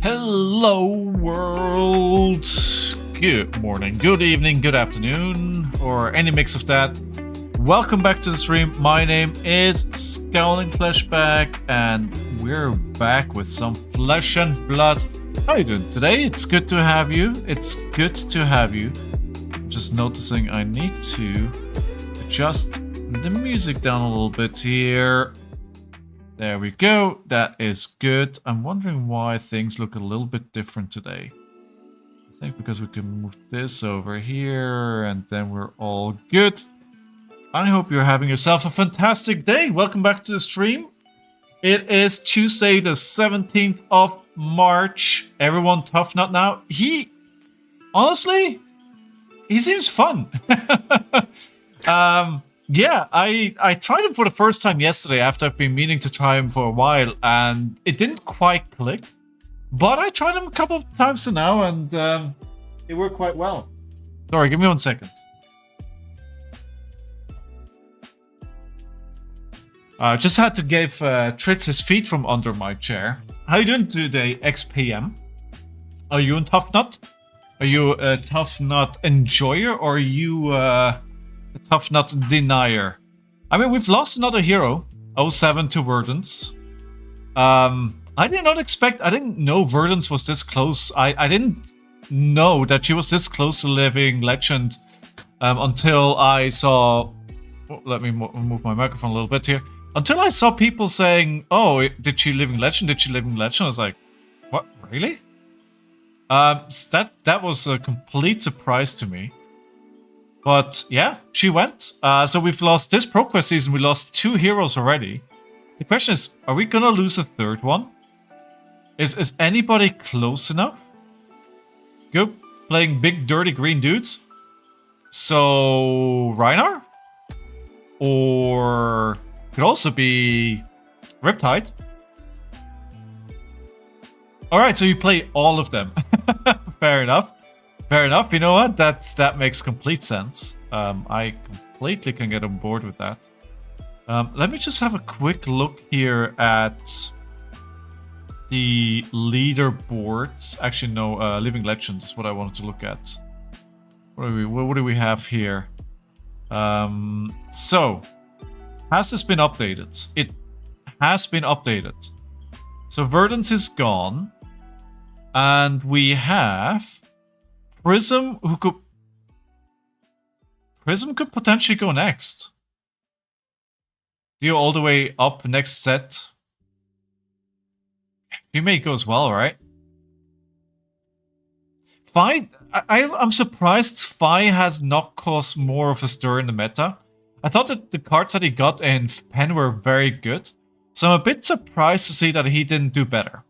Hello world! Good morning, good evening, good afternoon, or any mix of that. Welcome back to the stream. My name is Scowling Fleshback, and we're back with some flesh and blood. How are you doing today? It's good to have you. It's good to have you. Just noticing I need to adjust the music down a little bit here. There we go. That is good. I'm wondering why things look a little bit different today. I think because we can move this over here and then we're all good. I hope you're having yourself a fantastic day. Welcome back to the stream. It is Tuesday the 17th of March. Everyone Tuffnut now. Honestly, he seems fun. Yeah, I tried him for the first time yesterday after I've been meaning to try him for a while, and it didn't quite click. But I tried him a couple of times now, and it worked quite well. Sorry, give me 1 second. Just had to give Tritz his feet from under my chair. How you doing today, XPM? Are you in Tuffnut? Are you a Tuffnut enjoyer, or are you a Tuffnut denier? I mean, we've lost another hero, 07 to Verdance. I did not expect, I didn't know Verdance was this close. I didn't know that she was this close to Living Legend until I saw... Oh, let me move my microphone a little bit here. Until I saw people saying, oh, did she Living Legend? Did she Living Legend? I was like, what, really? That was a complete surprise to me. But yeah, she went. So we've lost this ProQuest season. We lost 2 heroes already. The question is, are we gonna lose a third one? Is anybody close enough? Go playing big dirty green dudes. So Rhinar? Or could also be Riptide. Alright, so you play all of them. Fair enough. Fair enough. You know what? That makes complete sense. I completely can get on board with that. Let me just have a quick look here at the leaderboards. Actually, no, Living Legend is what I wanted to look at. What do we have here? So, has this been updated? It has been updated. So Verdance is gone. And we have Prism, Prism could potentially go next. Deal all the way up next set. He may go as well, right? Fi, I'm surprised Fi has not caused more of a stir in the meta. I thought that the cards that he got in Pen were very good. So I'm a bit surprised to see that he didn't do better.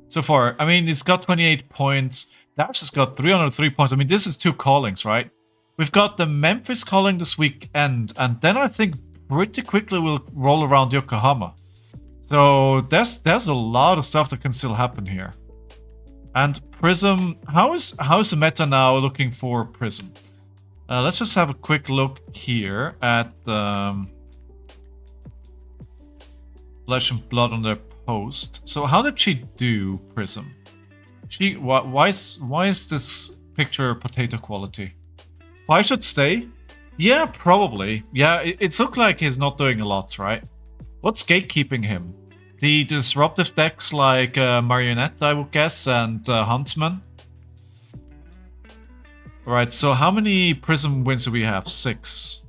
So far, I mean, he's got 28 points. Dash has got 303 points. I mean, this is 2 callings, right? We've got the Memphis calling this weekend, and then I think pretty quickly we'll roll around Yokohama. So there's a lot of stuff that can still happen here. And Prism, how's the meta now looking for Prism? Let's just have a quick look here at Flesh and Blood on their post. So how did she do, Prism? Why is this picture potato quality? Why should stay? Yeah, probably. Yeah, it's looked like he's not doing a lot, right? What's gatekeeping him? The disruptive decks like Marionette, I would guess, and Huntsman. Alright, so how many Prism wins do we have? 6.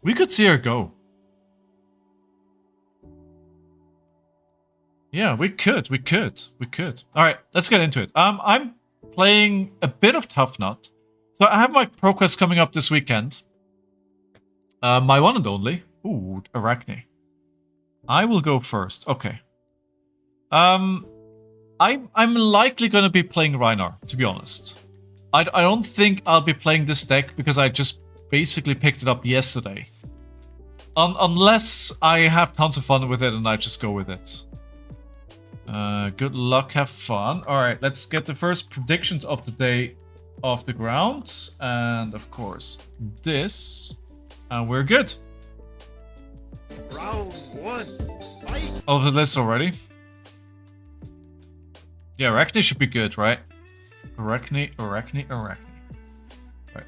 We could see her go. Yeah, we could. Alright, let's get into it. I'm playing a bit of Tuffnut. So I have my ProQuest coming up this weekend. My one and only. Ooh, Arakni. I will go first. Okay. I'm likely going to be playing Rhinar, to be honest. I don't think I'll be playing this deck because I just basically picked it up yesterday. Unless I have tons of fun with it and I just go with it. Good luck, have fun. Alright, let's get the first predictions of the day off the ground. And of course, this. And we're good. Round 1. Fight. Over the list already. Yeah, Arakni should be good, right? Arakni. Right,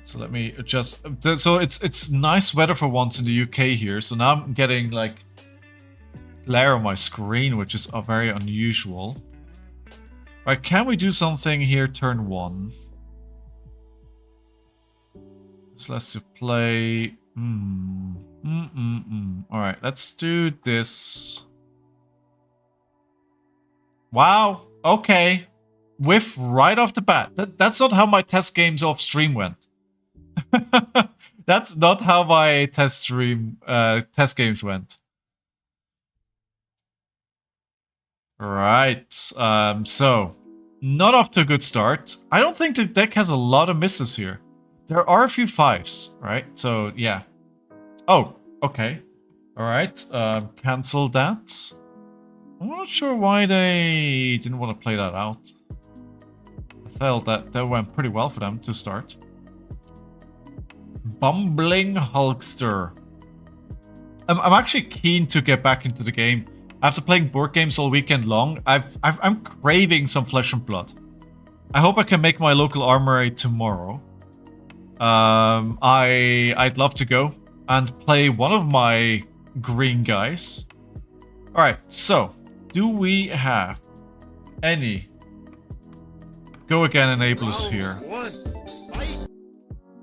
so let me adjust. So it's nice weather for once in the UK here. So now I'm getting like glare on my screen, which is very unusual. Right, can we do something here turn 1? So let's play. Alright, let's do this. Wow, okay. Whiff right off the bat. That's not how my test games off stream went. That's not how my test games went. Right. So not off to a good start. I don't think the deck has a lot of misses here. There are a few 5s, right? So yeah. Oh, okay. All right. Cancel that. I'm not sure why they didn't want to play that out. I felt that went pretty well for them to start. Bumbling Hulkster. I'm actually keen to get back into the game. After playing board games all weekend long, I'm craving some flesh and blood. I hope I can make my local armory tomorrow. I'd love to go and play one of my green guys. All right, so do we have any go again enablers here?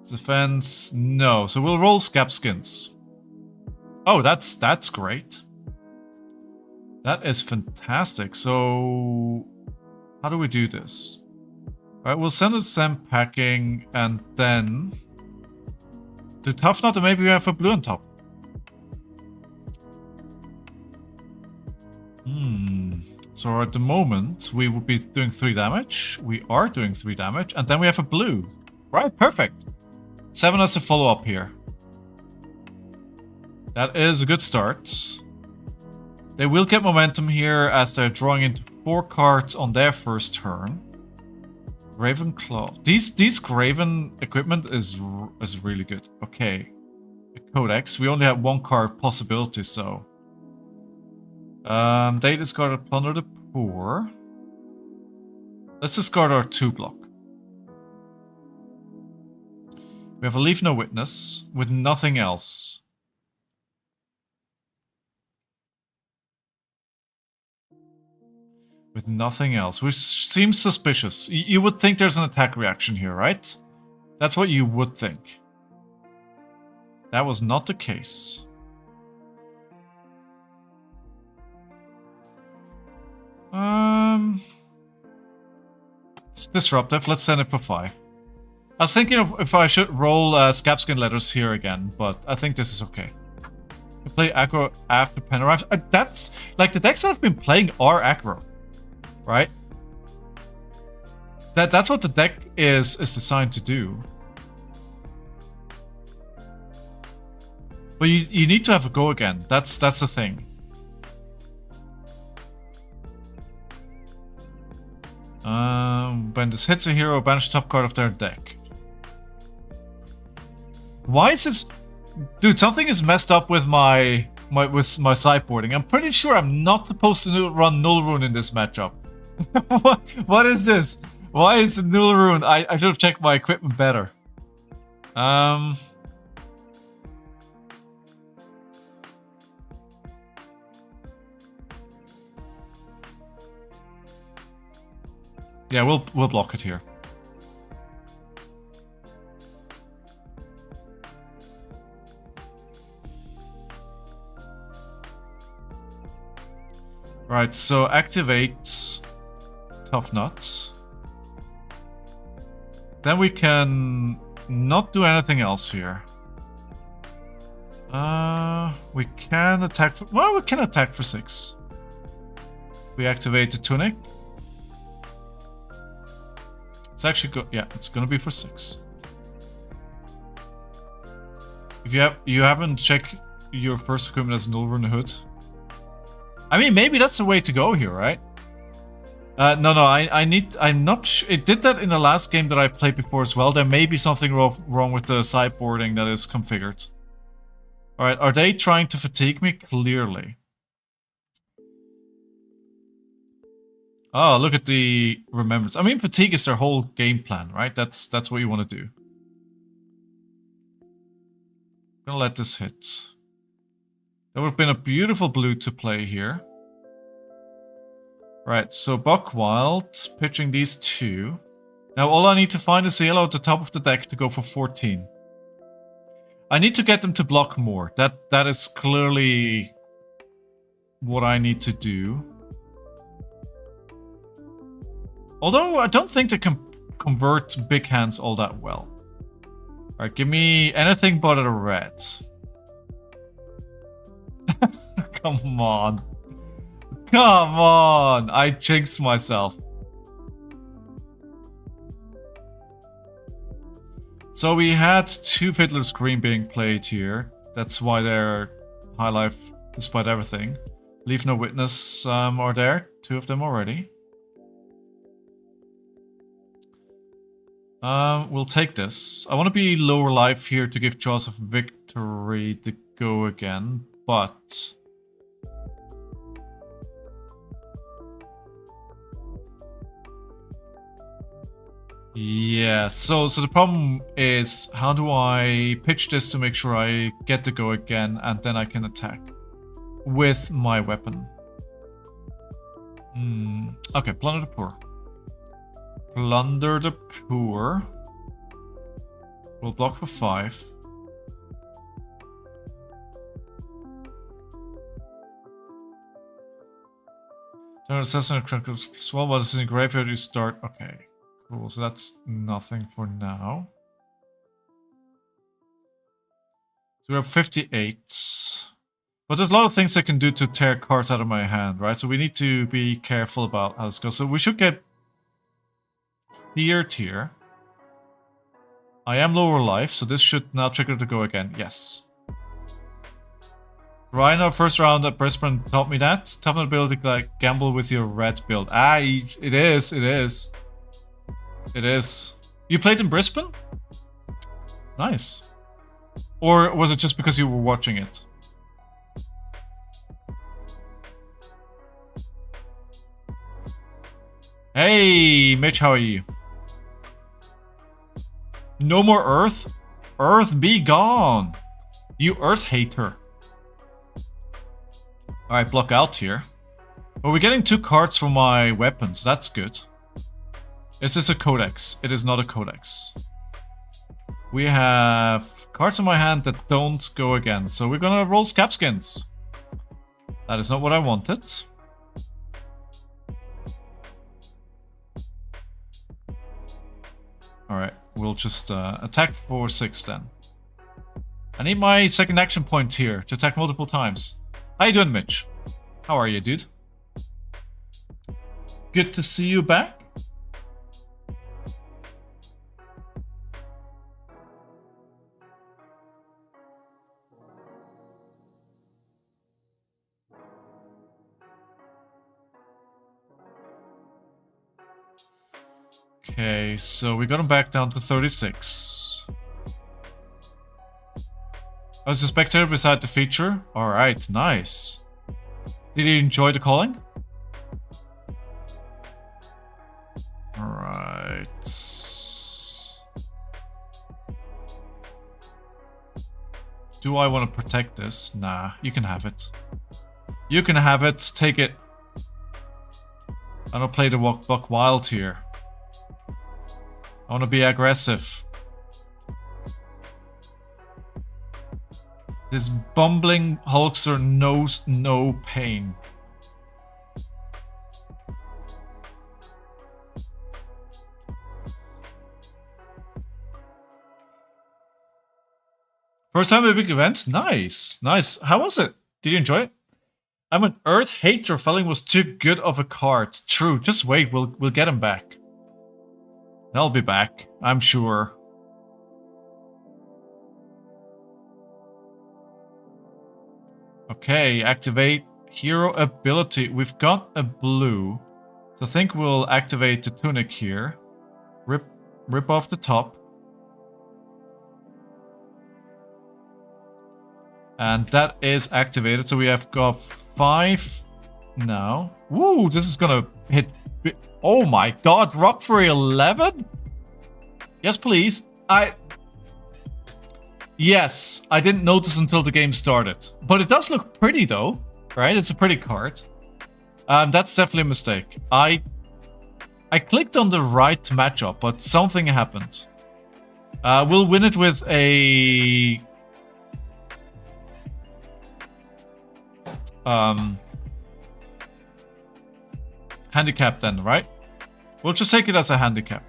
Defense, no. So we'll roll Scabskins. Oh, that's great. That is fantastic. So how do we do this? All right, we'll send a Sam packing and then do Tuffnut and maybe we have a blue on top. So at the moment we will be doing 3 damage. We are doing 3 damage and then we have a blue. Right, perfect. 7 as a follow-up here. That is a good start. They will get momentum here as they're drawing into 4 cards on their first turn. Ravenclaw. These Graven equipment is really good. Okay. A Codex. We only have 1 card possibility, so. They discarded Plunder the Poor. Let's discard our 2 block. We have a Leave No Witness with nothing else. With nothing else, which seems suspicious. You would think there's an attack reaction here, right? That's what you would think. That was not the case. It's disruptive. Let's send it for 5. I was thinking of if I should roll Scabskin letters here again, but I think this is okay. We play aggro after pen arrives. That's like the decks that I've been playing are aggro. Right? That's what the deck is designed to do. But you need to have a go again. That's the thing. When this hits a hero, banish the top card of their deck. Why is this? Dude, something is messed up with my sideboarding. I'm pretty sure I'm not supposed to run Null Rune in this matchup. What is this? Why is the Null Rune? I should have checked my equipment better. Yeah, we'll block it here. Right, so activate Tuffnut. Then we can not do anything else here. We can attack for... Well, we can attack for 6. We activate the Tunic. It's actually good. Yeah, it's gonna be for 6. If you haven't checked your first equipment as Null Rune Hood. I mean, maybe that's the way to go here, right? I'm not it did that in the last game that I played before as well. There may be something wrong with the sideboarding that is configured. Alright, are they trying to fatigue me? Clearly. Oh, look at the remembrance. I mean, fatigue is their whole game plan, right? That's what you want to do. Gonna let this hit. That would have been a beautiful blue to play here. Right, so Buckwild, pitching these two. Now all I need to find is a yellow at the top of the deck to go for 14. I need to get them to block more. That is clearly what I need to do. Although I don't think they can convert big hands all that well. Alright, give me anything but a red. Come on. Come on! I jinxed myself. So we had two Fiddler's Green being played here. That's why they're high life despite everything. Leave No Witness are there. Two of them already. We'll take this. I want to be lower life here to give Jaws of Victory the go again, but... Yeah, so the problem is, how do I pitch this to make sure I get the go again and then I can attack with my weapon? Okay, Plunder the Poor. Plunder the Poor. We'll block for 5. Turn assassin as well, but this is in graveyard you start. Okay. Cool, so that's nothing for now. So we have 58. But there's a lot of things I can do to tear cards out of my hand, right? So we need to be careful about how this goes. So we should get tier. I am lower life, so this should now trigger to go again. Yes. Rhino, first round at Brisbane taught me that. Tuffnut ability like gamble with your red build. It is. It is. You played in Brisbane? Nice. Or was it just because you were watching it? Hey, Mitch, how are you? No more Earth? Earth be gone! You Earth hater. Alright, block out here. Well, we're getting 2 cards for my weapons. That's good. Is this a codex? It is not a codex. We have cards in my hand that don't go again. So we're gonna roll Scabskins. That is not what I wanted. Alright, we'll just attack for 6 then. I need my second action point here to attack multiple times. How you doing, Mitch? How are you, dude? Good to see you back. Okay, so we got him back down to 36. I was a spectator beside the feature. Alright, nice. Did you enjoy the calling? Alright. Do I want to protect this? Nah, you can have it. You can have it. Take it. I don't play the Buck Wild here. I want to be aggressive. This Bumbling Hulkster knows no pain. First time at a big event? Nice. Nice. How was it? Did you enjoy it? I'm an Earth hater. Felling was too good of a card. True. Just wait. We'll get him back. They'll be back, I'm sure. Okay, activate hero ability. We've got a blue. So I think we'll activate the tunic here. Rip off the top. And that is activated. So we have got 5 now. Woo, this is gonna hit Oh my god, rock for 11? Yes, please. Yes, I didn't notice until the game started. But it does look pretty though, right? It's a pretty card. That's definitely a mistake. I clicked on the right matchup, but something happened. We'll win it with a... handicap then, right? We'll just take it as a handicap.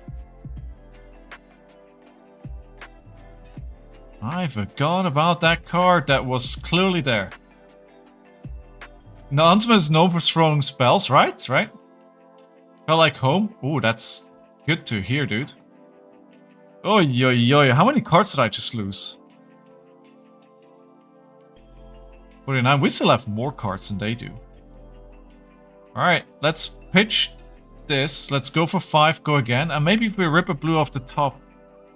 I forgot about that card that was clearly there. Now, Huntsman is known for throwing spells, right? Right? Felt like home. Ooh, that's good to hear, dude. Oh, yo. How many cards did I just lose? 49. We still have more cards than they do. Alright, let's pitch this. Let's go for 5, go again. And maybe if we rip a blue off the top,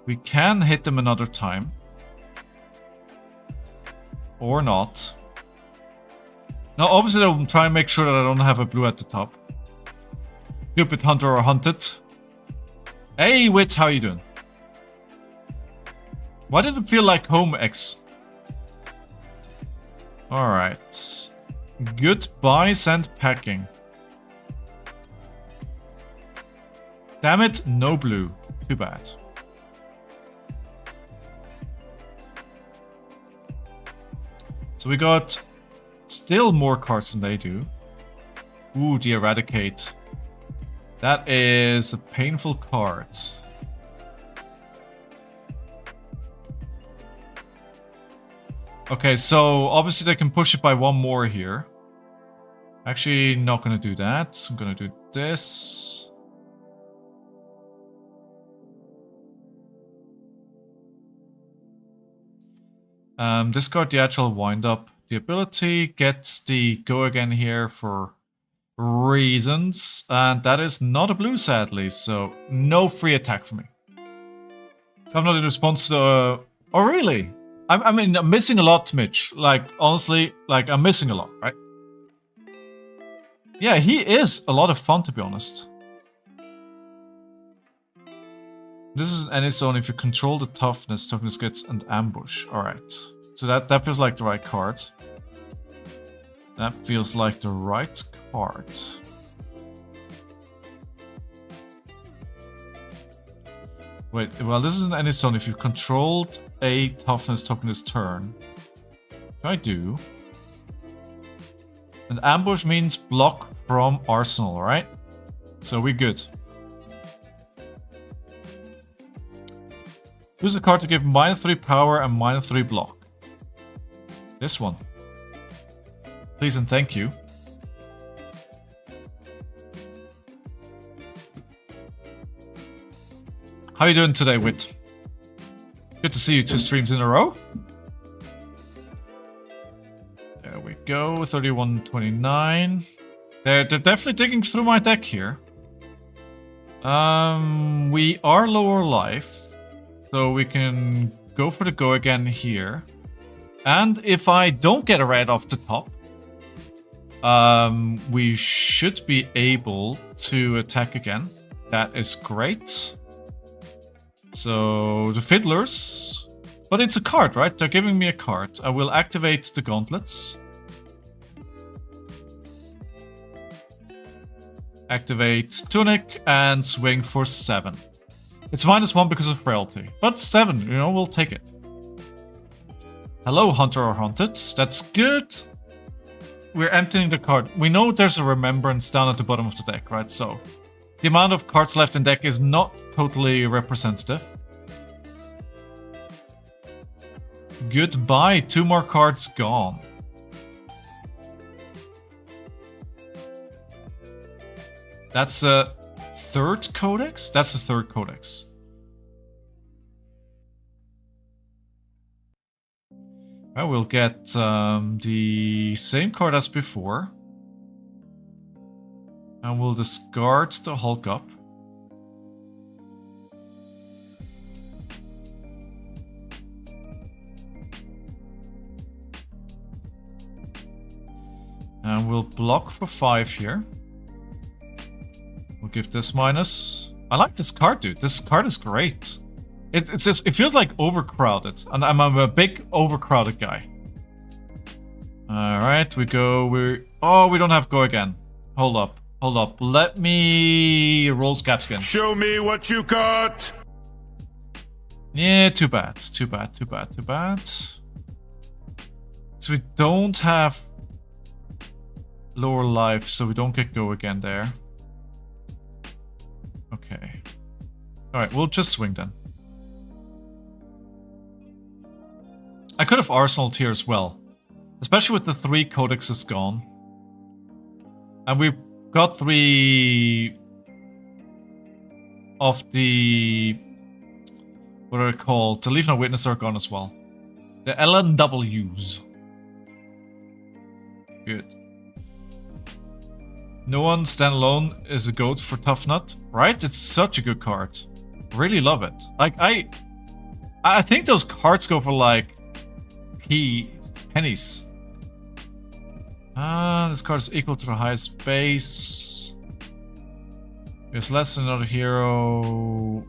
we can hit them another time. Or not. Now, obviously, I'll try and make sure that I don't have a blue at the top. Stupid hunter or hunted. Hey, Wit, how you doing? Why did it feel like home X? Alright. Goodbye, send packing. Damn it, no blue. Too bad. So we got still more cards than they do. Ooh, the Eradicate. That is a painful card. Okay, so obviously they can push it by 1 more here. Actually, not gonna do that. I'm gonna do this. Discard the actual wind-up. The ability gets the go again here for reasons. And that is not a blue, sadly. So, no free attack for me. I'm not in response to... oh, really? I mean, I'm missing a lot, Mitch. Like, honestly, like, I'm missing a lot, right? Yeah, he is a lot of fun, to be honest. This is any zone. If you control the toughness gets an ambush. Alright. So that feels like the right card. That feels like the right card. Wait, well, this is an any zone. If you controlled a toughness token this turn. Which I do. And ambush means block from arsenal, right? So we're good. Choose a card to give -3 power and -3 block. This one. Please and thank you. How you doing today, Wit? Good to see you 2 streams in a row. There we go, 31-29. They're definitely digging through my deck here. We are lower life, so we can go for the go again here. And if I don't get a red off the top, we should be able to attack again. That is great. So, the Fiddlers. But it's a card, right? They're giving me a card. I will activate the Gauntlets. Activate Tunic and swing for 7. It's -1 because of Frailty. But 7, you know, we'll take it. Hello, Hunter or Hunted. That's good. We're emptying the card. We know there's a Remembrance down at the bottom of the deck, right? So, the amount of cards left in deck is not totally representative. Goodbye. 2 more cards gone. That's a 3rd Codex? That's the 3rd Codex. I will get the same card as before. And we'll discard the Hulk up. And we'll block for 5 here. We'll give this minus. I like this card, dude. This card is great. It's just, it feels like overcrowded. And I'm a big overcrowded guy. Alright, we go. Oh, we don't have go again. Hold up. Hold up. Let me roll Scabskins. Show me what you got! Yeah, too bad. Too bad, too bad, too bad. So we don't have lower life, so we don't get go again there. Okay. Alright, we'll just swing then. I could have arsenaled here as well. Especially with the 3 codexes gone. And we've got 3 of the... what are they called? The Leave No Witness are gone as well. The LNWs. Good. No One Stand Alone is a goat for Tuffnut, right? It's such a good card. Really love it. Like, I think those cards go for like pennies. This card is equal to the highest base. There's less than another hero.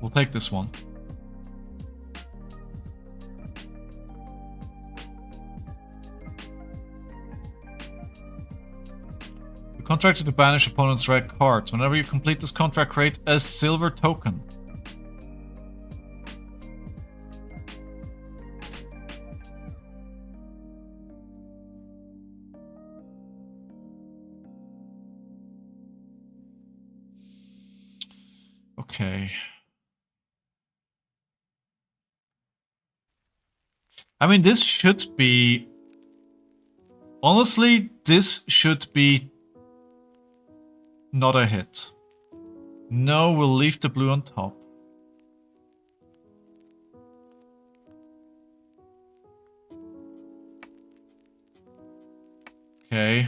We'll take this one. You contracted to banish opponent's red cards. Whenever you complete this contract, create a silver token. Okay. I mean, this should be... honestly, this should be not a hit. No, we'll leave the blue on top. Okay.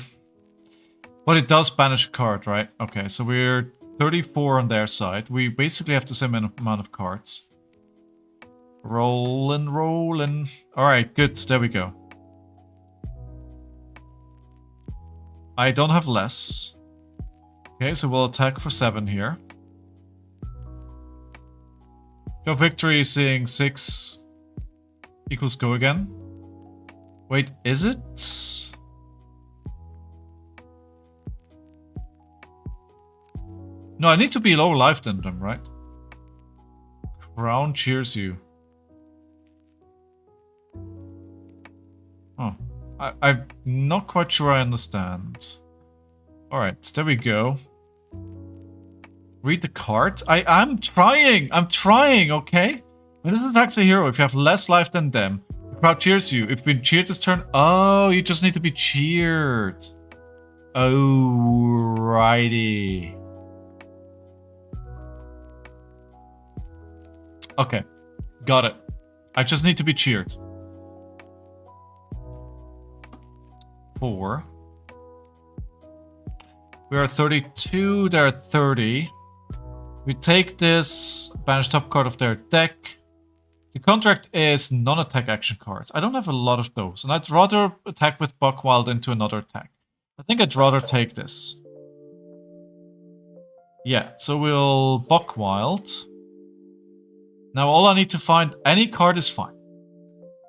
But it does banish a card, right? Okay, so we're 34 on their side. We basically have the same amount of cards. Rolling, rolling. Alright, good. There we go. I don't have less. Okay, so we'll attack for 7 here. Show victory seeing 6 equals go again. Wait, is it? No, I need to be low life than them, right? Crown cheers you. Oh, I'm not quite sure I understand. Alright, there we go. Read the card. I'm trying, okay? When this attacks a hero, if you have less life than them, the crowd cheers you. If you've been cheered this turn, oh, you just need to be cheered. Alrighty. Okay, got it. I just need to be cheered. 4. We are 32, they're 30. We take this, banish top card of their deck. The contract is non-attack action cards. I don't have a lot of those, and I'd rather attack with Buckwild into another attack. I think I'd rather take this. Yeah, so we'll Buckwild. Now all I need to find, any card is fine.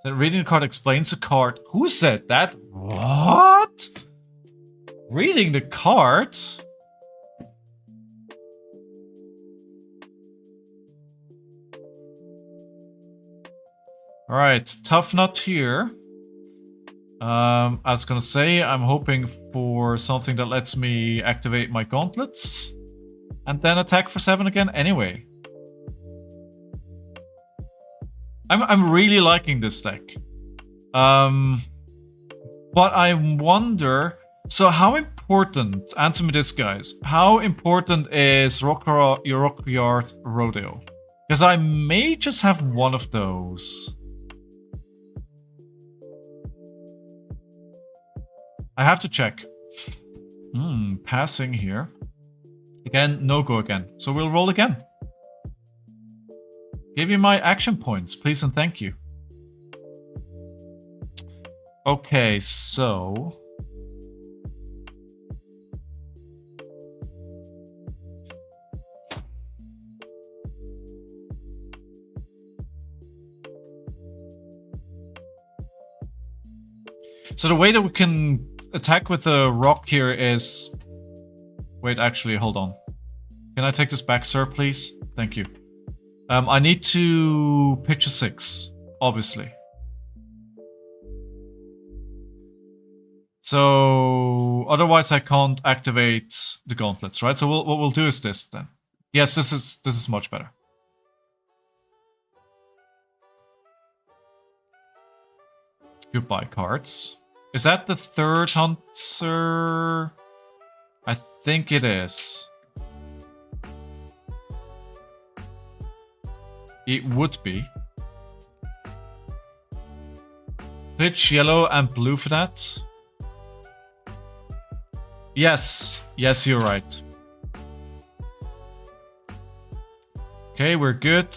So reading the card explains the card. Who said that? What? Reading the card? Alright, Tuffnut here. I was gonna say, I'm hoping for something that lets me activate my gauntlets. And then attack for 7 again anyway. I'm really liking this deck. But I wonder... so how important... answer me this, guys. How important is Rockyard Rodeo? Because I may just have one of those. I have to check. Passing here. Again, no go again. So we'll roll again. Give you my action points, please and thank you. Okay, so... So the way that we can attack with the rock here is... Wait, actually, hold on. Can I take this back, sir, please? Thank you. I need to pitch a 6, obviously. So otherwise I can't activate the gauntlets, right? So what we'll do is this then. Yes, this is much better. Goodbye cards. Is that the third hunter? I think it is. It would be. Pitch yellow and blue for that. Yes. Yes, you're right. Okay, we're good.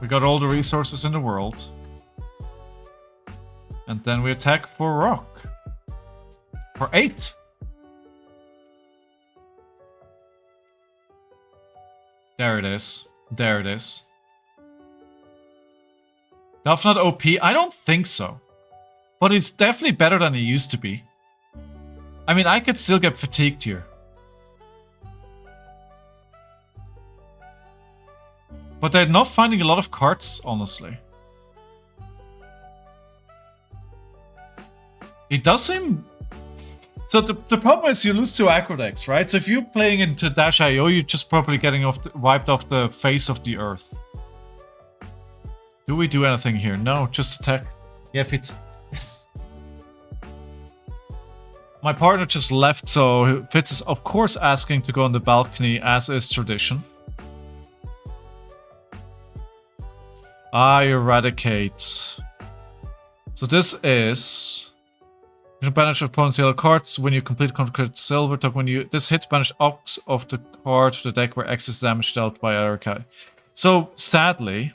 We got all the resources in the world. And then we attack for rock. For 8. There it is. There it is. Tuffnut OP? I don't think so. But it's definitely better than it used to be. I mean, I could still get fatigued here. But they're not finding a lot of cards, honestly. It does seem... So the problem is you lose to aggro decks, right? So if you're playing into Dash.io, you're just probably getting wiped off the face of the earth. Do we do anything here? No, just attack. Yeah, if it's... Yes. My partner just left, so Fitz is of course asking to go on the balcony, as is tradition. Eradicate. So this is... You can banish opponent's yellow cards when you complete concrete silver. This hits banish X of the card of the deck where X is damage dealt by Arakni. So sadly,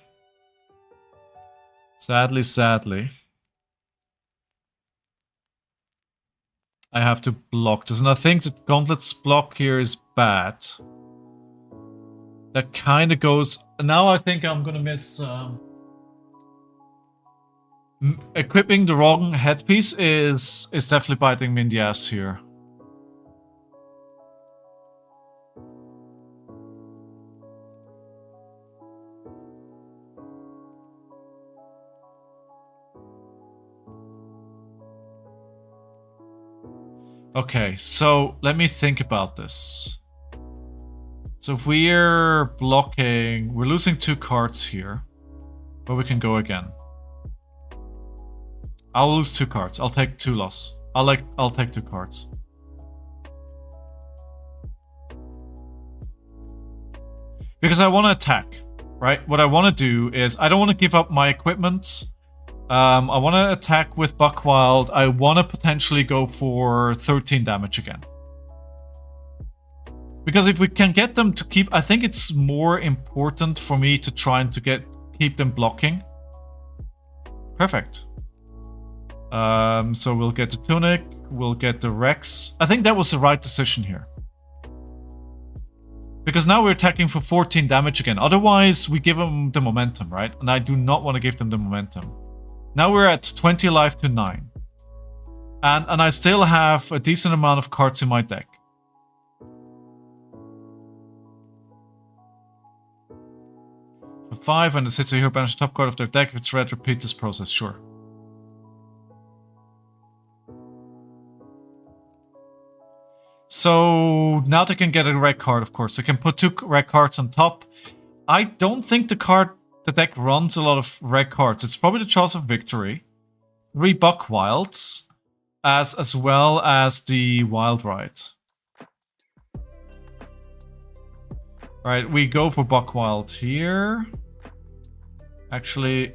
I have to block this, and I think that Gauntlet's block here is bad. That kind of goes... Now I think I'm gonna miss... equipping the wrong headpiece is definitely biting me in the ass here. Okay, so let me think about this. So if we're blocking... We're losing 2 cards here. But we can go again. I'll lose 2 cards. I'll take 2 loss. I'll take 2 cards. Because I want to attack, right? What I want to do is... I don't want to give up my equipment. I want to attack with Buckwild. I want to potentially go for 13 damage again. Because if we can get them to keep... I think it's more important for me to try and keep them blocking. Perfect. So we'll get the Tunic. We'll get the Rex. I think that was the right decision here. Because now we're attacking for 14 damage again. Otherwise, we give them the momentum, right? And I do not want to give them the momentum. Now we're at 20 life to 9. And I still have a decent amount of cards in my deck. For 5, and this hits a hero, banish the top card of their deck. If it's red, repeat this process. Sure. So now they can get a red card, of course. They can put 2 red cards on top. I don't think the deck runs a lot of red cards. It's probably the Jaws of Victory, 3 Buckwilds, as well as the Wild Ride. Alright, we go for Buckwild here. Actually,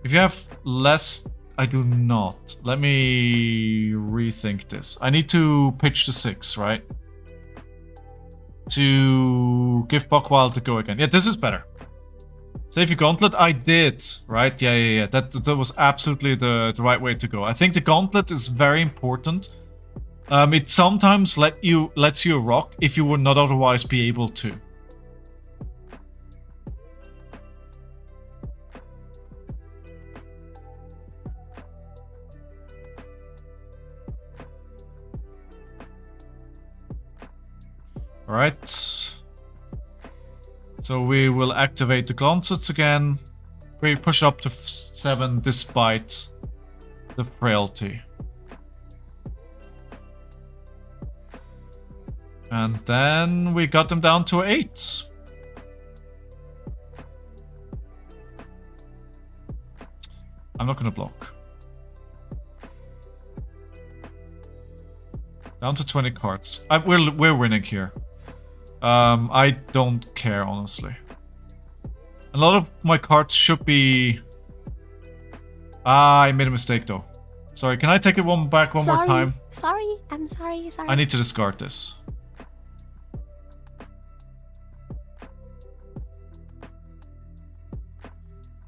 if you have less... I do not. Let me rethink this. I need to pitch the 6, right? To give Buckwild to go again. Yeah, this is better. Save your Gauntlet? I did, right? Yeah. That was absolutely the right way to go. I think the Gauntlet is very important. It sometimes lets you rock if you would not otherwise be able to. Alright. So we will activate the gauntlets again. We push up to 7 despite the frailty. And then we got them down to 8. I'm not gonna block. Down to 20 cards. We're winning here. I don't care, honestly. A lot of my cards should be... I made a mistake, though. Sorry, can I take it back one more time? Sorry, I'm sorry. I need to discard this.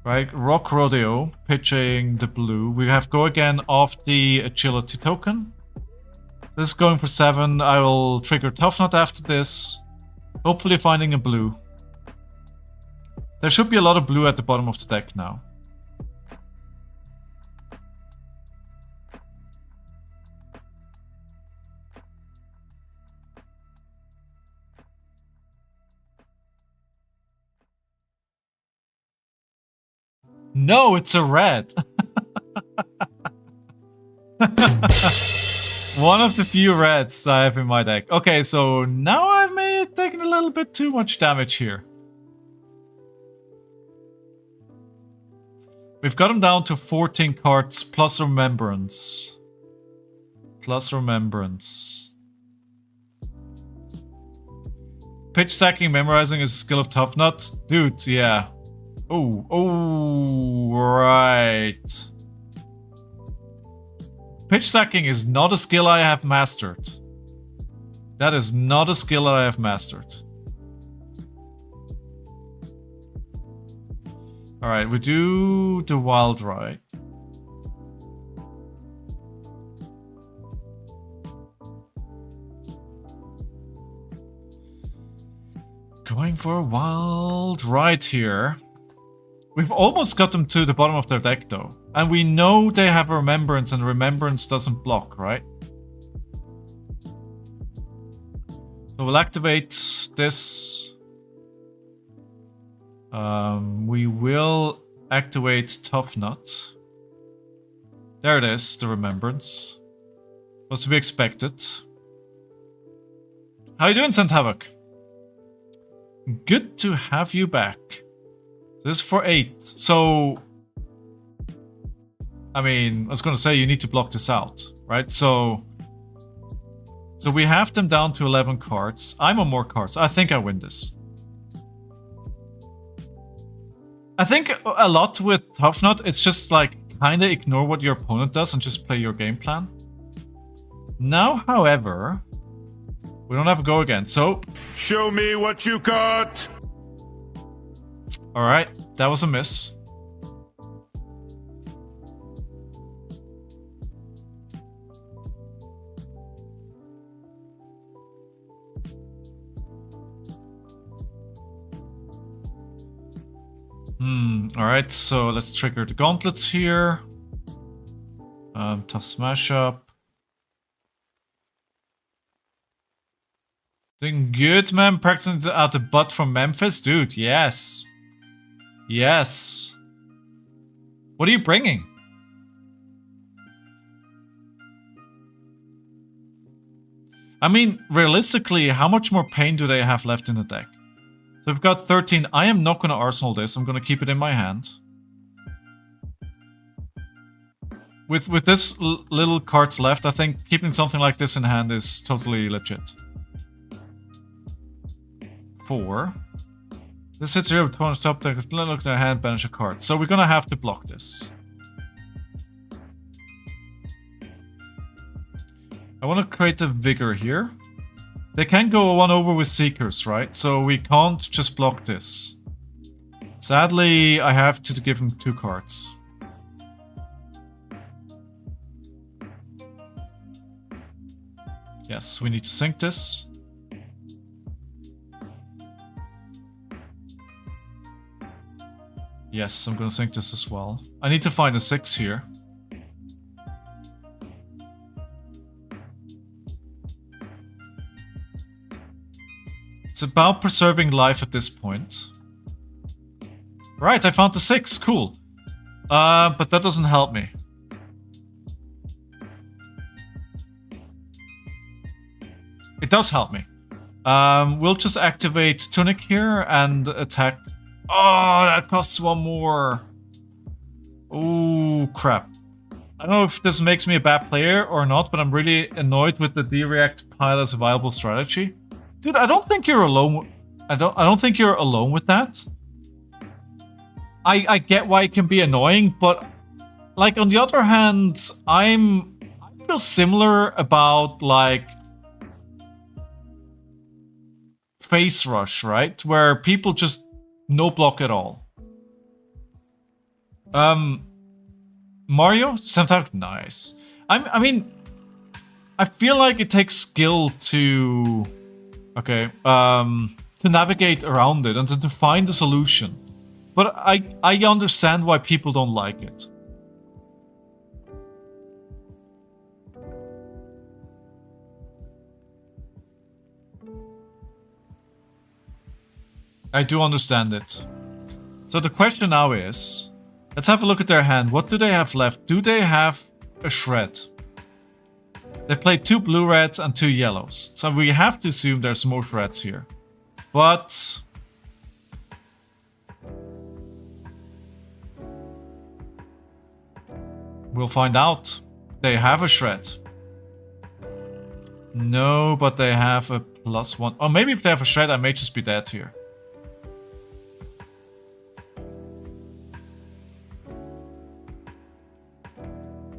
Right, Rock Rodeo, pitching the blue. We have go again off the agility token. This is going for 7. I will trigger Tuffnut after this. Hopefully finding a blue. There should be a lot of blue at the bottom of the deck now. No, it's a red. One of the few reds I have in my deck. Okay, so now I may have taken a little bit too much damage here. We've got him down to 14 cards plus Remembrance. Plus Remembrance. Pitch stacking, memorizing is a skill of Tuffnut. Dude, yeah. Oh, right. Pitch stacking is not a skill I have mastered. That is not a skill I have mastered. Alright, we do the wild ride. Going for a wild ride here. We've almost got them to the bottom of their deck, though. And we know they have a Remembrance, and Remembrance doesn't block, right? So we'll activate this. We will activate Tuffnut. There it is, the Remembrance. Was to be expected. How you doing, Sent Havoc? Good to have you back. This is for 8. So, I mean, I was going to say you need to block this out, right? So we have them down to 11 cards. I'm on more cards. I think I win this. I think a lot with Tuffnut, it's just like kind of ignore what your opponent does and just play your game plan. Now, however, we don't have a go again, so... Show me what you got! Alright, that was a miss. Alright, so let's trigger the gauntlets here. Tough smash up. Doing good, man. Practicing out the butt from Memphis? Dude, yes. Yes. What are you bringing? I mean, realistically, how much more pain do they have left in the deck? So we've got 13. I am not going to Arsenal this. I'm going to keep it in my hand. With this little cards left, I think keeping something like this in hand is totally legit. 4. This hits 0 to top deck. Look at their hand, banish a card. So we're gonna have to block this. I want to create a Vigor here. They can go 1 over with Seekers, right? So we can't just block this. Sadly, I have to give him 2 cards. Yes, we need to sync this. Yes, I'm gonna sync this as well. I need to find a 6 here. It's about preserving life at this point. Right, I found the 6. Cool. But that doesn't help me. It does help me. We'll just activate Tunic here and attack. Oh, that costs 1 more. Oh, crap. I don't know if this makes me a bad player or not, but I'm really annoyed with the D-React pile as a viable strategy. Dude, I don't think you're alone. I don't think you're alone with that. I get why it can be annoying, but like on the other hand, I feel similar about like Face Rush, right? Where people just no block at all. Mario, sometimes nice. I mean, I feel like it takes skill to to navigate around it and to find a solution. But I understand why people don't like it. I do understand it. So the question now is, let's have a look at their hand. What do they have left? Do they have a shred? They've played 2 blue-reds and 2 yellows. So we have to assume there's more shreds here. But we'll find out. They have a shred. No, but they have a +1. Oh, maybe if they have a shred, I may just be dead here.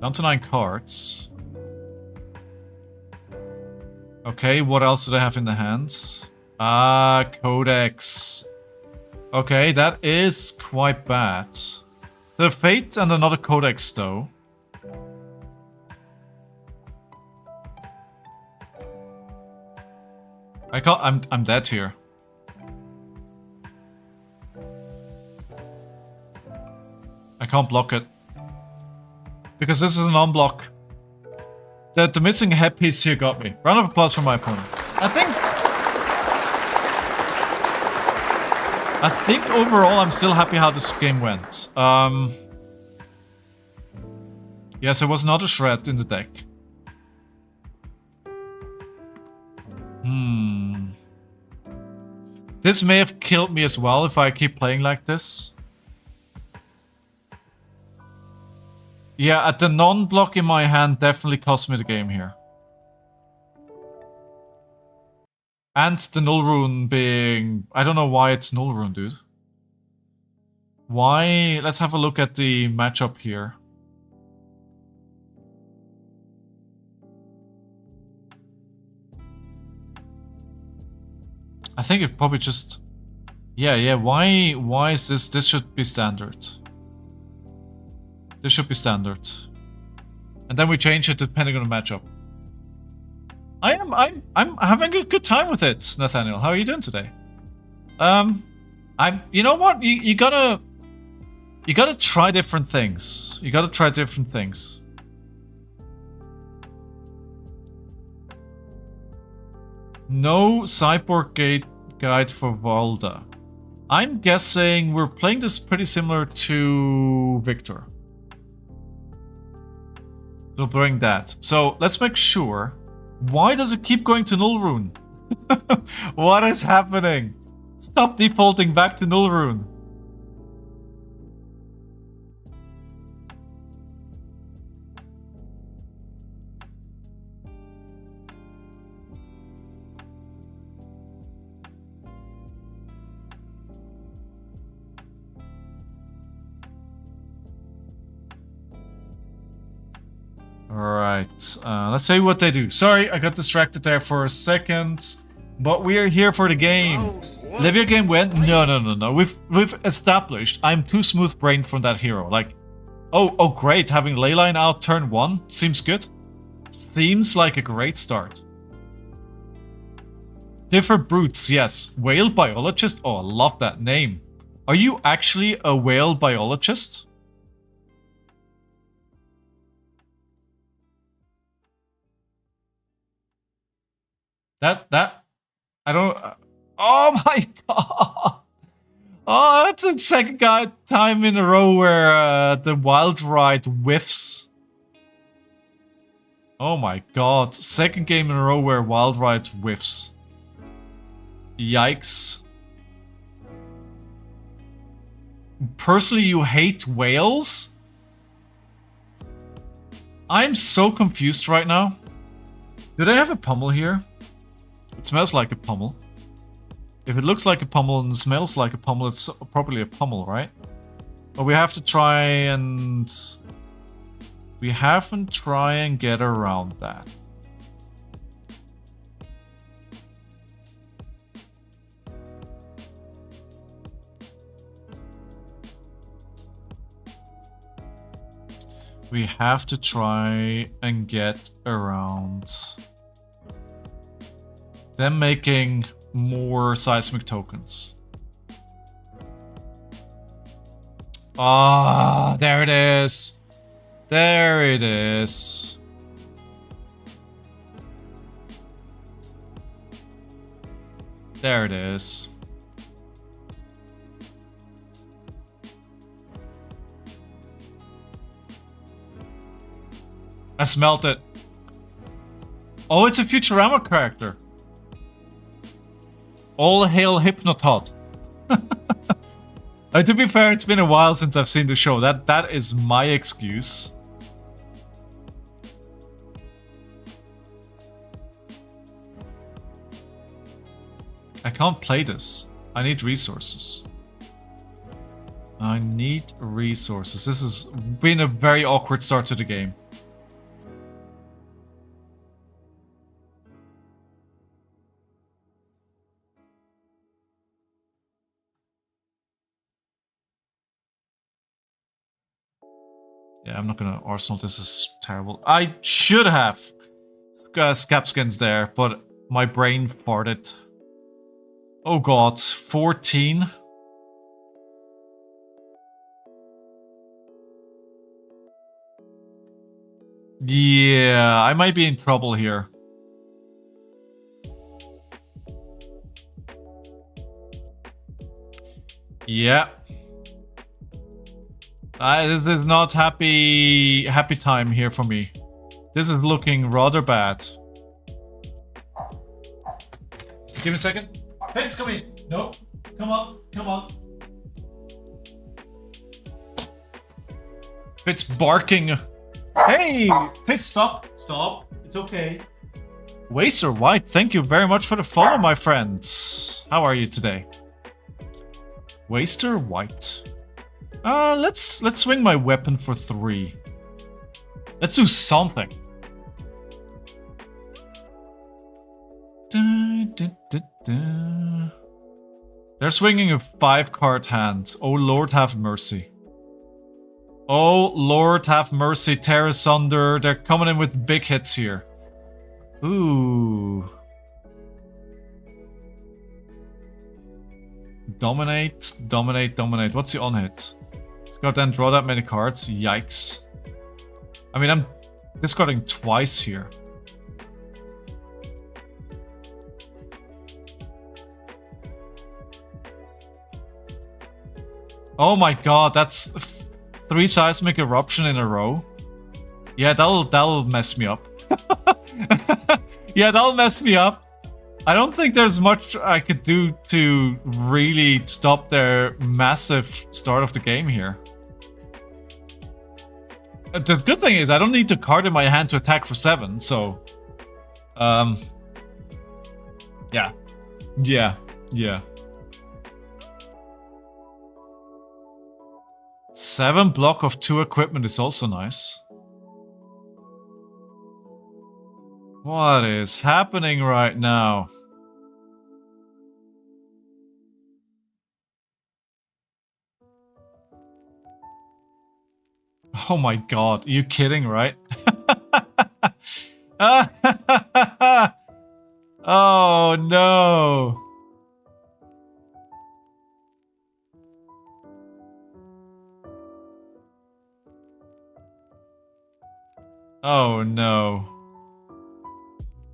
Down to 9 cards. Okay, what else do they have in the hands? Ah, Codex. Okay, that is quite bad. The Fate and another Codex, though. I'm dead here. I can't block it. Because this is an unblock. The missing head piece here got me. Round of applause for my opponent. I think overall I'm still happy how this game went. Yes, there was another shred in the deck. This may have killed me as well if I keep playing like this. Yeah, the non-block in my hand definitely cost me the game here. And the null rune being... I don't know why it's null rune, dude. Why? Let's have a look at the matchup here. I think it probably just... Yeah, why is this? This should be standard. This should be standard. And then we change it depending on the matchup. I'm having a good time with it, Nathaniel. How are you doing today? You know what? You gotta try different things. You gotta try different things. No cyborg guide for Valda. I'm guessing we're playing this pretty similar to Victor. So bring that. So let's make sure. Why does it keep going to null rune? What is happening? Stop defaulting back to null rune. Alright, let's see what they do. Sorry, I got distracted there for a second. But we are here for the game. Live your game when? No. We've established I'm too smooth-brained from that hero. Like, oh great, having Leyline out turn 1 seems good. Seems like a great start. Different brutes, yes. Whale biologist? Oh, I love that name. Are you actually a whale biologist? I don't... Oh my god! Oh, that's the second time in a row where the wild ride whiffs. Oh my god. Second game in a row where wild ride whiffs. Yikes. Personally, you hate whales? I'm so confused right now. Do they have a pummel here? It smells like a pummel. If it looks like a pummel and smells like a pummel, it's probably a pummel, right? But we have to try and... We haven't tried and get around that. We have to try and get around them making more seismic tokens. Ah, there it is. There it is. There it is. I smelt it. Oh, it's a Futurama character. All hail Hypnotot. To be fair, it's been a while since I've seen the show. That is my excuse. I can't play this. I need resources. I need resources. This has been a very awkward start to the game. Yeah, I'm not gonna Arsenal. This is terrible. I should have Scapskins there, but my brain farted. Oh god, 14. Yeah, I might be in trouble here. Yeah. This is not happy time here for me. This is looking rather bad. Give me a second. Fitz, come in. No. Come on. Come on. Fitz barking. Hey! Fitz, stop. Stop. It's okay. Waster White, thank you very much for the follow, my friends. How are you today? Waster White. Let's swing my weapon for 3. Let's do something. They're swinging a 5-card hand. Oh Lord have mercy. Oh Lord have mercy, tear asunder. They're coming in with big hits here. Ooh. Dominate, dominate, dominate. What's the on-hit? Let's go then draw that many cards. Yikes. I mean, I'm discarding twice here. Oh my god, that's 3 seismic eruption in a row. Yeah, that'll mess me up. Yeah, that'll mess me up. I don't think there's much I could do to really stop their massive start of the game here. The good thing is I don't need to card in my hand to attack for 7, so... Yeah. Yeah. Yeah. 7 block of 2 equipment is also nice. What is happening right now? Oh my god, are you kidding, right? Oh no. Oh no.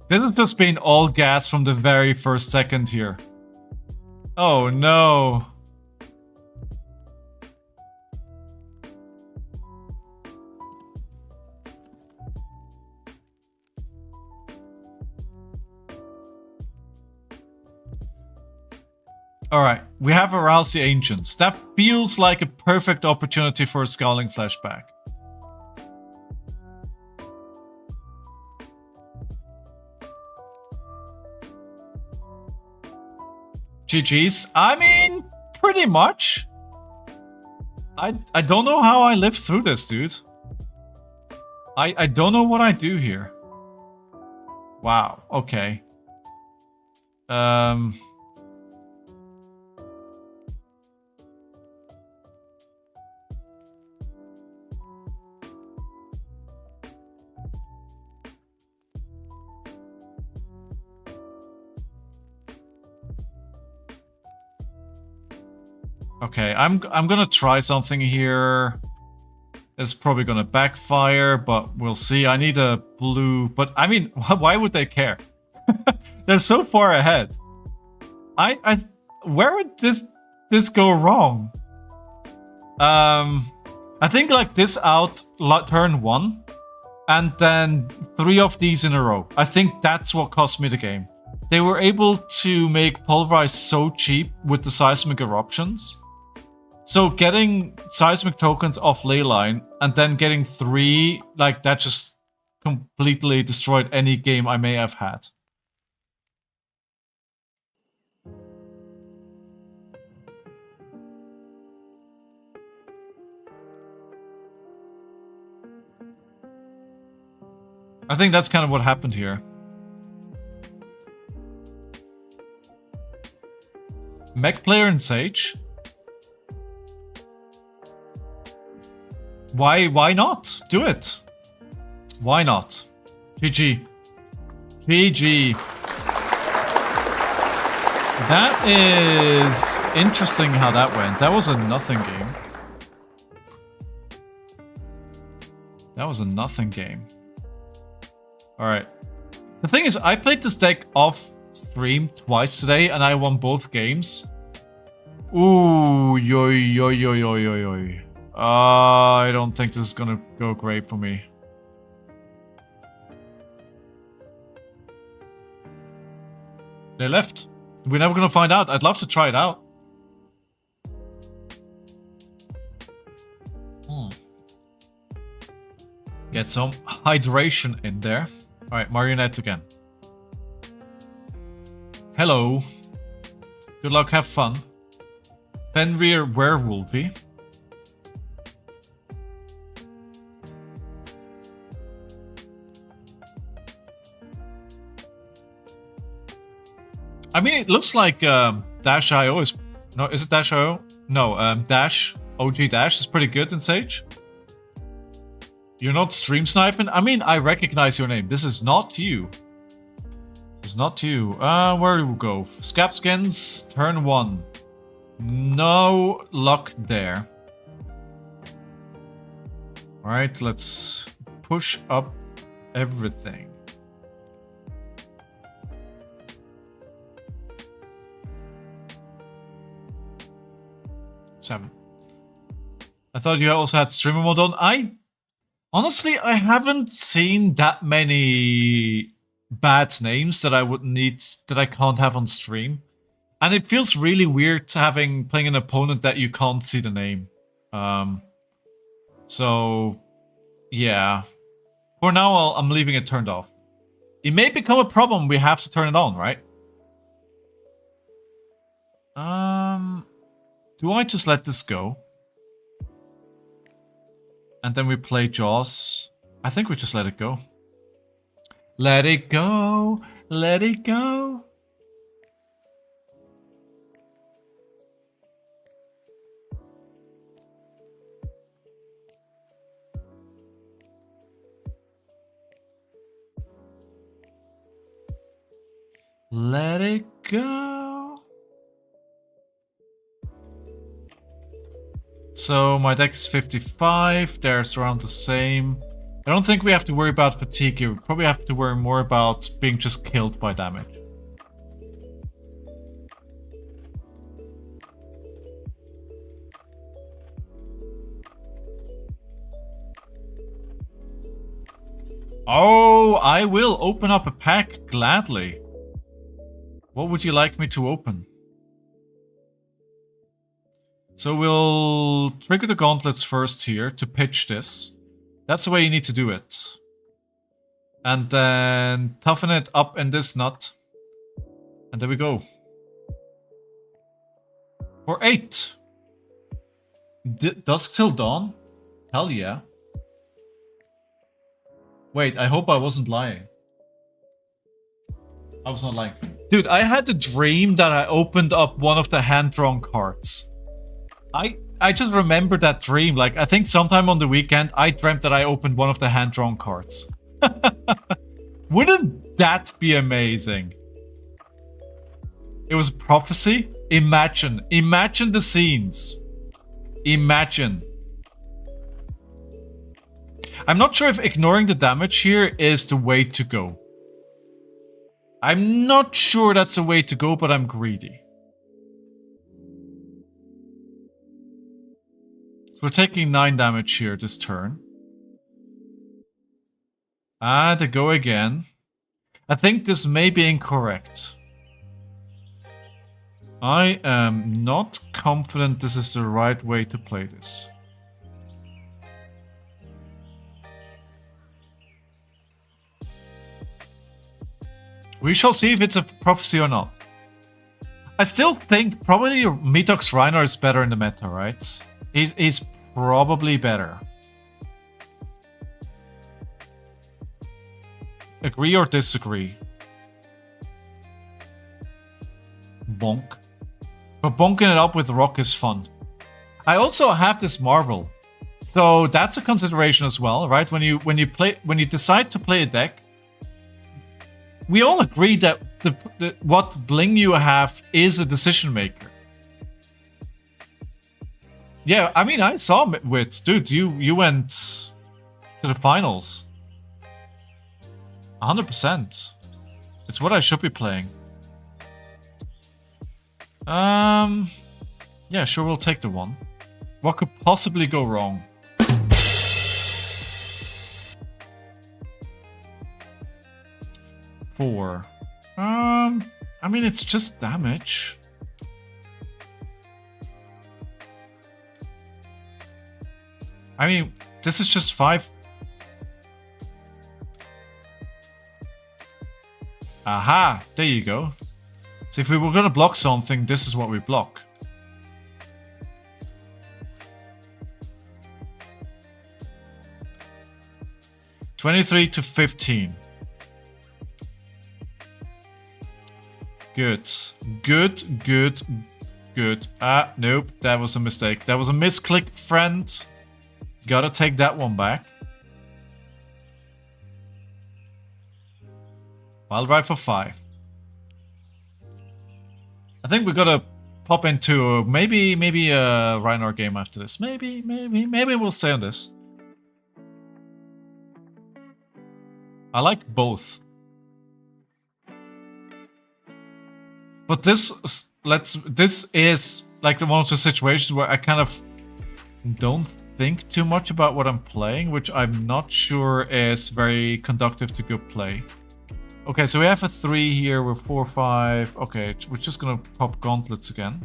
This has just been all gas from the very first second here. Oh no. Alright, we have Arouse the Ancients. That feels like a perfect opportunity for a Scowling flashback. GG's. I mean, pretty much. I don't know how I lived through this, dude. I don't know what I do here. Wow, okay. Okay, I'm gonna try something here. It's probably gonna backfire, but we'll see. I need a blue, but I mean, why would they care? They're so far ahead. Where would this go wrong? I think like this out turn 1, and then 3 of these in a row. I think that's what cost me the game. They were able to make Pulverize so cheap with the Seismic Eruptions. So getting Seismic tokens off Leyline and then getting 3, like that just completely destroyed any game I may have had. I think that's kind of what happened here. Mech player and Sage? Why not? Do it. Why not? GG. GG. That is interesting how that went. That was a nothing game. That was a nothing game. Alright. The thing is, I played this deck off stream twice today and I won both games. Ooh, yo, yo, yo, yo, yo, yo. I don't think this is gonna go great for me. They left. We're never gonna find out. I'd love to try it out. Get some hydration in there. Alright, Marionette again. Hello. Good luck, have fun. Fenrir Werewolfy. I mean, it looks like Dash.io is... No, is it Dash.io? No, Dash, OG Dash is pretty good in Sage. You're not stream sniping? I mean, I recognize your name. This is not you. This is not you. Where do we go? Scab Skins, turn 1. No luck there. Alright, let's push up everything. Seven. I thought you also had streamer mode on. Honestly, I haven't seen that many bad names that I would need, that I can't have on stream. And it feels really weird playing an opponent that you can't see the name. So, yeah. For now, I'm leaving it turned off. It may become a problem, we have to turn it on, right? Do I just let this go? And then we play Jaws. I think we just let it go. Let it go. Let it go. Let it go. So my deck is 55, theirs around the same. I don't think we have to worry about fatigue here. We probably have to worry more about being just killed by damage. Oh, I will open up a pack gladly. What would you like me to open? So we'll trigger the gauntlets first here to pitch this. That's the way you need to do it. And then toughen it up in this nut. And there we go. For 8. Dusk till dawn? Hell yeah. Wait, I hope I wasn't lying. I was not lying. Dude, I had a dream that I opened up one of the hand-drawn cards. I just remembered that dream. Like, I think sometime on the weekend, I dreamt that I opened one of the hand-drawn cards. Wouldn't that be amazing? It was prophecy? Imagine. Imagine the scenes. Imagine. I'm not sure if ignoring the damage here is the way to go. I'm not sure that's the way to go, but I'm greedy. So we're taking 9 damage here this turn. Ah, they go again. I think this may be incorrect. I am not confident this is the right way to play this. We shall see if it's a prophecy or not. I still think probably Metox Rhinar is better in the meta, right? He's probably better. Agree or disagree? Bonk. But bonking it up with rock is fun. I also have this Marvel. So that's a consideration as well, right? When you decide to play a deck, we all agree that what bling you have is a decision maker. Yeah, I mean, I saw Wits. Dude, you went to the finals. 100%. It's what I should be playing. Yeah, sure, we'll take the 1. What could possibly go wrong? Four. I mean, it's just damage. I mean, this is just 5. Aha! There you go. So if we were gonna block something, this is what we block. $23 to $15. Good. Good, good, good. Ah, nope. That was a mistake. That was a misclick, friend. Gotta take that one back. Wild Ride for 5. I think we gotta pop into maybe a Rhinar game after this. Maybe we'll stay on this. I like both. But this is like one of the situations where I kind of don't think too much about what I'm playing, which I'm not sure is very conductive to good play. Okay, so we have a 3 here, we're 4, 5. Okay, we're just gonna pop gauntlets again.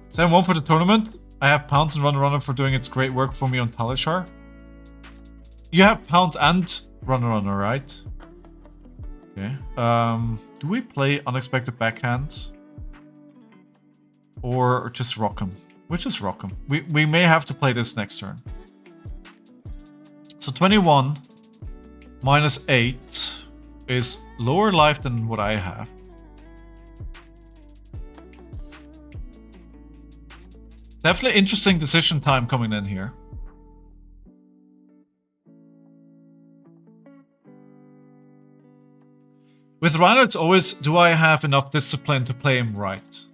7-1 for the tournament. I have Pounce and Runner for doing its great work for me on Talishar. You have Pounce and Runner, right? Okay. Do we play Unexpected Backhands? Or just rock them? We just rock them. We may have to play this next turn. So 21 minus 8 is lower life than what I have. Definitely interesting decision time coming in here. With Rhinar, it's always, do I have enough discipline to play him right?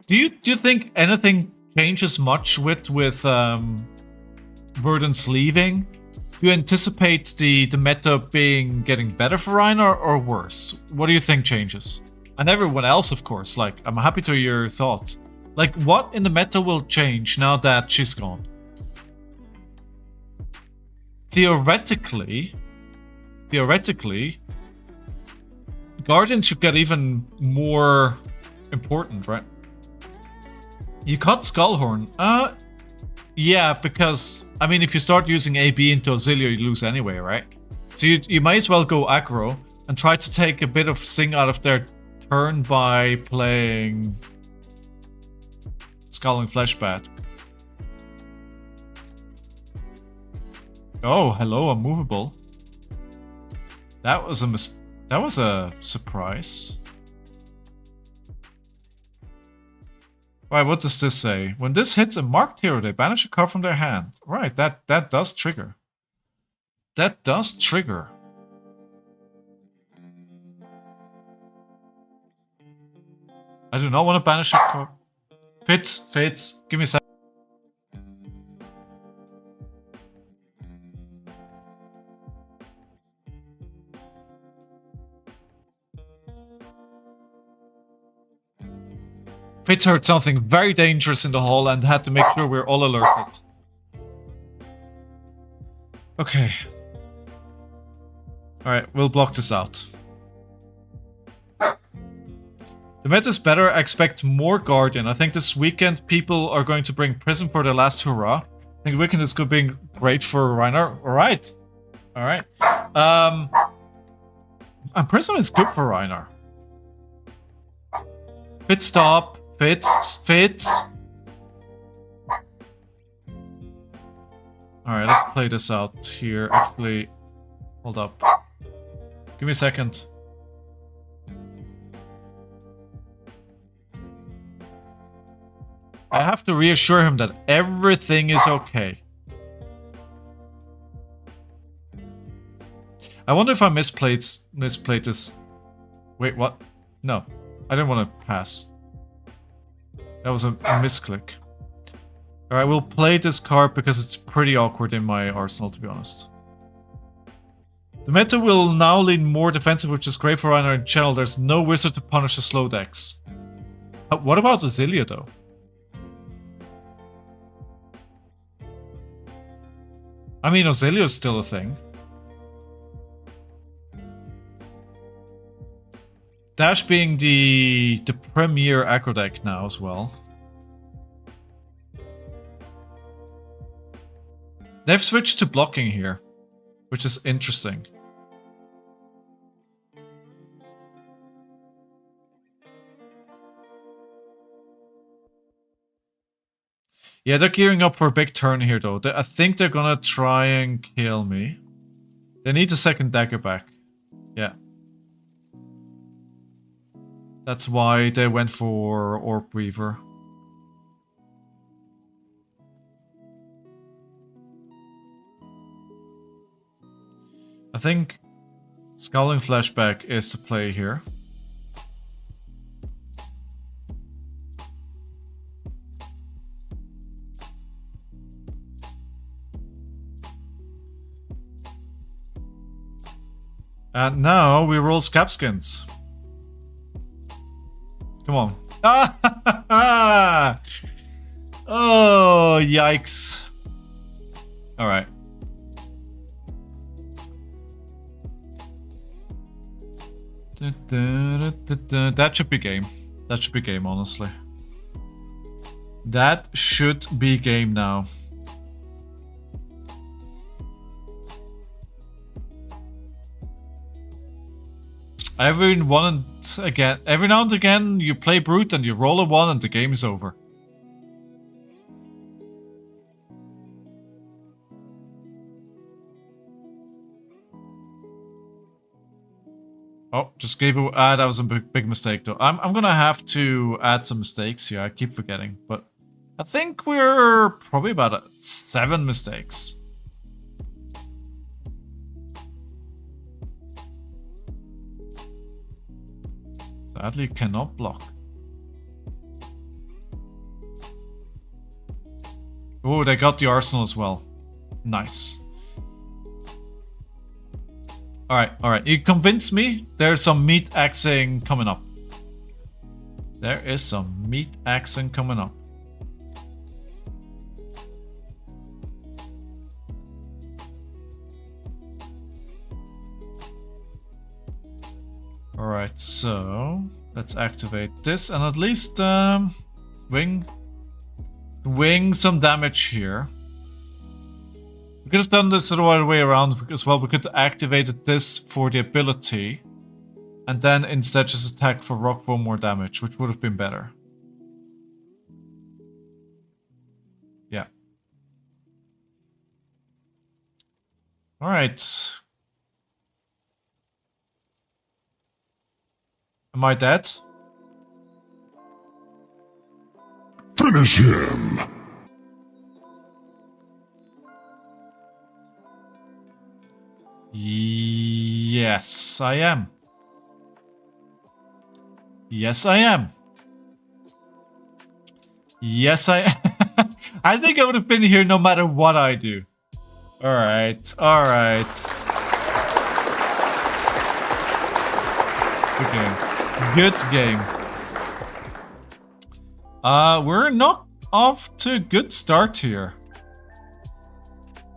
Do you think anything changes much with Burden's leaving? Do you anticipate the meta getting better for Rhinar or worse? What do you think changes? And everyone else, of course. Like, I'm happy to hear your thoughts. Like, what in the meta will change now that she's gone? theoretically, Guardian should get even more important, right? You cut Skullhorn. Yeah, because, I mean, if you start using AB into Auxilio, you lose anyway, right? So you might as well go aggro and try to take a bit of Sing out of their turn by playing Scowling Fleshbat. Oh, hello, unmovable. That was a surprise. Right, what does this say? When this hits a marked hero, they banish a card from their hand. Right, that does trigger. That does trigger. I do not want to banish a card. Fits. Give me a sec. Fitz heard something very dangerous in the hall and had to make sure we're all alerted. Okay. Alright, we'll block this out. The meta's better. I expect more Guardian. I think this weekend people are going to bring Prism for their last hurrah. I think the weekend is going to be great for Rhinar. Alright. Alright. And Prism is good for Rhinar. Fit stop. Fits. Alright, let's play this out here. Actually, hold up. Give me a second. I have to reassure him that everything is okay. I wonder if I misplayed this. Wait, what? No, I didn't want to pass. That was a misclick. Alright, we'll play this card because it's pretty awkward in my arsenal, to be honest. The meta will now lean more defensive, which is great for Rhinar in general. There's no wizard to punish the slow decks. What about Auxilia, though? I mean, Auxilia is still a thing. Dash being the premier aggro deck now as well. They've switched to blocking here, which is interesting. Yeah, they're gearing up for a big turn here, though. I think they're gonna try and kill me. They need a second dagger back. Yeah. That's why they went for Orb Weaver. I think Scowling Flashback is the play here. And now we roll Scabskins. Come on. Oh, yikes. Alright. That should be game. That should be game, honestly. That should be game now. Every now and again, you play Brute and you roll a 1 and the game is over. Oh, just gave a... that was a big mistake, though. I'm gonna have to add some mistakes here. I keep forgetting, but I think we're probably about 7 mistakes. Sadly, cannot block. Oh, they got the arsenal as well. Nice. Alright. You convinced me. There's some meat axing coming up. There is some meat axing coming up. Alright, so let's activate this and at least swing some damage here. We could have done this the other way around as well. We could have activated this for the ability and then instead just attack for rock for more damage, which would have been better. Yeah. Alright. Am I dead? Finish him! Yes, I am. Yes, I am. Yes, I I think I would have been here no matter what I do. Alright, alright. Good game. Good game. We're not off to a good start here.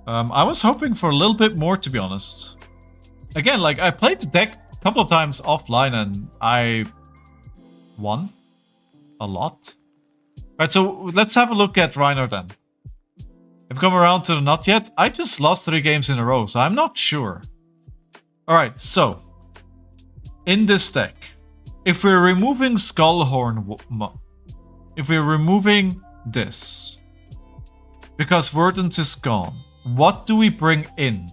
I was hoping for a little bit more, to be honest. Again, like, I played the deck a couple of times offline and I won a lot. Right, so let's have a look at Rhinar then. I've come around to the not yet. I just lost 3 games in a row, so I'm not sure. Alright, so in this deck, if we're removing Skullhorn, if we're removing this, because Verdant is gone, what do we bring in?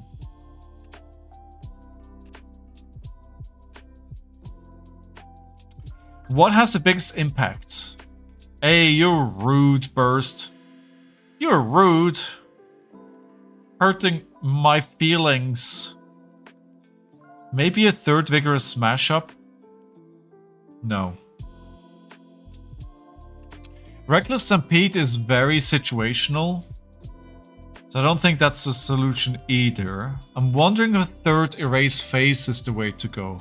What has the biggest impact? Hey, you're rude, Burst. You're rude. Hurting my feelings. Maybe a 3rd Vigorous Smash Up? No. Reckless Stampede is very situational. So I don't think that's the solution either. I'm wondering if a 3rd Erase Phase is the way to go.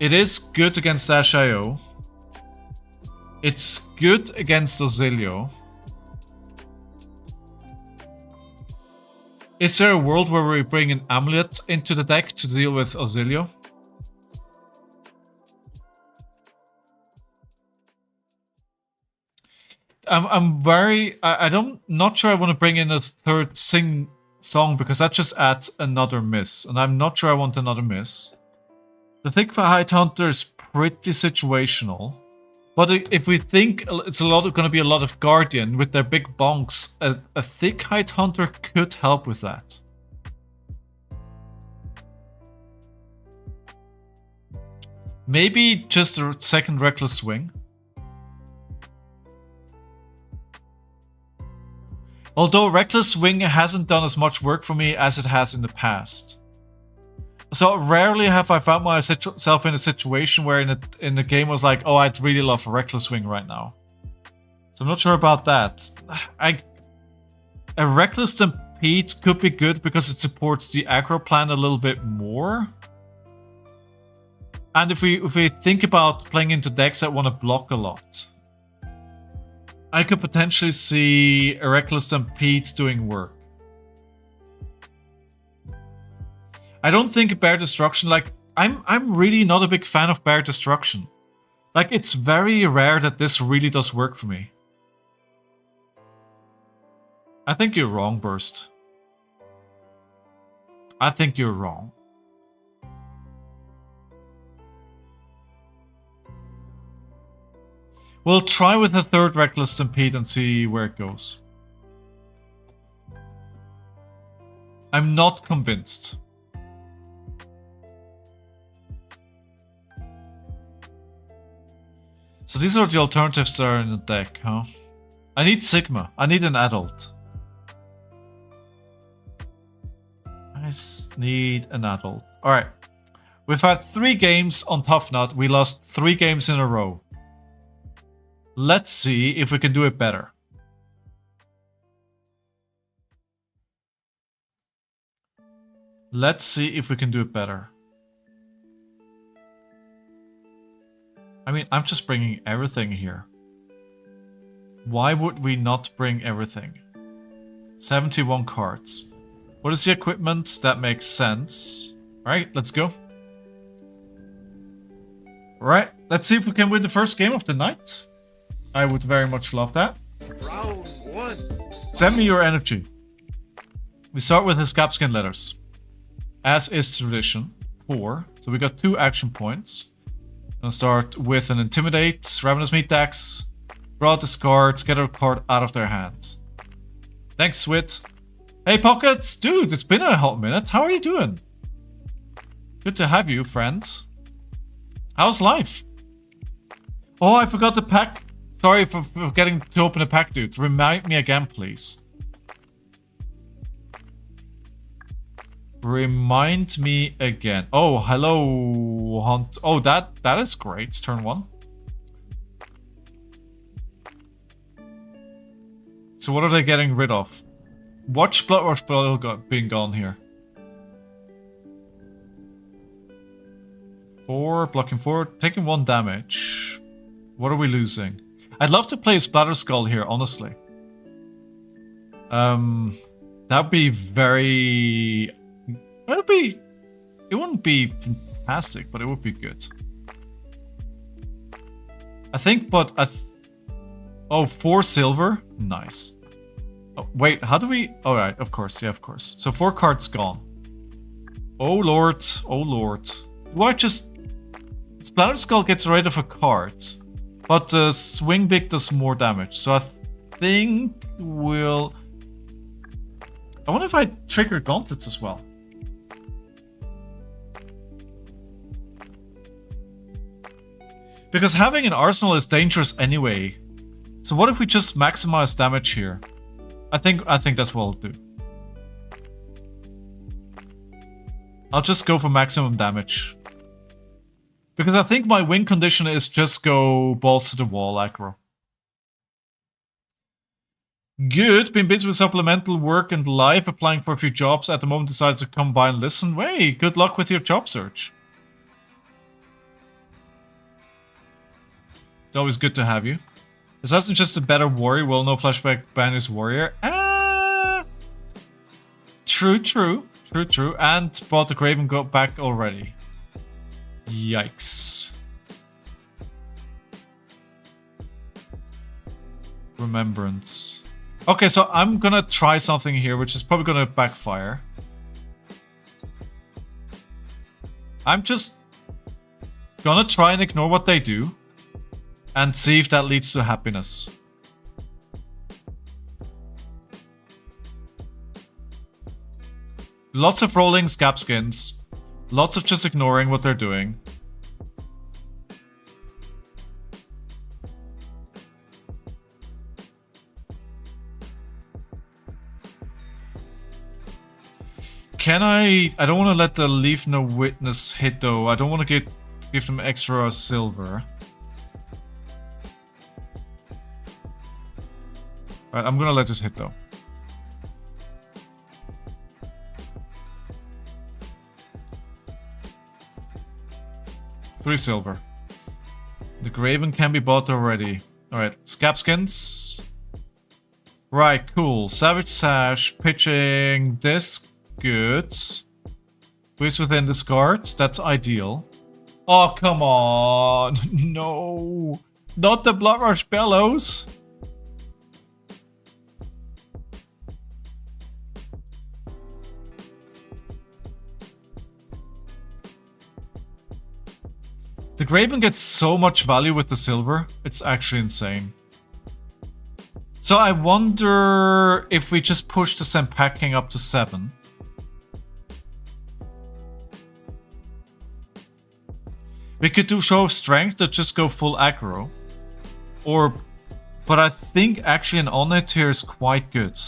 It is good against Ash.io. It's good against Ozilio. Is there a world where we bring an Amulet into the deck to deal with Ozilio? I'm not sure I want to bring in a 3rd song because that just adds another miss, and I'm not sure I want another miss. The Thick Height Hunter is pretty situational, but if we think it's going to be a lot of Guardian with their big bonks, a Thick Height Hunter could help with that. Maybe just a 2nd Reckless Swing. Although Reckless Swing hasn't done as much work for me as it has in the past. So rarely have I found myself in a situation where in the game was like, oh, I'd really love a Reckless Swing right now. So I'm not sure about that. A Reckless Stampede could be good because it supports the aggro plan a little bit more. And if we think about playing into decks that want to block a lot, I could potentially see a Reckless Stampede doing work. I don't think Bear Destruction, like, I'm really not a big fan of Bear Destruction. Like, it's very rare that this really does work for me. I think you're wrong, Burst. I think you're wrong. We'll try with a 3rd Reckless Stampede and see where it goes. I'm not convinced. So these are the alternatives that are in the deck, huh? I need Sigma. I need an adult. I need an adult. Alright. We've had 3 games on Tuffnut. We lost 3 games in a row. Let's see if we can do it better. Let's see if we can do it better. I mean, I'm just bringing everything here. Why would we not bring everything? 71 cards. What is the equipment? That makes sense. Alright, let's go. Right, let's see if we can win the first game of the night. I would very much love that. Round 1. Send me your energy. We start with his capskin letters. As is tradition. 4. So we got 2 action points. Gonna start with an Intimidate, Ravenous Meat Axe, draw this card, get a card out of their hand. Thanks, Swit. Hey, Pockets! Dude, it's been a hot minute. How are you doing? Good to have you, friend. How's life? Oh, I forgot the pack. Sorry for forgetting to open the pack, dude. Remind me again, please. Remind me again. Oh, hello, Hunt. Oh, that is great. Turn 1. So what are they getting rid of? Watch Bloodrush being gone here. 4, blocking 4, taking 1 damage. What are we losing? I'd love to play Splatter Skull here, honestly. That'd be very... It wouldn't be fantastic, but it would be good. I think, but oh, 4 silver? Nice. Oh, wait, how do we... Alright, of course, yeah, of course. So 4 cards gone. Oh lord, oh lord. Do I just... Splatter Skull gets rid of a card, but Swing Big does more damage. So I think we'll... I wonder if I trigger Gauntlets as well. Because having an arsenal is dangerous anyway. So what if we just maximize damage here? I think that's what I'll do. I'll just go for maximum damage. Because I think my win condition is just go balls to the wall aggro. Good. Been busy with supplemental work and life, applying for a few jobs. At the moment decided to come by and listen. Hey, good luck with your job search. It's always good to have you. Assassin just a better warrior. Well, no flashback ban is warrior. True. And bought the Graven go back already. Yikes. Remembrance. Okay, so I'm gonna try something here, which is probably gonna backfire. I'm just gonna try and ignore what they do. And see if that leads to happiness. Lots of rolling scab skins. Lots of just ignoring what they're doing. Can I don't want to let the Leave No Witness hit though. I don't want to give them extra silver. Alright, I'm gonna let this hit though. $3 silver. The Graven can be bought already. Alright, Scabskins. Right, cool. Savage Sash, pitching this. Good. Please within discards. That's ideal. Oh, come on. No. Not the Bloodrush Bellows. The Graven gets so much value with the silver. It's actually insane. So I wonder if we just push the Senpacking up to 7. We could do Show of Strength that just go full aggro. But I think actually an on-hit here is quite good.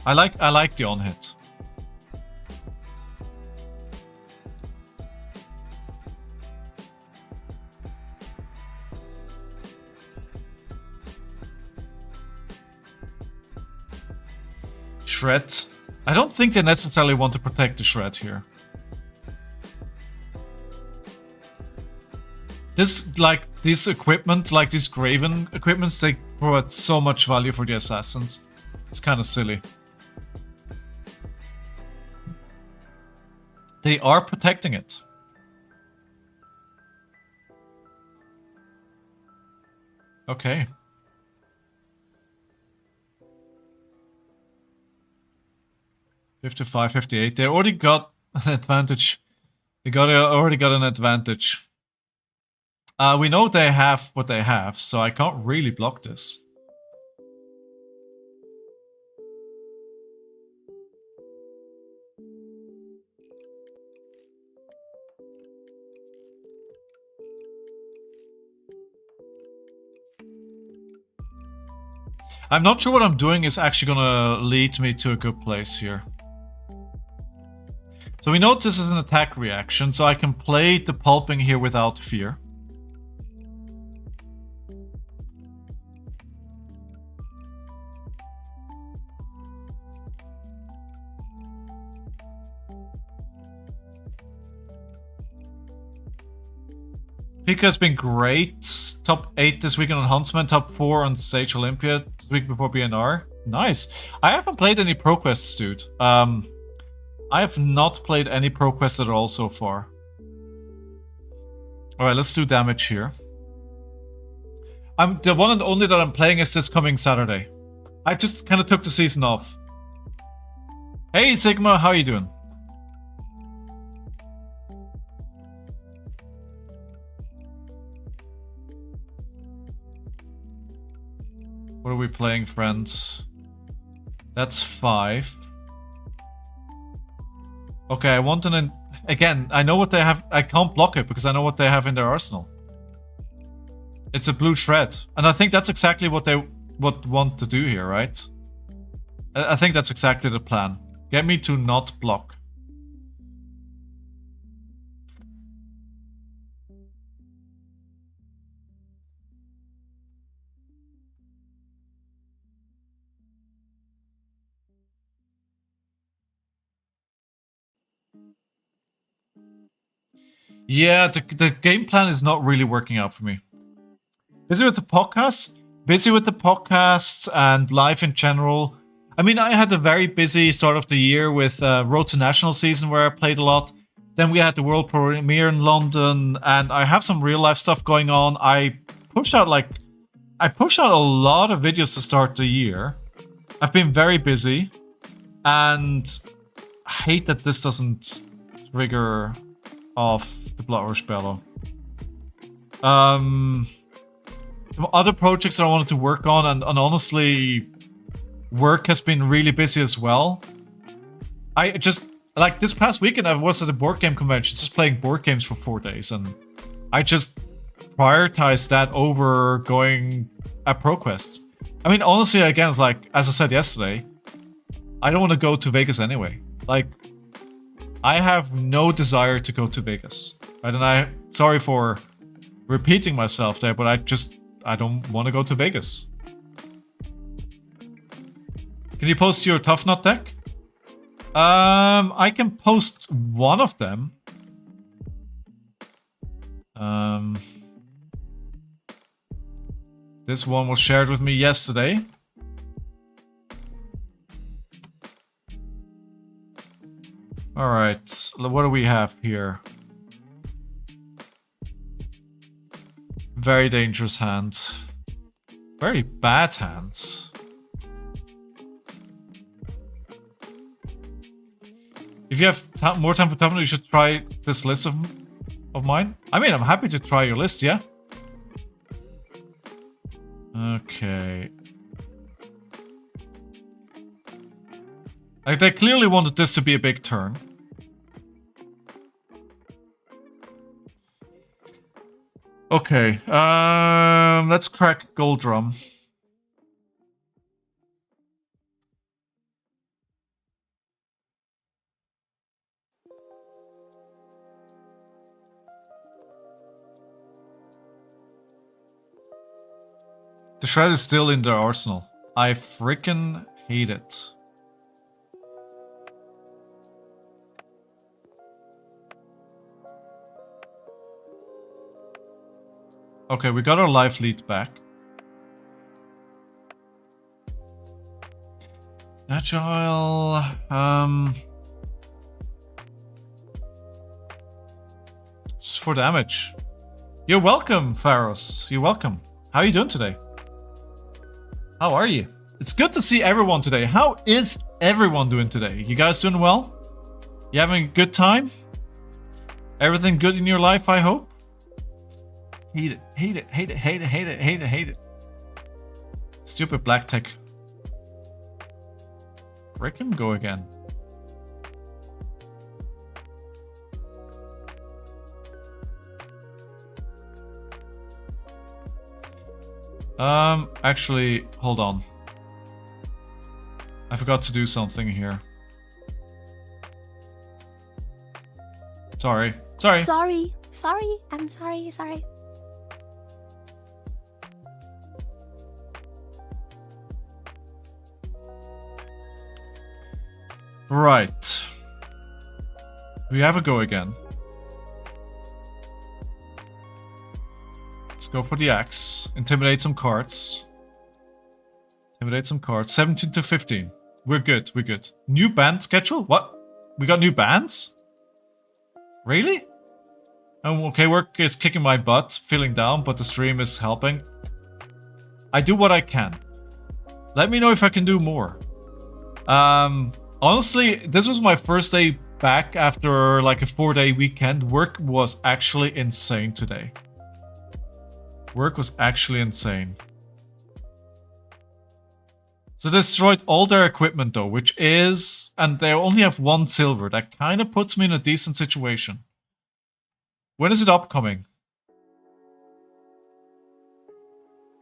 I like the on-hit. Shred. I don't think they necessarily want to protect the Shred here. This equipment, like these Graven equipments, they provide so much value for the assassins. It's kind of silly. They are protecting it. Okay. $55, $58. They already got an advantage. Already got an advantage. We know they have what they have, so I can't really block this. I'm not sure what I'm doing is actually gonna lead me to a good place here. So we know this is an attack reaction, so I can play the pulping here without fear. Pika has been great. Top 8 this weekend on Huntsman, top 4 on Sage Olympia this week before BNR. Nice. I haven't played any Pro Quests, dude. I have not played any Pro Quests at all so far. Alright, let's do damage here. The one and only that I'm playing is this coming Saturday. I just kind of took the season off. Hey Sigma, how you doing? What are we playing, friends? That's 5. Okay, I want an... Again, I know what they have... I can't block it because I know what they have in their arsenal. It's a blue shred. And I think that's exactly what they want to do here, right? I think that's exactly the plan. Get me to not block. Yeah, the game plan is not really working out for me. Busy with the podcasts? Busy with the podcasts and life in general. I mean, I had a very busy start of the year with Road to National season where I played a lot. Then we had the world premiere in London, and I have some real life stuff going on. I pushed out a lot of videos to start the year. I've been very busy, and I hate that this doesn't trigger off the Bloodrush Bellow. Some other projects that I wanted to work on, and honestly, work has been really busy as well. I just, like this past weekend, I was at a board game convention, just playing board games for 4 days, and I just prioritized that over going at ProQuest. I mean, honestly, again, it's like, as I said yesterday, I don't want to go to Vegas anyway. Like, I have no desire to go to Vegas. Right? And sorry for repeating myself there, but I don't want to go to Vegas. Can you post your Tuffnut deck? I can post one of them. This one was shared with me yesterday. Alright, what do we have here? Very dangerous hand. Very bad hand. If you have more time for Tuffnut, you should try this list of mine. I mean, I'm happy to try your list, yeah? Okay. Like, they clearly wanted this to be a big turn. Okay, let's crack Gold Drum. The shred is still in their arsenal. I freaking hate it. Okay, we got our life lead back. Agile. Just for damage. You're welcome, Pharos. You're welcome. How are you doing today? How are you? It's good to see everyone today. How is everyone doing today? You guys doing well? You having a good time? Everything good in your life, I hope? Hate it, hate it, hate it, hate it, hate it, hate it, hate it. Stupid black tech. Frick him, go again. Actually, hold on. I forgot to do something here. Sorry. Sorry. Sorry. I'm sorry. Right. We have a go again. Let's go for the axe. Intimidate some cards. 17 to 15. We're good. New band schedule? What? We got new bands? Really? Oh, okay, work is kicking my butt, feeling down, but the stream is helping. I do what I can. Let me know if I can do more. Honestly, this was my first day back after like a 4-day weekend. Work was actually insane today. Work was actually insane. So they destroyed all their equipment though, which is... And they only have 1 silver. That kind of puts me in a decent situation. When is it upcoming?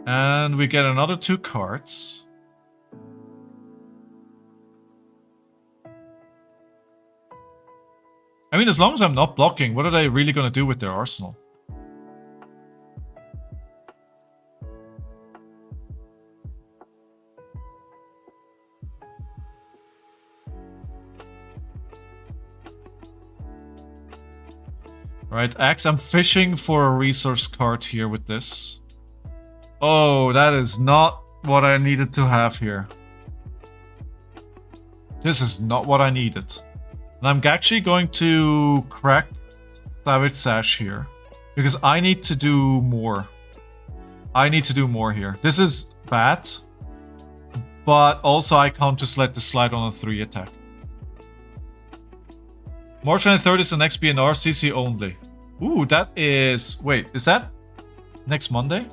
And we get another 2 cards. I mean, as long as I'm not blocking, what are they really going to do with their arsenal? Right, Axe, I'm fishing for a resource card here with this. Oh, that is not what I needed to have here. This is not what I needed. And I'm actually going to crack Savage Sash here. Because I need to do more. I need to do more here. This is bad. But also I can't just let this slide on a 3 attack. March 23rd is the next BNR CC only. Ooh, that is... Wait, is that next Monday?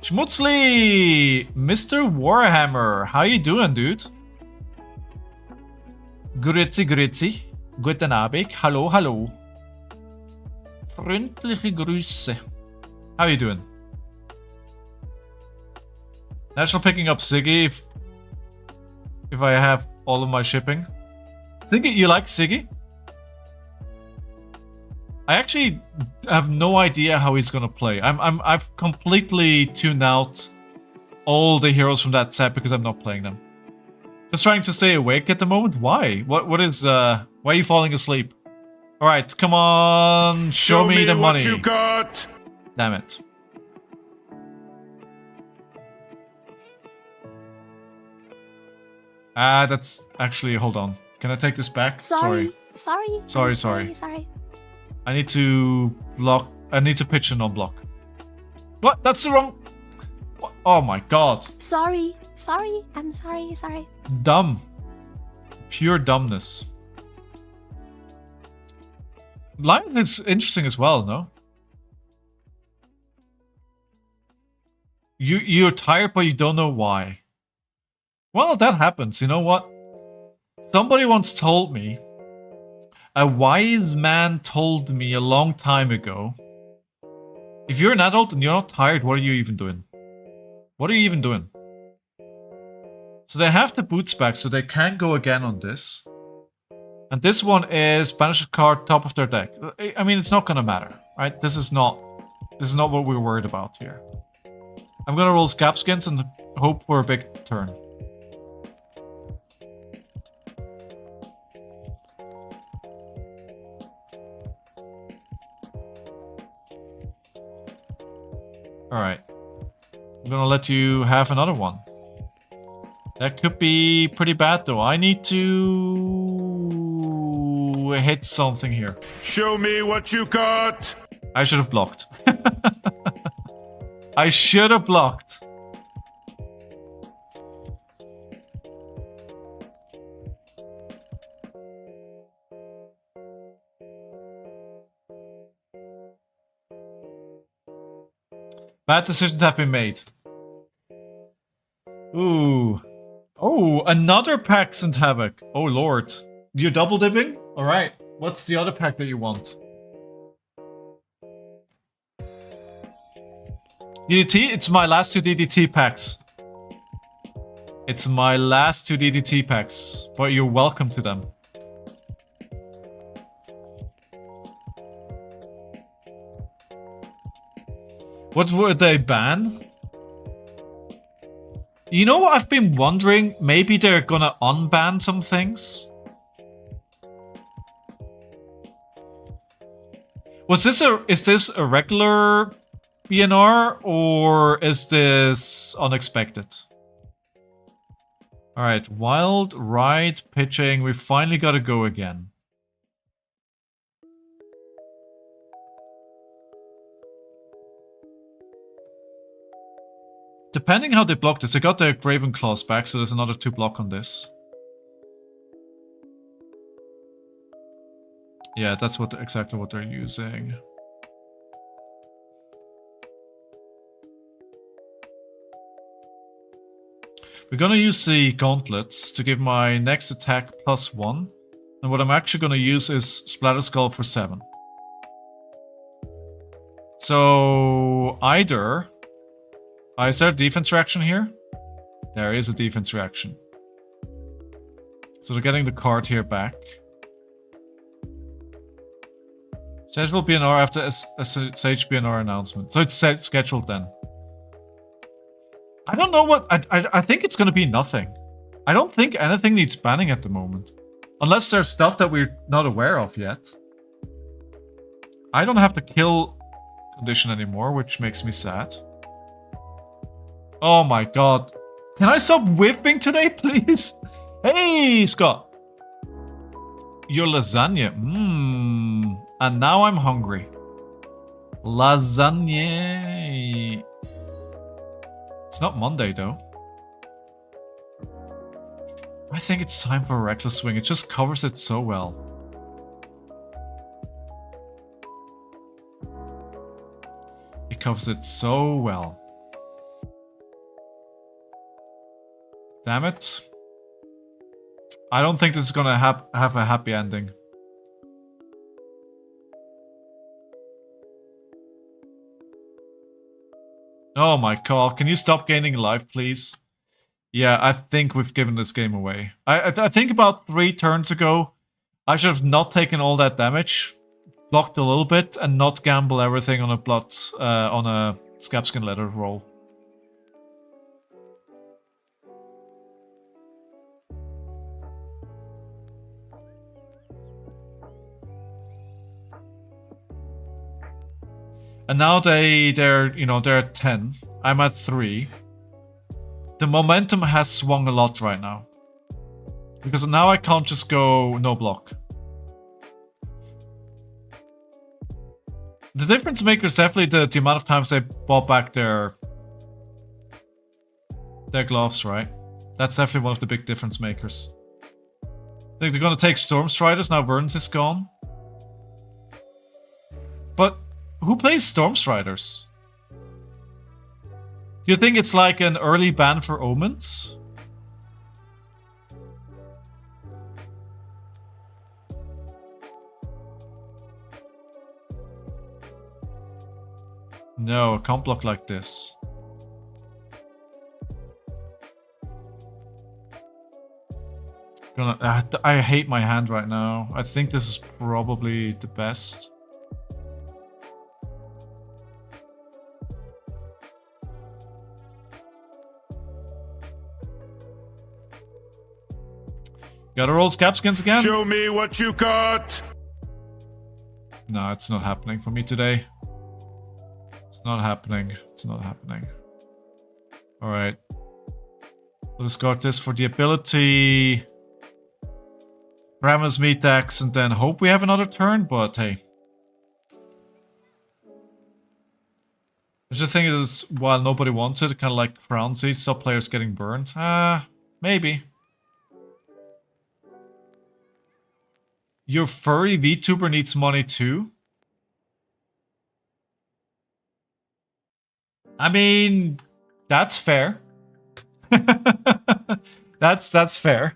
Schmutzli! Mr. Warhammer, how you doing, dude? Grüezi. Guten Abend. Hallo. Freundliche Grüße. How you doing? National picking up Siggy if I have all of my shipping. Siggy, you like Siggy? I actually have no idea how he's gonna play. I've completely tuned out all the heroes from that set because I'm not playing them. Just trying to stay awake at the moment. Why? What is why are you falling asleep? Alright, come on, show me the money. What you got. Damn it. That's actually, hold on. Can I take this back? Sorry. I need to block. I need to pitch a non-block. What? That's the wrong... What? Oh my god. Sorry. I'm sorry. Dumb. Pure dumbness. Lion is interesting as well, no? You're tired, but you don't know why. Well, that happens. You know what? Somebody once told me, a wise man told me a long time ago, if you're an adult and you're not tired, what are you even doing? What are you even doing? So they have the boots back, so they can go again on this. And this one is banish a card top of their deck. I mean, it's not gonna matter, right? This is not what we're worried about here. I'm gonna roll Scapskins and hope for a big turn. Alright. I'm gonna let you have another one. That could be pretty bad, though. I need to hit something here. Show me what you got! I should have blocked. I should have blocked. Bad decisions have been made. Ooh. Oh, another Pax and Havoc. Oh, Lord. You're double dipping? Alright. What's the other pack that you want? DDT? It's my last 2 DDT packs. It's my last 2 DDT packs. But you're welcome to them. What would they ban? You know what I've been wondering? Maybe they're gonna unban some things? Is this a regular BNR or is this unexpected? Alright, wild, ride, pitching. We finally gotta go again. Depending how they block this, I got the Graven Claws back, so there's another 2 block on this. Yeah, that's exactly what they're using. We're gonna use the gauntlets to give my next attack +1. And what I'm actually gonna use is Splatter Skull for 7. So either... is there a defense reaction here? There is a defense reaction. So they're getting the card here back. Scheduled BNR after a Sage BNR announcement. So it's scheduled then. I don't know what... I think it's going to be nothing. I don't think anything needs banning at the moment. Unless there's stuff that we're not aware of yet. I don't have the kill condition anymore, which makes me sad. Oh my god. Can I stop whiffing today, please? Hey, Scott. Your lasagna. Mmm. And now I'm hungry. Lasagna. It's not Monday, though. I think it's time for a Reckless Swing. It just covers it so well. It covers it so well. Damn it. I don't think this is gonna have a happy ending. Oh my god, can you stop gaining life, please? Yeah, I think we've given this game away. I think about 3 turns ago, I should have not taken all that damage, blocked a little bit, and not gamble everything on a Scabskin Leather roll. And now they're at 10. I'm at 3. The momentum has swung a lot right now. Because now I can't just go no block. The difference maker is definitely the amount of times they bought back their gloves, right? That's definitely one of the big difference makers. I think they're gonna take Stormstriders now Vern's is gone. But who plays Stormstriders? Do you think it's like an early ban for Omens? No, I can't block like this. I hate my hand right now. I think this is probably the best. Gotta roll Scabskins again? Show me what you got! No, it's not happening for me today. It's not happening. It's not happening. Alright. We'll discard this for the ability. Ravenous Meat Axe, and then hope we have another turn, but hey. The thing is, while nobody wants it, kind of like Crown Seed, some players getting burned. Maybe. Your furry VTuber needs money too? I mean, that's fair. That's fair.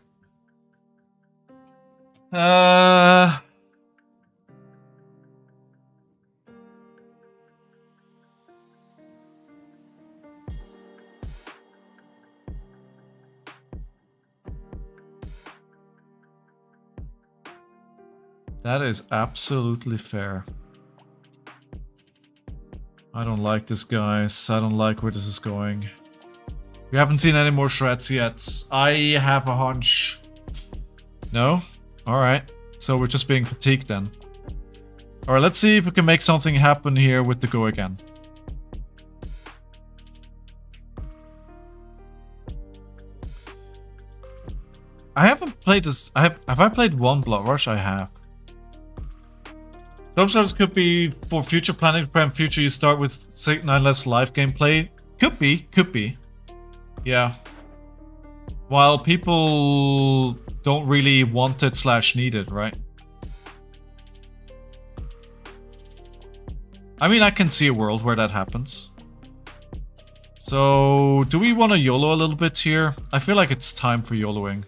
That is absolutely fair. I don't like this, guys. I don't like where this is going. We haven't seen any more shreds yet. I have a hunch. No? Alright. So we're just being fatigued then. Alright, let's see if we can make something happen here with the go again. I haven't played this. Have I played one Blood Rush? I have. Some starters could be for future planning, prevent future you start with 9 less life gameplay. Could be. Yeah. While people don't really want it / need it, right? I mean, I can see a world where that happens. So, do we want to YOLO a little bit here? I feel like it's time for YOLOing.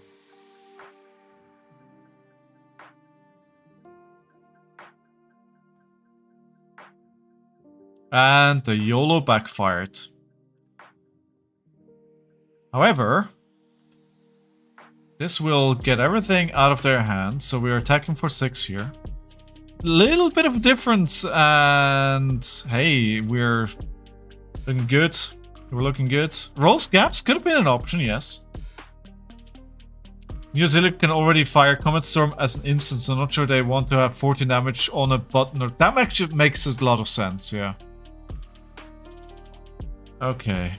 And the YOLO backfired. However, this will get everything out of their hands, so we're attacking for 6 here. Little bit of a difference, and hey, we're looking good. We're looking good. Rolls gaps could have been an option, yes. New Zealand can already fire Comet Storm as an instance, so I'm not sure they want to have 14 damage on a button. Or that actually makes a lot of sense, yeah. Okay.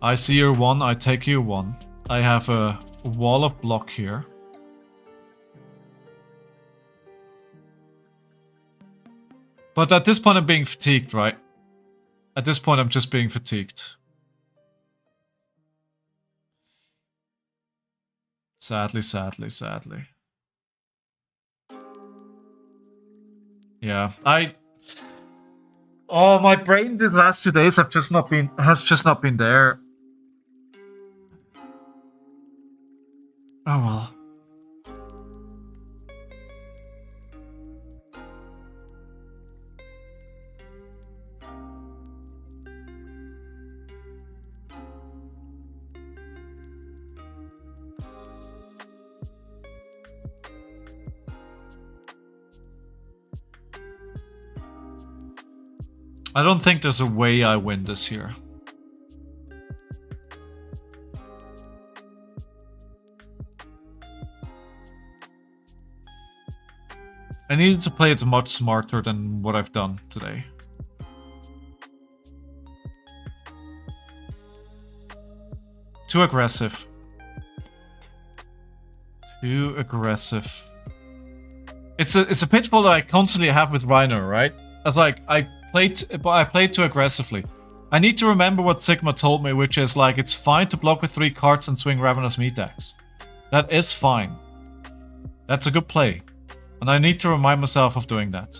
I see your 1, I take your 1. I have a wall of block here. But at this point I'm being fatigued, right? At this point I'm just being fatigued. Sadly. Yeah, oh, my brain these last 2 days has just not been there. Oh well. I don't think there's a way I win this here. I needed to play it much smarter than what I've done today. Too aggressive. Too aggressive. It's a pitfall that I constantly have with Rhino, right? It's like I played too aggressively. I need to remember what Sigma told me, which is like it's fine to block with 3 cards and swing Ravenous Meat Axe. That is fine. That's a good play. And I need to remind myself of doing that.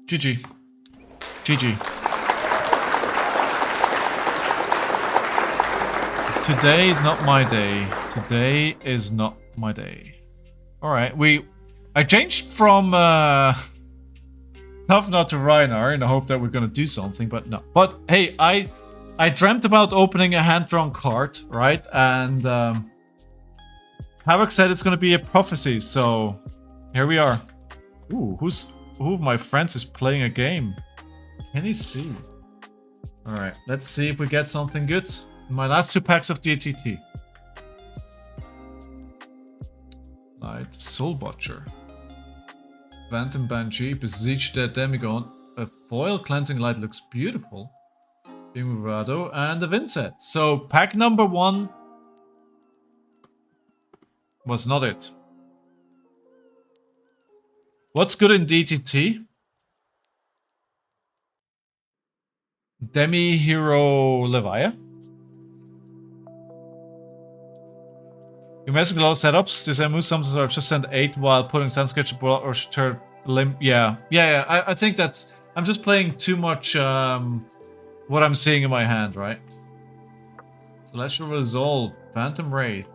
GG. GG. Today is not my day. Today is not my day. Alright, I changed from Tuffnut to Rhinar in the hope that we're gonna do something, but no. But hey, I dreamt about opening a hand-drawn card, right? And Havoc said it's gonna be a prophecy, so here we are. Ooh, who of my friends is playing a game? Can you see? Alright, let's see if we get something good. My last 2 packs of DTT. Knight, Soul Butcher. Phantom Banshee, Besiege the Demigod. A foil Cleansing Light looks beautiful. Bimurado, and a Vynsett. So pack number 1 was not it. What's good in DTT? Demi-Hero Levia. You messing a lot of setups. These MU sums are just send 8 while putting Sand Sketch or turn limb. Yeah. I think that's. I'm just playing too much what I'm seeing in my hand, right? Celestial Resolve, Phantom Wraith,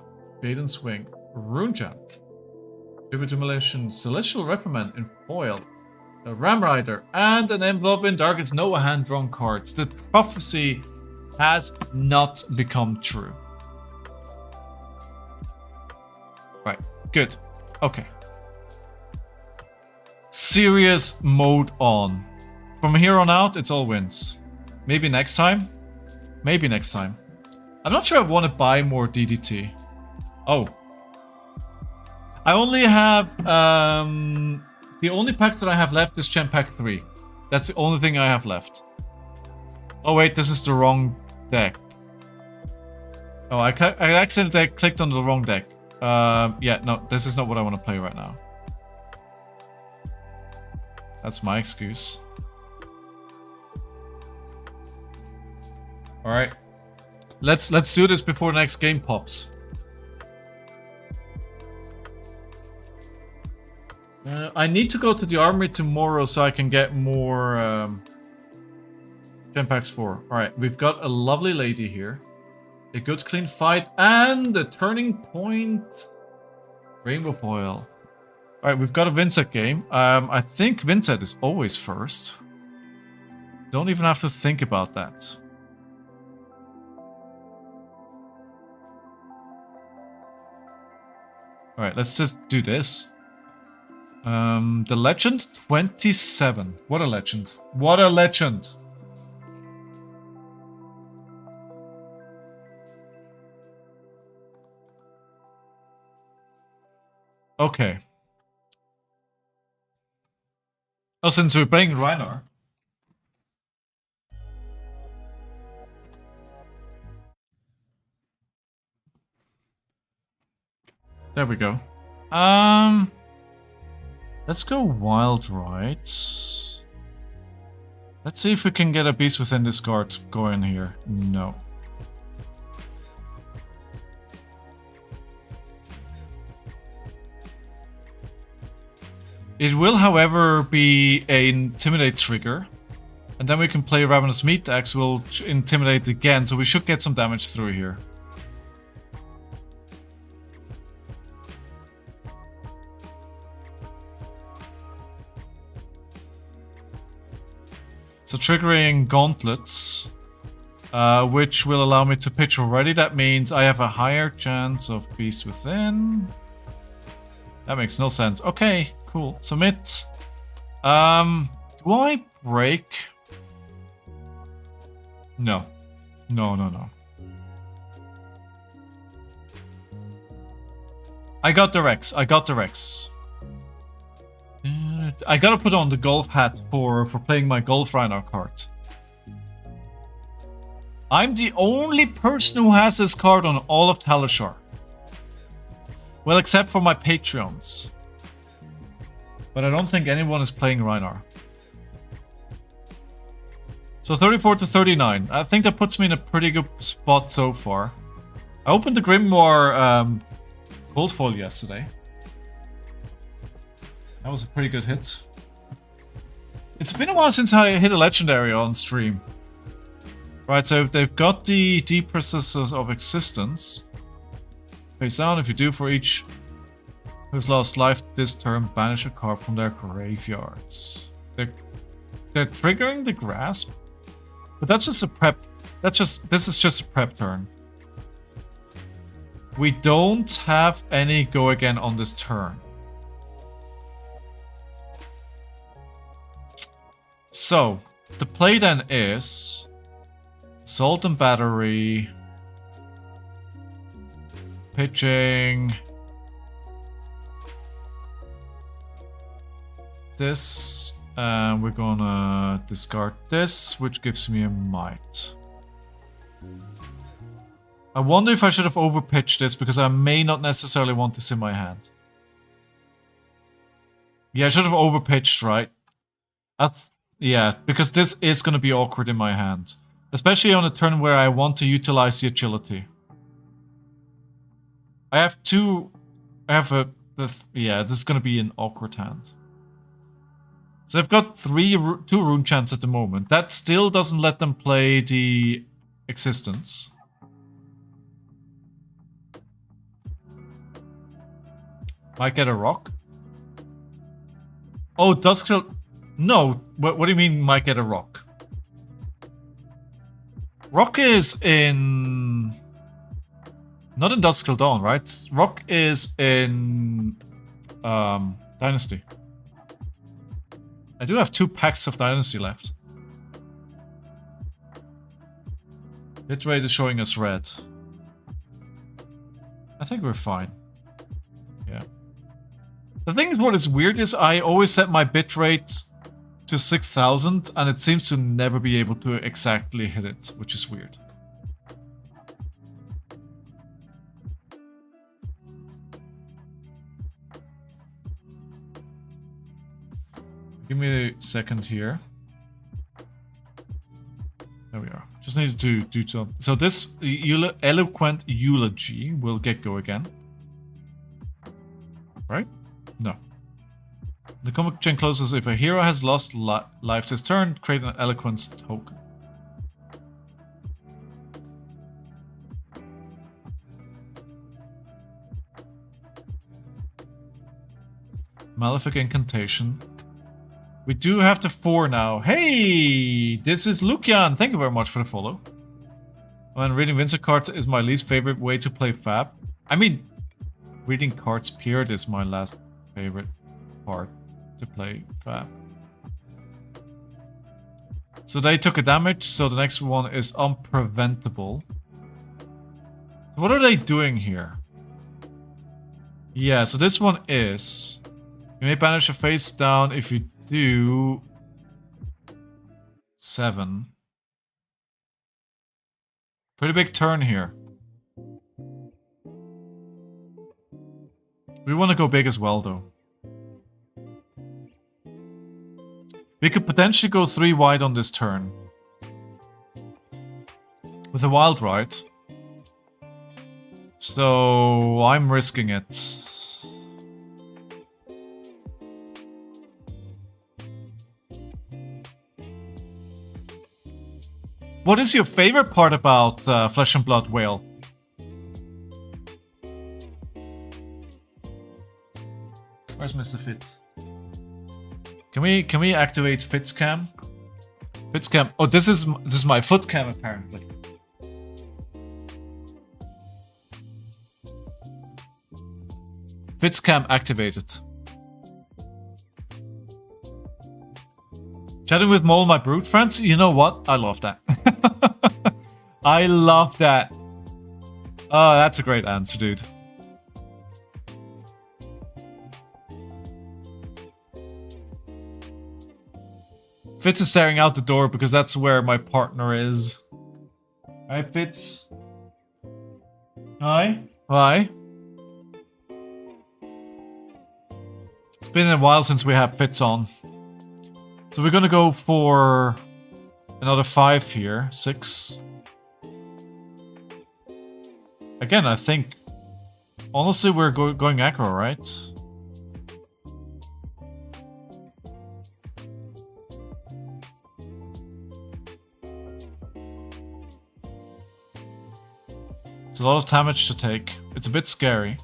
Maiden Swing, Rune Chant, Tribute to Malicious, Celestial Reprimand in foil, a Ram Rider, and an Envelope in Dark. It's no hand-drawn cards. The prophecy has not become true. Right, good. Okay. Serious mode on. From here on out, it's all wins. Maybe next time? Maybe next time. I'm not sure I want to buy more DDT. Oh. I only have... the only packs that I have left is Champ Pack 3. That's the only thing I have left. Oh wait, this is the wrong deck. Oh, I accidentally clicked on the wrong deck. Yeah, no, this is not what I want to play right now. That's my excuse. All right, let's do this before the next game pops. I need to go to the armory tomorrow so I can get more Gem Packs 4. All right, we've got a lovely lady here, a good clean fight, and a turning point. Rainbow foil. All right, we've got a Vynsett game. I think Vynsett is always first. Don't even have to think about that. All right, let's just do this. The legend 27. What a legend. What a legend. Okay. Oh, since we're playing Rhinar. There we go. Let's go Wild Rights. Let's see if we can get a Beast Within Discard going here. No. It will, however, be an Intimidate trigger. And then we can play Ravenous Meat Axe, will Intimidate again, so we should get some damage through here. So triggering Gauntlets, which will allow me to pitch already. That means I have a higher chance of Beast Within. That makes no sense. Okay, cool. Submit. Do I break? No. No. I got the Rex. I gotta put on the golf hat for playing my golf Rhinar card. I'm the only person who has this card on all of Talishar. Well, except for my Patreons. But I don't think anyone is playing Rhinar. So 34 to 39. I think that puts me in a pretty good spot so far. I opened the Grimoire Cold Foil yesterday. That was a pretty good hit. It's been a while since I hit a legendary on stream. Right, so they've got the Deep Recesses of Existence. Face down, if you do, for each who's lost life this turn, banish a card from their graveyards. They're triggering the Grasp? But that's just a prep. This is just a prep turn. We don't have any go again on this turn. So, the play then is Assault and Battery, pitching this. And we're gonna discard this, which gives me a might. I wonder if I should have overpitched this, because I may not necessarily want this in my hand. Yeah, I should have overpitched, right? Yeah, because this is gonna be awkward in my hand. Especially on a turn where I want to utilize the agility. I have two... yeah, this is gonna be an awkward hand. So I've got two rune chants at the moment. That still doesn't let them play the existence. Might get a rock. Oh, Duskshell... No, what do you mean might get a rock? Rock is in... Not in Duskshell Dawn, right? Rock is in... Dynasty. I do have 2 packs of Dynasty left. Bitrate is showing us red. I think we're fine. Yeah. The thing is, what is weird is I always set my bitrate to 6000 and it seems to never be able to exactly hit it, which is weird. Give me a second here. There we are. Just needed to do some. So this eloquent eulogy will get go again. Right? No. The comic chain closes. If a hero has lost life this turn, create an eloquence token. Malefic incantation. We do have the 4 now. Hey! This is Lukian. Thank you very much for the follow. When reading Vynsett cards is my least favorite way to play Fab. I mean, reading cards period is my last favorite part to play Fab. So they took a damage, so the next one is unpreventable. So what are they doing here? Yeah, so this one is... You may banish a face down if you do 7. Pretty big turn here. We want to go big as well, though. We could potentially go 3 wide on this turn. With a wild ride. So I'm risking it. What is your favorite part about Flesh and Blood Whale? Where's Mr. Fitz? Can we activate Fitz cam? Fitz cam. Oh, this is my foot cam apparently. Fitz cam activated. Chatting with Mole, my brute friends. You know what? I love that. I love that. Oh, that's a great answer, dude. Fitz is staring out the door because that's where my partner is. Hi, Fitz. Hi. Hi. It's been a while since we have Fitz on. So we're gonna go for another 5 here. 6. Again, I think... Honestly, we're going aggro, right? It's a lot of damage to take. It's a bit scary.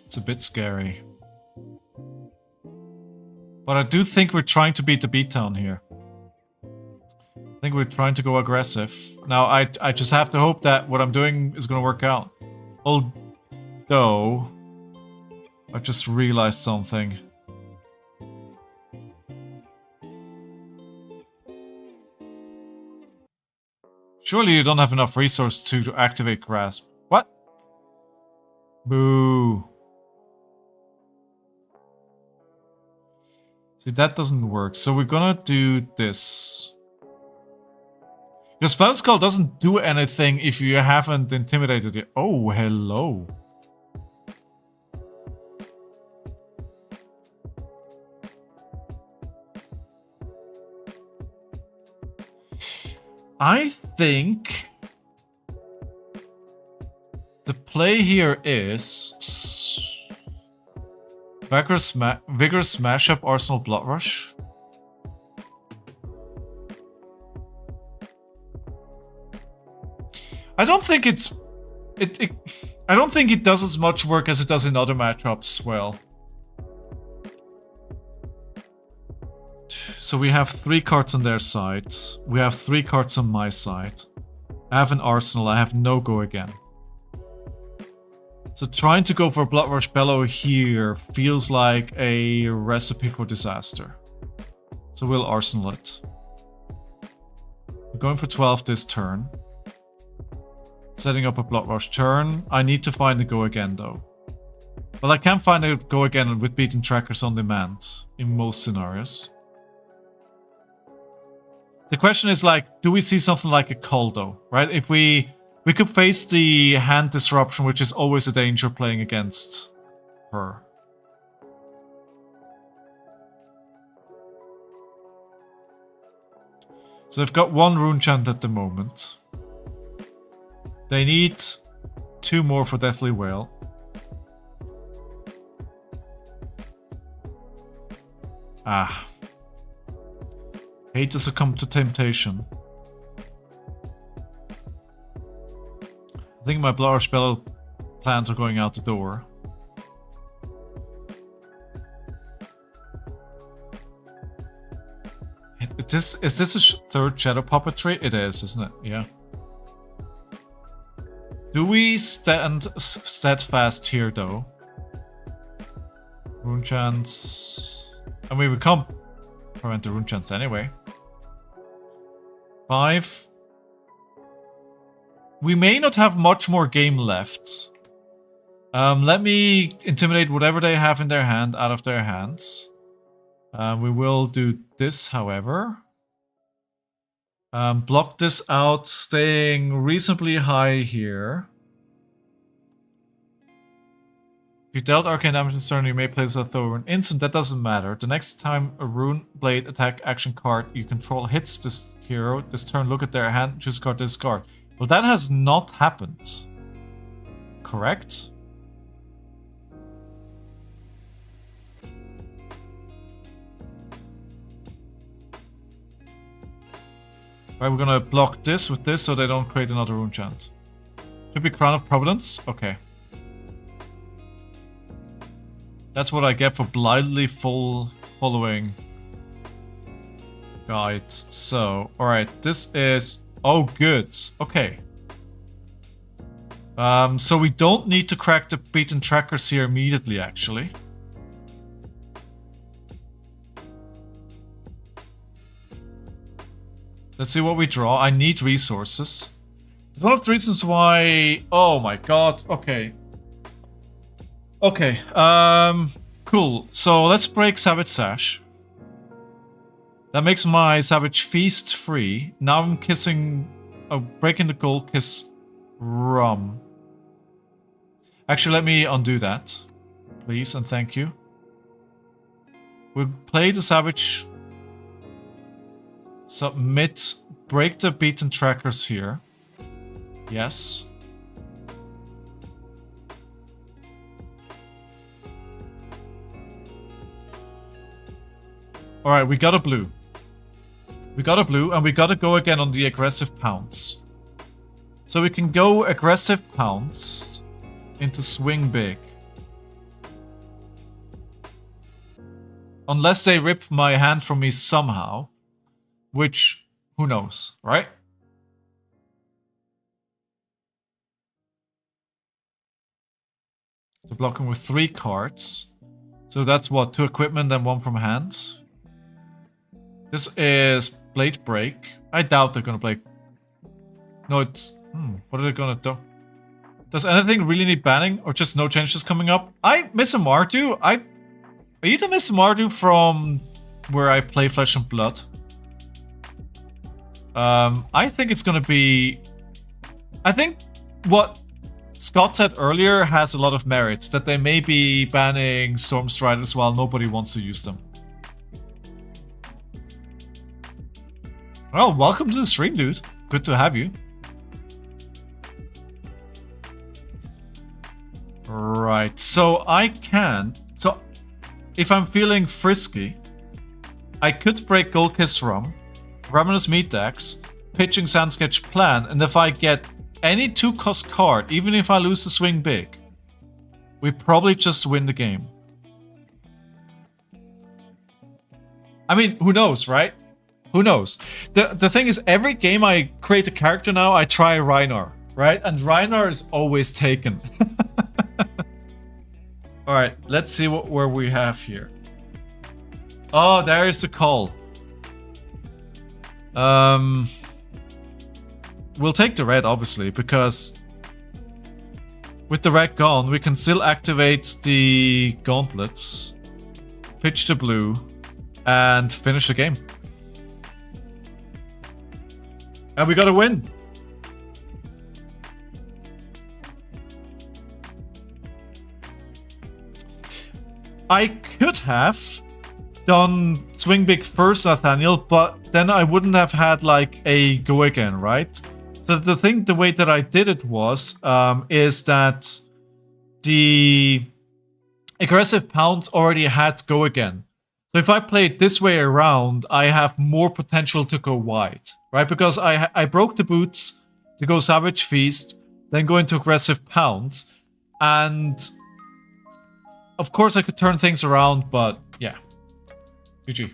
It's a bit scary. But I do think we're trying to beat the beatdown here. I think we're trying to go aggressive. Now, I just have to hope that what I'm doing is going to work out. Although... I just realized something. Surely you don't have enough resource to activate Grasp. What? Boo. See, that doesn't work. So we're gonna do this. Your spell skull doesn't do anything if you haven't intimidated it. Oh, hello. I think the play here is Vigorous Smash Up Arsenal Blood Rush. I don't think I don't think it does as much work as it does in other matchups. Well, so we have 3 cards on their side. We have 3 cards on my side. I have an Arsenal. I have no go again. So trying to go for Blood Rush Bellow here feels like a recipe for disaster. So we'll Arsenal it. We're going for 12 this turn. Setting up a Blood Rush turn. I need to find a go again though. Well, I can find a go again with beaten trackers on demand in most scenarios. The question is like, do we see something like a Coldo, right? If we could face the hand disruption, which is always a danger playing against her. So they've got 1 rune chant at the moment. They need 2 more for Deathly Wail. Ah. Hate to succumb to temptation. I think my Blood Rush Bellow plans are going out the door. Is this a 3rd Shadow Puppetry? It is, isn't it? Yeah. Do we stand steadfast here, though? Rune chants. I mean, we can't prevent the rune chants anyway. 5. We may not have much more game left. Let me intimidate whatever they have in their hand out of their hands. We will do this, however. Block this out, staying reasonably high here. If you dealt arcane damage in turn, you may place a throw an instant. That doesn't matter. The next time a Rune Blade attack action card you control hits this hero this turn, look at their hand, choose a card, discard. Well, that has not happened. Correct? Right, we're gonna block this with this so they don't create another rune chant. Should be Crown of Providence? Okay. That's what I get for blindly following guides. So, alright, this is... Oh, good. Okay. So we don't need to crack the beaten trackers here immediately, actually. Let's see what we draw. I need resources. It's one of the reasons why... Oh my god. Okay. Okay. Cool. So let's break Savage Sash. That makes my Savage Feast free. Now I'm kissing... breaking the Gold Kiss Rum. Actually, let me undo that. Please and thank you. We'll play the Savage... Submit, break the beaten trackers here. Yes. Alright, we got a blue. We got a blue, and we gotta go again on the aggressive pounce. So we can go aggressive pounce into swing big. Unless they rip my hand from me somehow. Which, who knows, right? So blocking with 3 cards. So that's what, 2 equipment and 1 from hand. This is Blade Break. I doubt they're gonna play... No, it's... what are they gonna do? Does anything really need banning or just no changes coming up? I miss a Mardu. Are you the Miss Mardu from where I play Flesh and Blood? I think it's gonna be... I think what Scott said earlier has a lot of merit, that they may be banning Stormstriders while nobody wants to use them. Well, welcome to the stream, dude. Good to have you. Right, so I can... So, if I'm feeling frisky, I could break Golkiss Rum, Ravenous Meat Axe, pitching Sandsketch Plan, and if I get any 2-cost card, even if I lose the swing big, we probably just win the game. I mean, who knows, right? Who knows? The thing is, every game I create a character now, I try Rhinar, right? And Rhinar is always taken. Alright, let's see where we have here. Oh, there is the call. We'll take the red, obviously, because with the red gone, we can still activate the gauntlets, pitch the blue, and finish the game. And we gotta win. I could have done swing big first, Nathaniel, but then I wouldn't have had like a go again, right? So the way that I did it was, is that the aggressive pounds already had go again. So if I play it this way around, I have more potential to go wide, right? Because I broke the boots to go Savage Feast, then go into aggressive pounds, and of course I could turn things around, but yeah. GG.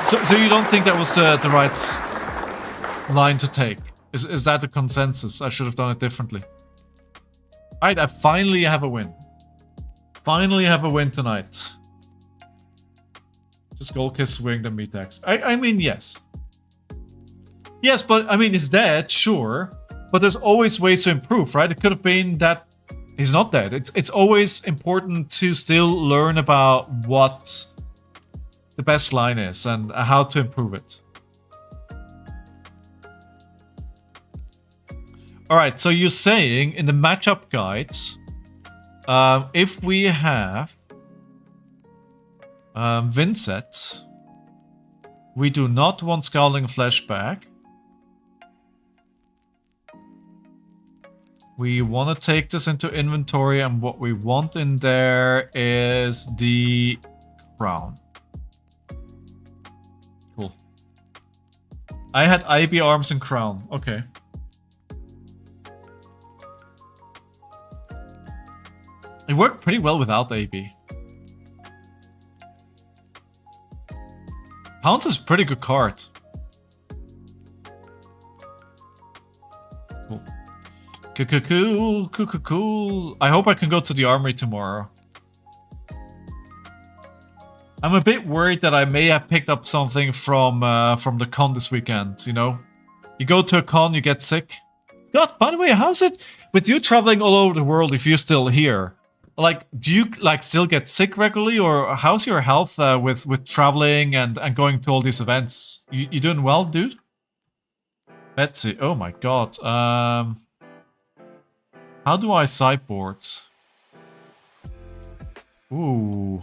So you don't think that was the right line to take? Is that the consensus? I should have done it differently. Alright, I finally have a win. Finally have a win tonight. Just Golkiss swing the Meat Axe. I mean, yes. Yes, but I mean, he's dead, sure. But there's always ways to improve, right? It could have been that he's not dead. It's always important to still learn about what the best line is and how to improve it. Alright, so you're saying in the matchup guides, if we have Vynsett, we do not want Scowling Flesh back. We want to take this into inventory, and what we want in there is the crown. Cool. I had IB arms and crown. Okay. It worked pretty well without AB. Pounce is a pretty good card. Cool. Cool. I hope I can go to the armory tomorrow. I'm a bit worried that I may have picked up something from the con this weekend, you know? You go to a con, you get sick. Scott, by the way, how's it with you traveling all over the world if you're still here? Like, do you like still get sick regularly, or how's your health with traveling and going to all these events? You doing well, dude? Betsy, oh my god. How do I sideboard? Ooh.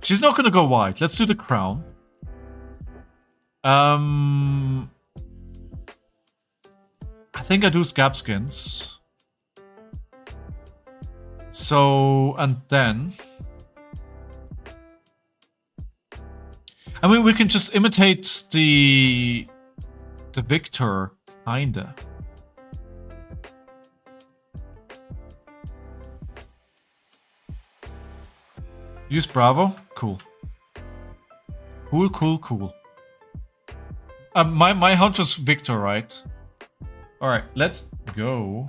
She's not gonna go wide. Let's do the crown. I think I do Scabskins. So, and then... I mean, we can just imitate the Victor, kinda. Use Bravo? Cool. Cool. My hunch is Victor, right? Alright, let's go.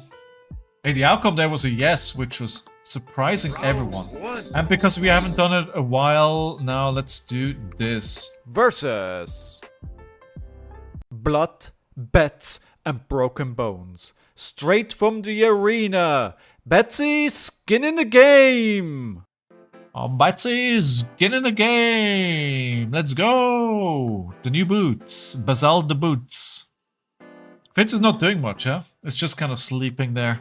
Hey, the outcome there was a yes, which was Surprising Round everyone. 1. And because we haven't done it a while, now let's do this. Versus Blood, Bets, and Broken Bones. Straight from the arena. Betsy, skin in the game. Oh, Betsy's getting in the game. Let's go. The new boots. Basal the boots. Fitz is not doing much, huh? It's just kind of sleeping there.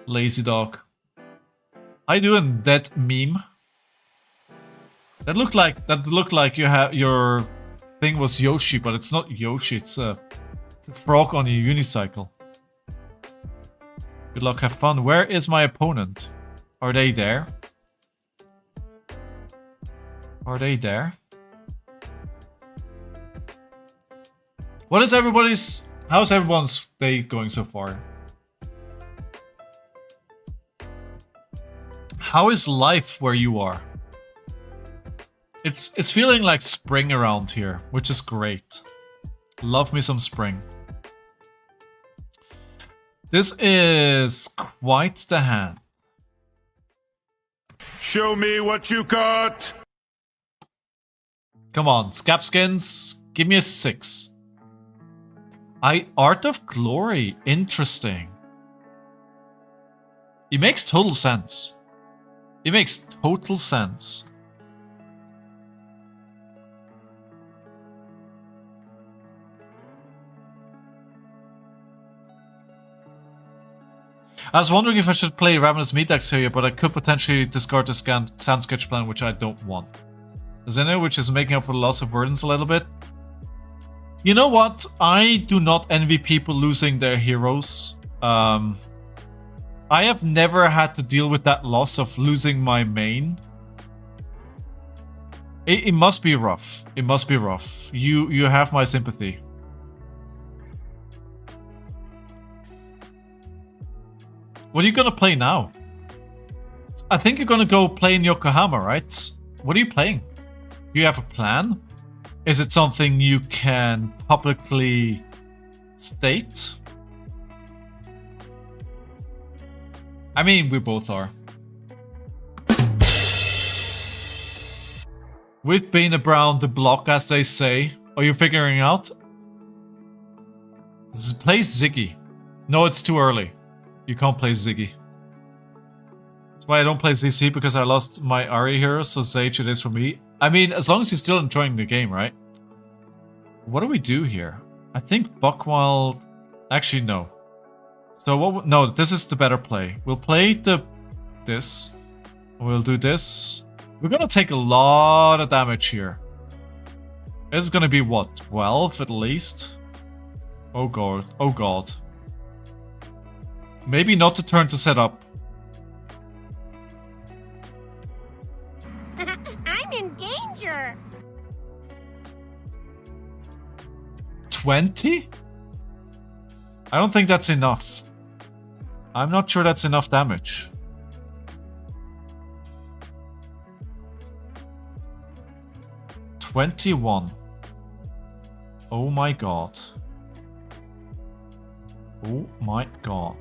Lazy dog. How you doing, that meme? That looked like you have your thing was Yoshi, but it's not Yoshi. It's a frog on a unicycle. Good luck, have fun. Where is my opponent? Are they there? Are they there? What is everybody's... How's everyone's day going so far? How is life where you are? It's feeling like spring around here, which is great. Love me some spring. This is quite the hand. Show me what you got. Come on, Scapskins, give me a 6. Art of Glory, interesting. It makes total sense. It makes total sense. I was wondering if I should play Ravenous Meat-Axe here, but I could potentially discard the Sand Sketch plan, which I don't want. Xeno, which is making up for the loss of Verdance a little bit. You know what? I do not envy people losing their heroes. I have never had to deal with that loss of losing my main. It must be rough. It must be rough. You have my sympathy. What are you gonna play now? I think you're gonna go play in Yokohama, right? What are you playing? Do you have a plan? Is it something you can publicly state? I mean, we both are. We've been around the block, as they say. Are you figuring out? Play Ziggy. No, it's too early. You can't play Ziggy. That's why I don't play ZC, because I lost my Ari hero, so Sage it is for me. I mean, as long as you're still enjoying the game, right? What do we do here? I think Buckwild... Actually, no. So what? No, this is the better play. We'll play this. We'll do this. We're gonna take a lot of damage here. It's gonna be what? 12 at least? Oh god. Oh god. Maybe not the turn to set up. I'm in danger. 20? I don't think that's enough. I'm not sure that's enough damage. $21. Oh my god. Oh my god.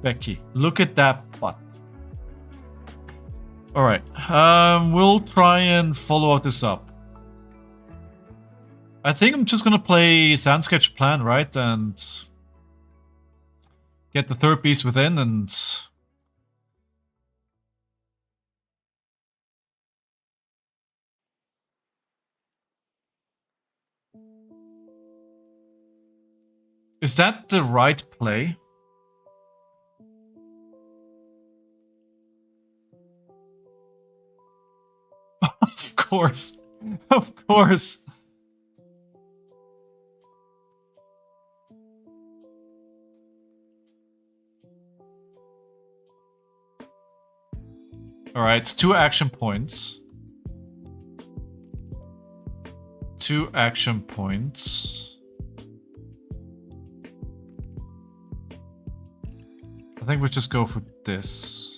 Becky, look at that butt. Alright, we'll try and follow this up. I think I'm just gonna play Sand Sketch Plan, right? And get the third beast within and... Is that the right play? Of course. Of course. Alright, 2 action points. 2 action points. I think we just go for this.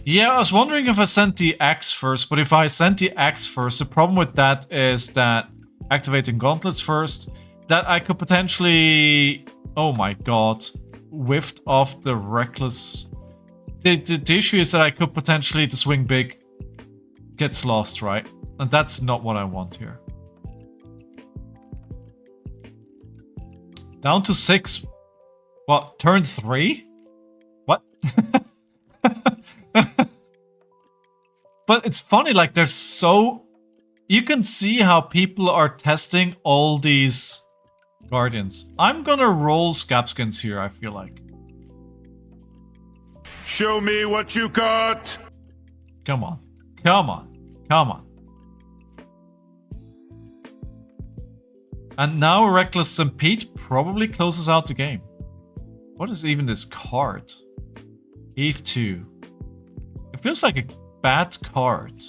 Yeah, I was wondering if I sent the axe first, but if I sent the axe first, the problem with that is that activating gauntlets first, that I could potentially... Oh my god. Whiffed off the reckless... The issue is that I could potentially, the swing big gets lost, right? And that's not what I want here. Down to 6. What? Turn 3? What? But it's funny, like, there's so... You can see how people are testing all these guardians. I'm gonna roll Scabskins here, I feel like. Show me what you got. Come on. Come on. Come on. And now Reckless Stampede probably closes out the game. What is even this card? Eve 2. It feels like a bad card.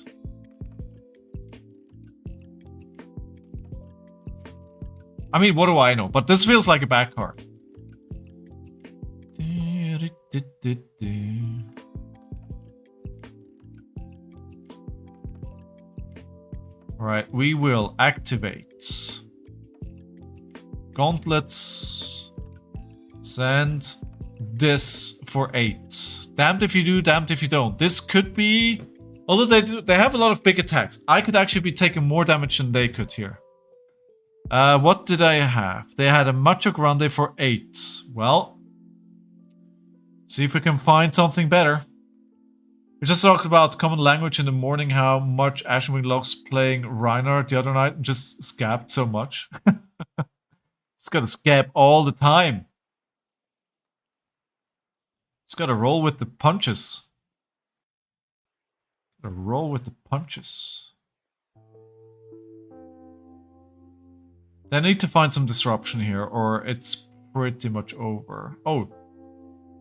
I mean, what do I know? But this feels like a bad card. Alright, we will activate Gauntlets. Send this for 8. Damned if you do, damned if you don't. This could be... Although they have a lot of big attacks. I could actually be taking more damage than they could here. What did I have? They had a Macho Grande for 8. Well, see if we can find something better. We just talked about common language in the morning, how much Ashenwing loves playing Rhinar the other night and just scabbed so much. It's gotta scab all the time. It's gotta roll with the punches. Gotta roll with the punches. They need to find some disruption here, or it's pretty much over. Oh,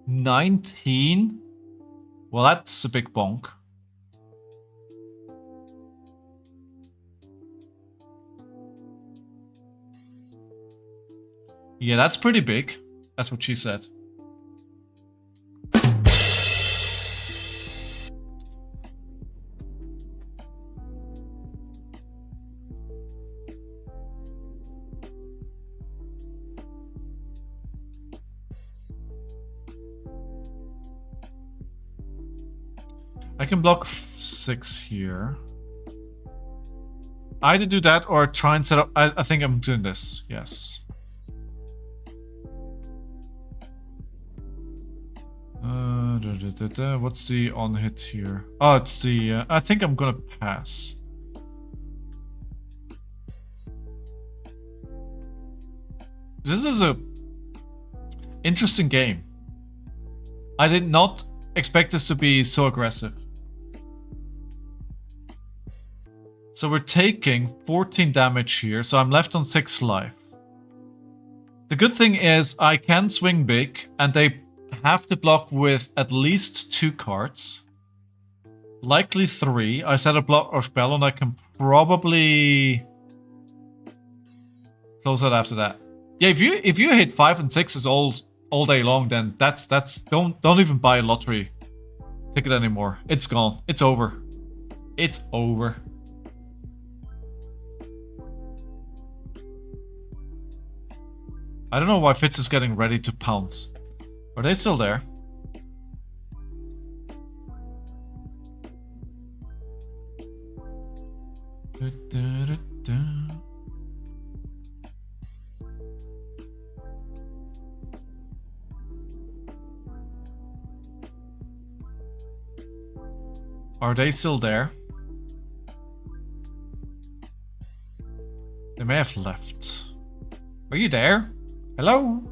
19? Well, that's a big bonk. Yeah, that's pretty big. That's what she said. I can block 6 here. Either do that or try and set up... I think I'm doing this. Yes. What's the on hit here? Oh, it's the... I think I'm gonna pass. This is a interesting game. I did not expect this to be so aggressive. So we're taking 14 damage here, so I'm left on 6 life. The good thing is I can swing big, and they have to block with at least 2 cards. Likely 3. I set a block or spell, and I can probably close that after that. Yeah, if you hit 5 and 6 all day long, then that's don't even buy a lottery ticket anymore. It's gone. It's over. It's over. I don't know why Fitz is getting ready to pounce. Are they still there? Are they still there? They may have left. Are you there? Hello?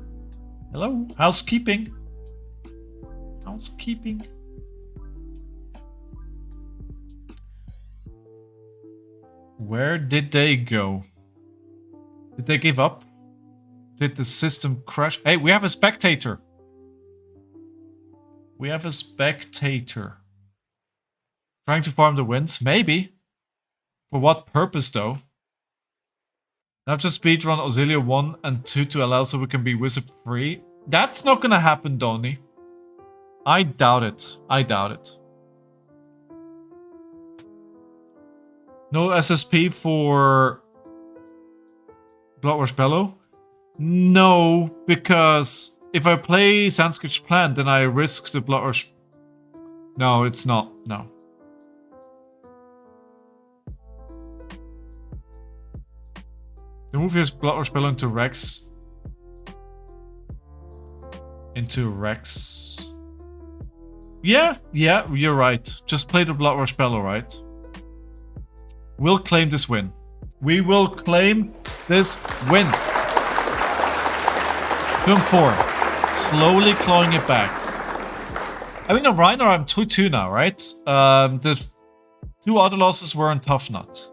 Hello? Housekeeping? Housekeeping? Where did they go? Did they give up? Did the system crash? Hey, we have a spectator. We have a spectator. Trying to farm the wins? Maybe. For what purpose, though? Not just speedrun Auxilia 1 and 2 to allow so we can be wizard free? That's not gonna happen, Donnie. I doubt it. I doubt it. No SSP for Bloodrush Bellow? No, because if I play Sanskrit Plant, then I risk the Blood Rush. No, it's not. No. The move here's Blood Rush Spell into Rex. Into Rex. Yeah, you're right. Just play the Blood Rush Spell, alright? We'll claim this win. We will claim this win. Turn 4. Slowly clawing it back. I mean, on Rhinar, I'm 2-2 now, right? The 2 other losses were on Tuffnut.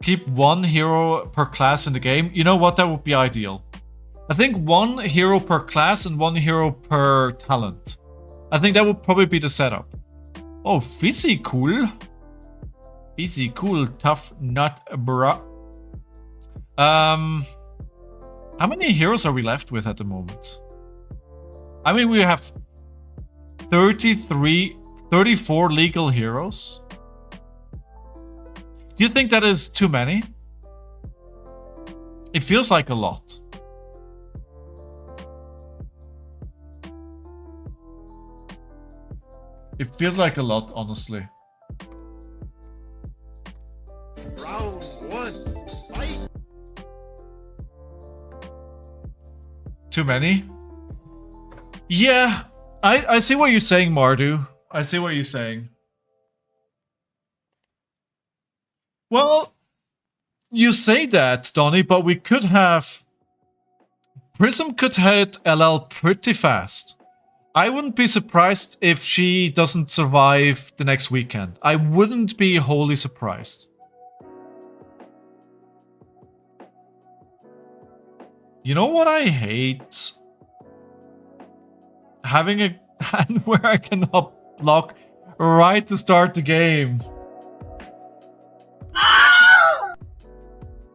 Keep 1 hero per class in the game. You know what? That would be ideal. I think 1 hero per class and 1 hero per talent. I think that would probably be the setup. Oh, Fizzy cool. Fizzy cool. Tuffnut, bruh. How many heroes are we left with at the moment? I mean, we have 34 legal heroes. Do you think that is too many? It feels like a lot. It feels like a lot, honestly. Round 1. Fight. Too many? Yeah, I see what you're saying, Mardu. I see what you're saying. Well, you say that, Donnie, but we could have... Prism could hit LL pretty fast. I wouldn't be surprised if she doesn't survive the next weekend. I wouldn't be wholly surprised. You know what I hate? Having a hand where I cannot block right to start the game.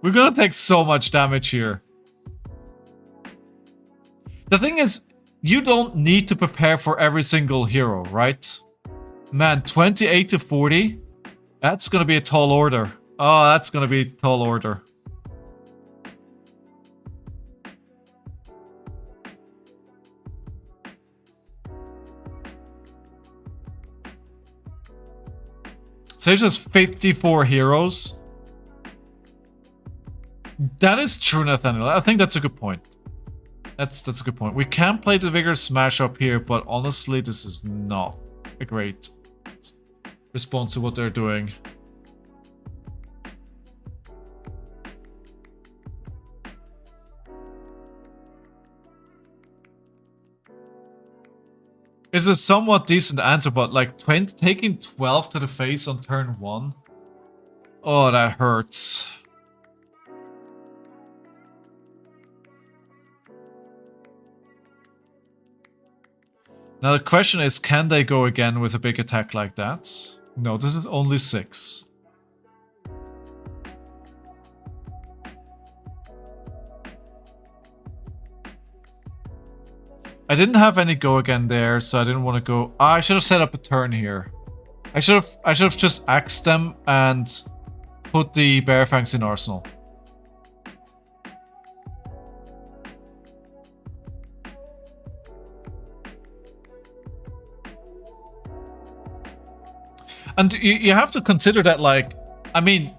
We're gonna take so much damage here. The thing is, you don't need to prepare for every single hero, right? Man, 28 to 40? That's gonna be a tall order. Oh, that's gonna be a tall order. Sage has 54 heroes. That is true, Nathaniel. I think that's a good point. That's a good point. We can play the Vigor Smash up here, but honestly, this is not a great response to what they're doing. It's a somewhat decent answer, but like taking 12 to the face on turn 1. Oh, that hurts. Now the question is, can they go again with a big attack like that? No, this is only 6. I didn't have any go again there, so I didn't want to go. I should have set up a turn here. I should have just axed them and put the Bear Fangs in arsenal. And you have to consider that, like, I mean,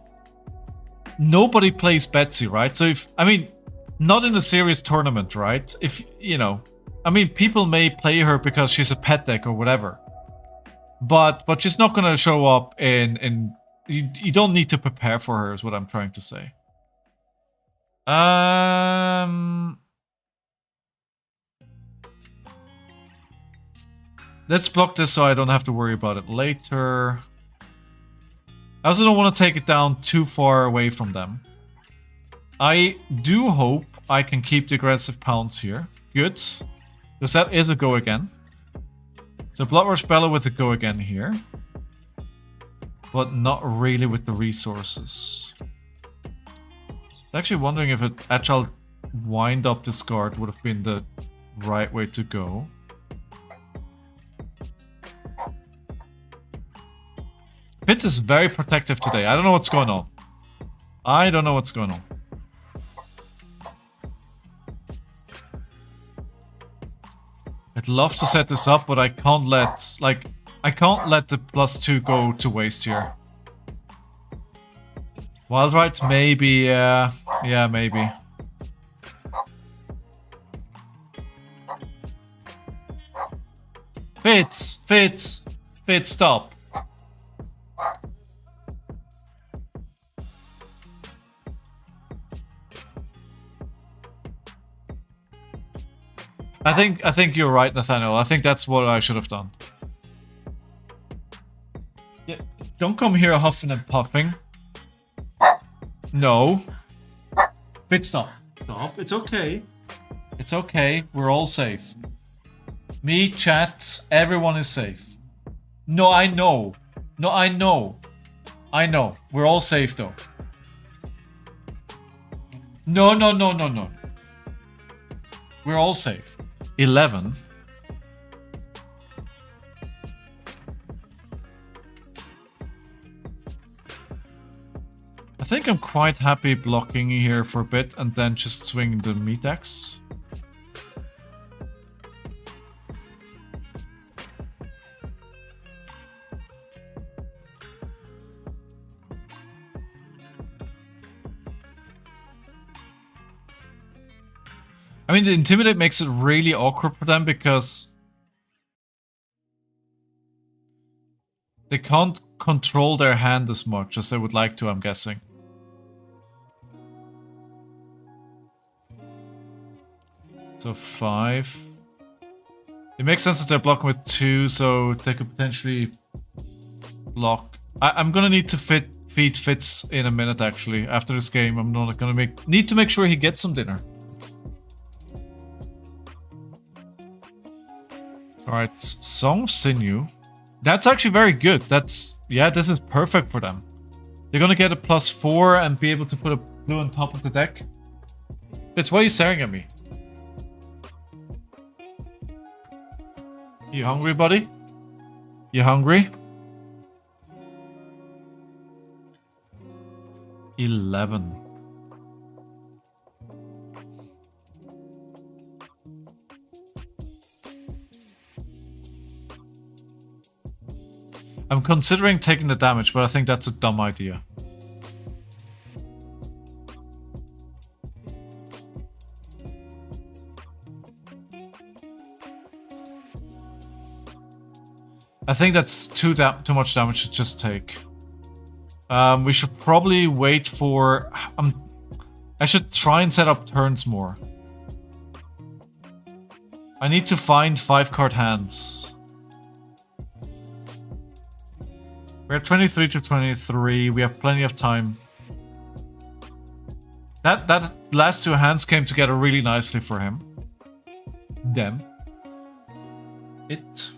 nobody plays Betsy, right? So if, I mean, not in a serious tournament, right? If, you know, I mean, people may play her because she's a pet deck or whatever. But she's not going to show up in you don't need to prepare for her, is what I'm trying to say. Let's block this so I don't have to worry about it later. I also don't want to take it down too far away from them. I do hope I can keep the aggressive pounds here. Good. Because that is a go again. So Blood Rush Bella with a go again here. But not really with the resources. I was actually wondering if an Agile wind up discard would have been the right way to go. Fitz is very protective today. I don't know what's going on. I don't know what's going on. I'd love to set this up, but I can't let, like, I can't let the +2 go to waste here. Wildrite, maybe, yeah, maybe. Fitz, stop. I think you're right, Nathaniel. I think that's what I should have done. Yeah, don't come here huffing and puffing. No. Fitz, stop. Stop. It's okay. It's okay. We're all safe. Me, chat, everyone is safe. No, I know. No, I know. I know. We're all safe though. No. We're all safe. 11. I think I'm quite happy blocking here for a bit and then just swing the meat axe. I mean, the Intimidate makes it really awkward for them because they can't control their hand as much as they would like to, I'm guessing. So 5. It makes sense that they're blocking with 2, so they could potentially block. I'm gonna need to feed Fitz in a minute, actually. After this game, I'm not gonna need to make sure he gets some dinner. Alright, Song of Sinew. That's actually very good. Yeah, this is perfect for them. They're gonna get a +4 and be able to put a blue on top of the deck. Fitz, why are you staring at me? You hungry, buddy? You hungry? 11. I'm considering taking the damage, but I think that's a dumb idea. I think that's too much damage to just take. We should probably wait for... I should try and set up turns more. I need to find 5-card hands. We're at 23 to 23. We have plenty of time. That last 2 hands came together really nicely for him. Them. It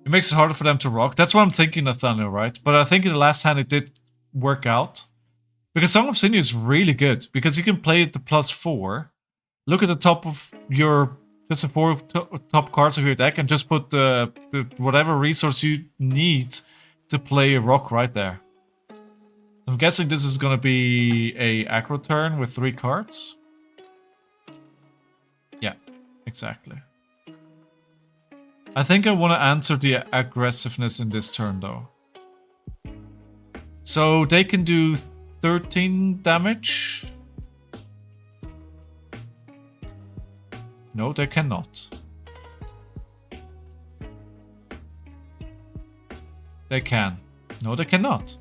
makes it harder for them to rock. That's what I'm thinking, Nathaniel, right? But I think in the last hand it did work out. Because Song of Sinew is really good. Because you can play it the +4. Look at the top of your... just the 4 top cards of your deck and just put the whatever resource you need to play a rock right there. I'm guessing this is going to be a aggro turn with 3 cards. Yeah, exactly. I think I want to answer the aggressiveness in this turn, though. So they can do 13 damage. No, they cannot. They can. No, they cannot.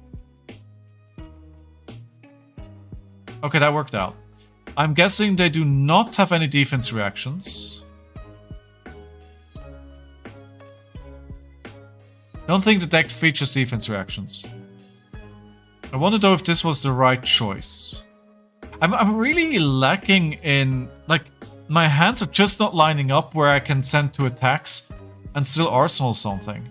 Okay, that worked out. I'm guessing they do not have any defense reactions. Don't think the deck features defense reactions. I want to know if this was the right choice. I'm really lacking in... like, my hands are just not lining up where I can send 2 attacks and still arsenal something.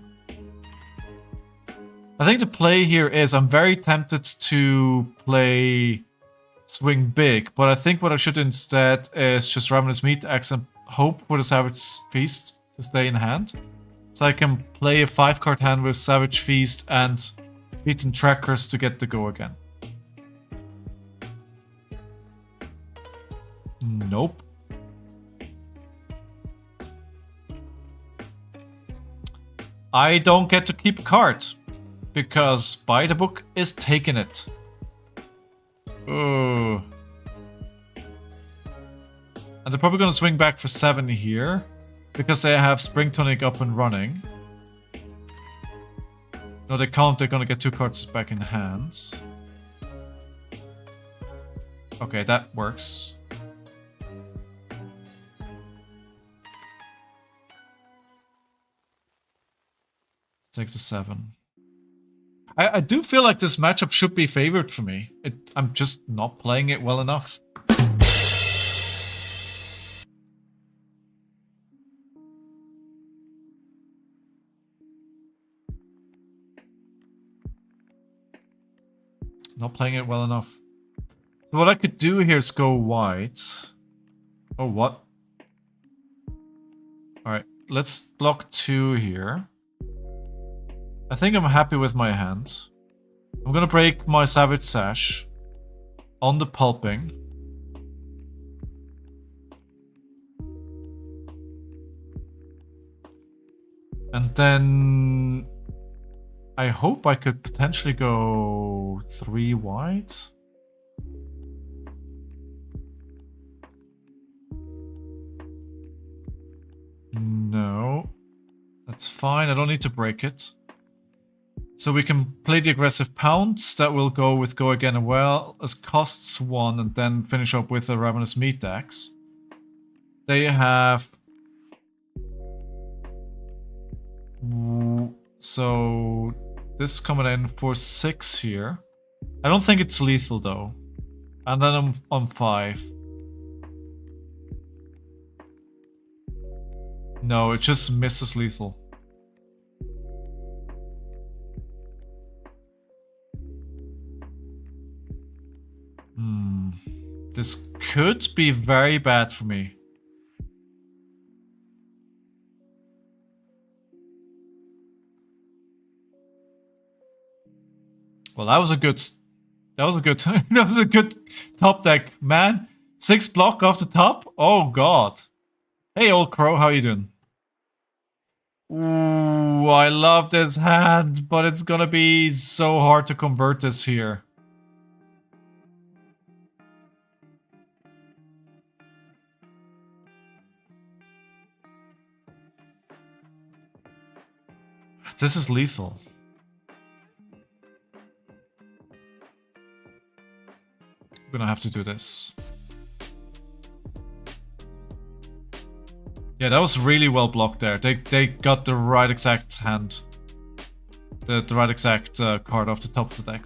I think the play here is I'm very tempted to play Swing Big, but I think what I should instead is just Ravenous Meat Axe and hope for the Savage Feast to stay in hand. So I can play a 5-card hand with Savage Feast and Beaten Trackers to get the go again. Nope. I don't get to keep a card because By the Book is taking it. Oh. And they're probably going to swing back for 7 here because they have Spring Tonic up and running. No, they can't. They're going to get 2 cards back in hands. Okay, that works. Take the 7. I do feel like this matchup should be favored for me. I'm just not playing it well enough. Not playing it well enough. So what I could do here is go white. Oh, what? Alright, let's block 2 here. I think I'm happy with my hand. I'm gonna break my Savage Sash on the pulping. And then I hope I could potentially go 3 white. No. That's fine, I don't need to break it. So we can play the aggressive pounce. That will go with Go Again as well, as costs 1, and then finish up with a Ravenous Meat Axe. They have... So this coming in for 6 here. I don't think it's lethal though. And then I'm on 5. No, it just misses lethal. This could be very bad for me. Well, that was a good that was a good top deck, man. 6 block off the top? Oh god. Hey old crow, how you doing? Ooh, I love this hand, but it's gonna be so hard to convert this here. This is lethal. I'm gonna have to do this. Yeah, that was really well blocked there. They got the right exact hand. The right exact card off the top of the deck.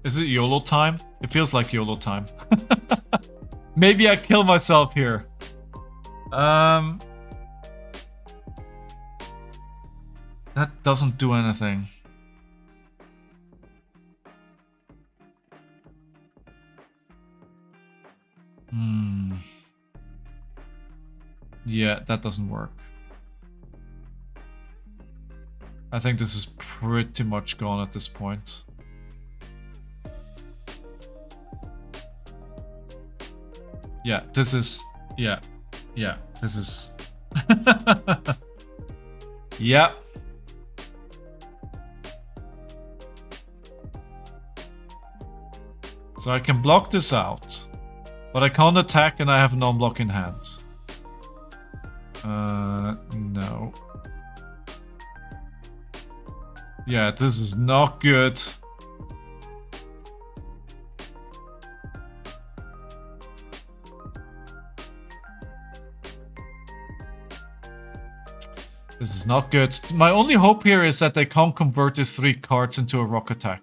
Is it YOLO time? It feels like YOLO time. Maybe I kill myself here. That doesn't do anything. Yeah, that doesn't work. I think this is pretty much gone at this point. Yeah, this is... Yeah, this is... Yeah. So I can block this out. But I can't attack and I have non-block in hand. No. Yeah, this is not good. This is not good. My only hope here is that they can't convert these 3 cards into a rock attack.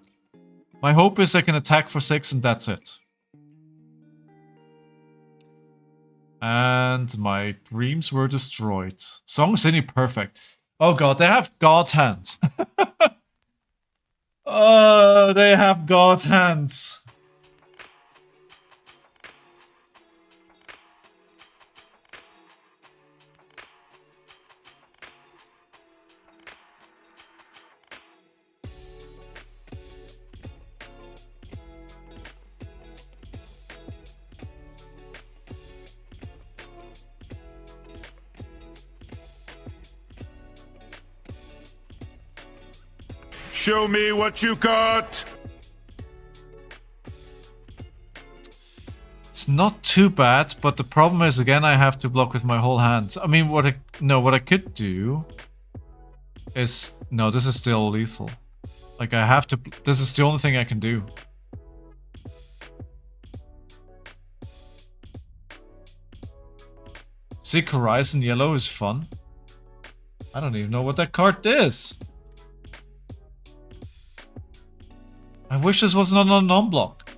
My hope is I can attack for 6 and that's it. And my dreams were destroyed. Song City perfect. Oh god, they have god hands. Oh, they have god hands. Show me what you got! It's not too bad, but the problem is, again, I have to block with my whole hand. I mean, what I could do is... No, this is still lethal. Like, I have to... This is the only thing I can do. Seek Horizon Yellow is fun. I don't even know what that card is. I wish this was not a non-block.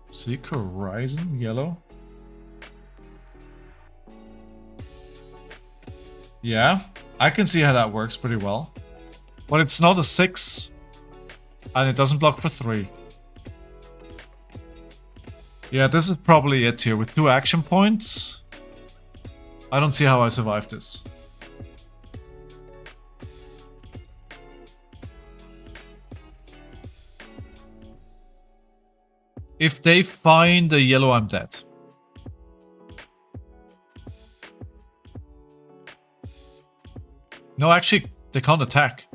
Seek Horizon Yellow. Yeah, I can see how that works pretty well. But it's not a 6. And it doesn't block for 3. Yeah, this is probably it here. With 2 action points, I don't see how I survive this. If they find a yellow, I'm dead. No, actually, they can't attack.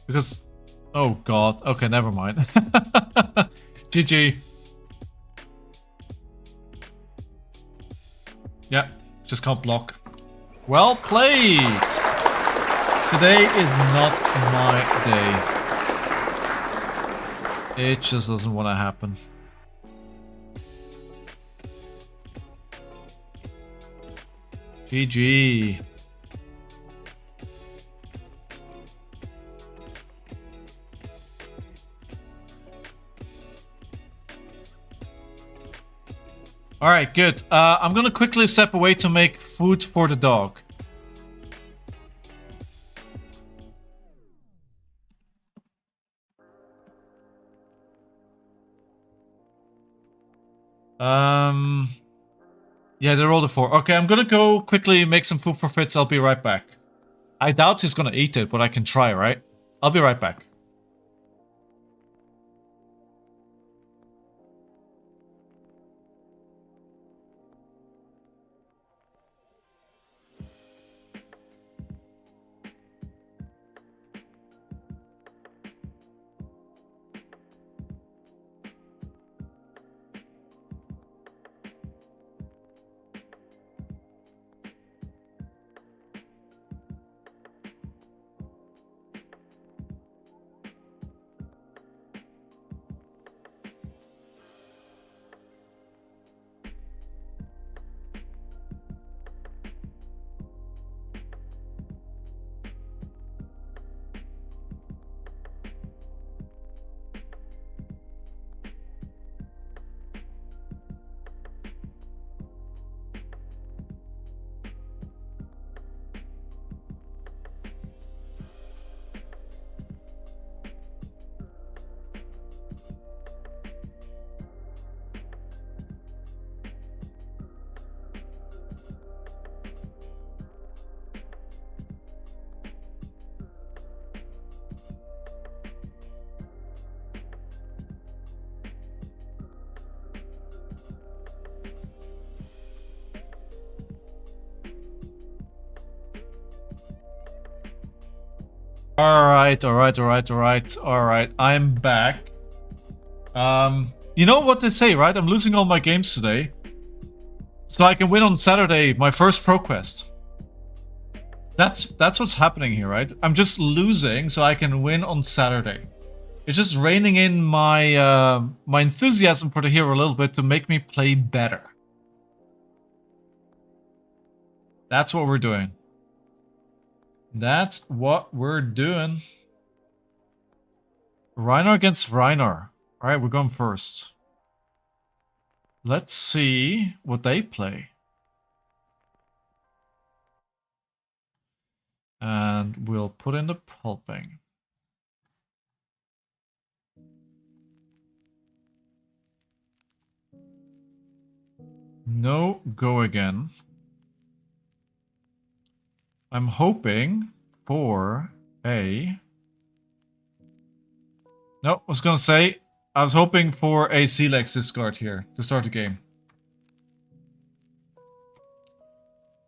Because... Oh god. Okay, never mind. GG. Yeah, just can't block. Well played! Today is not my day. It just doesn't want to happen. GG. Alright, good. I'm gonna quickly step away to make food for the dog. Yeah, they rolled a 4. Okay, I'm gonna go quickly make some food for Fritz. I'll be right back. I doubt he's gonna eat it, but I can try, right? I'll be right back. Alright, I'm back. You know what they say, right? I'm losing all my games today. So I can win on Saturday, my first Pro Quest. That's what's happening here, right? I'm just losing so I can win on Saturday. It's just reining in my my enthusiasm for the hero a little bit to make me play better. That's what we're doing. That's what we're doing. Rhinar against Rhinar. Alright, we're going first. Let's see what they play. And we'll put in the pulping. No go again. I'm hoping for a... No, I was gonna say, I was hoping for a Sealex discard here to start the game.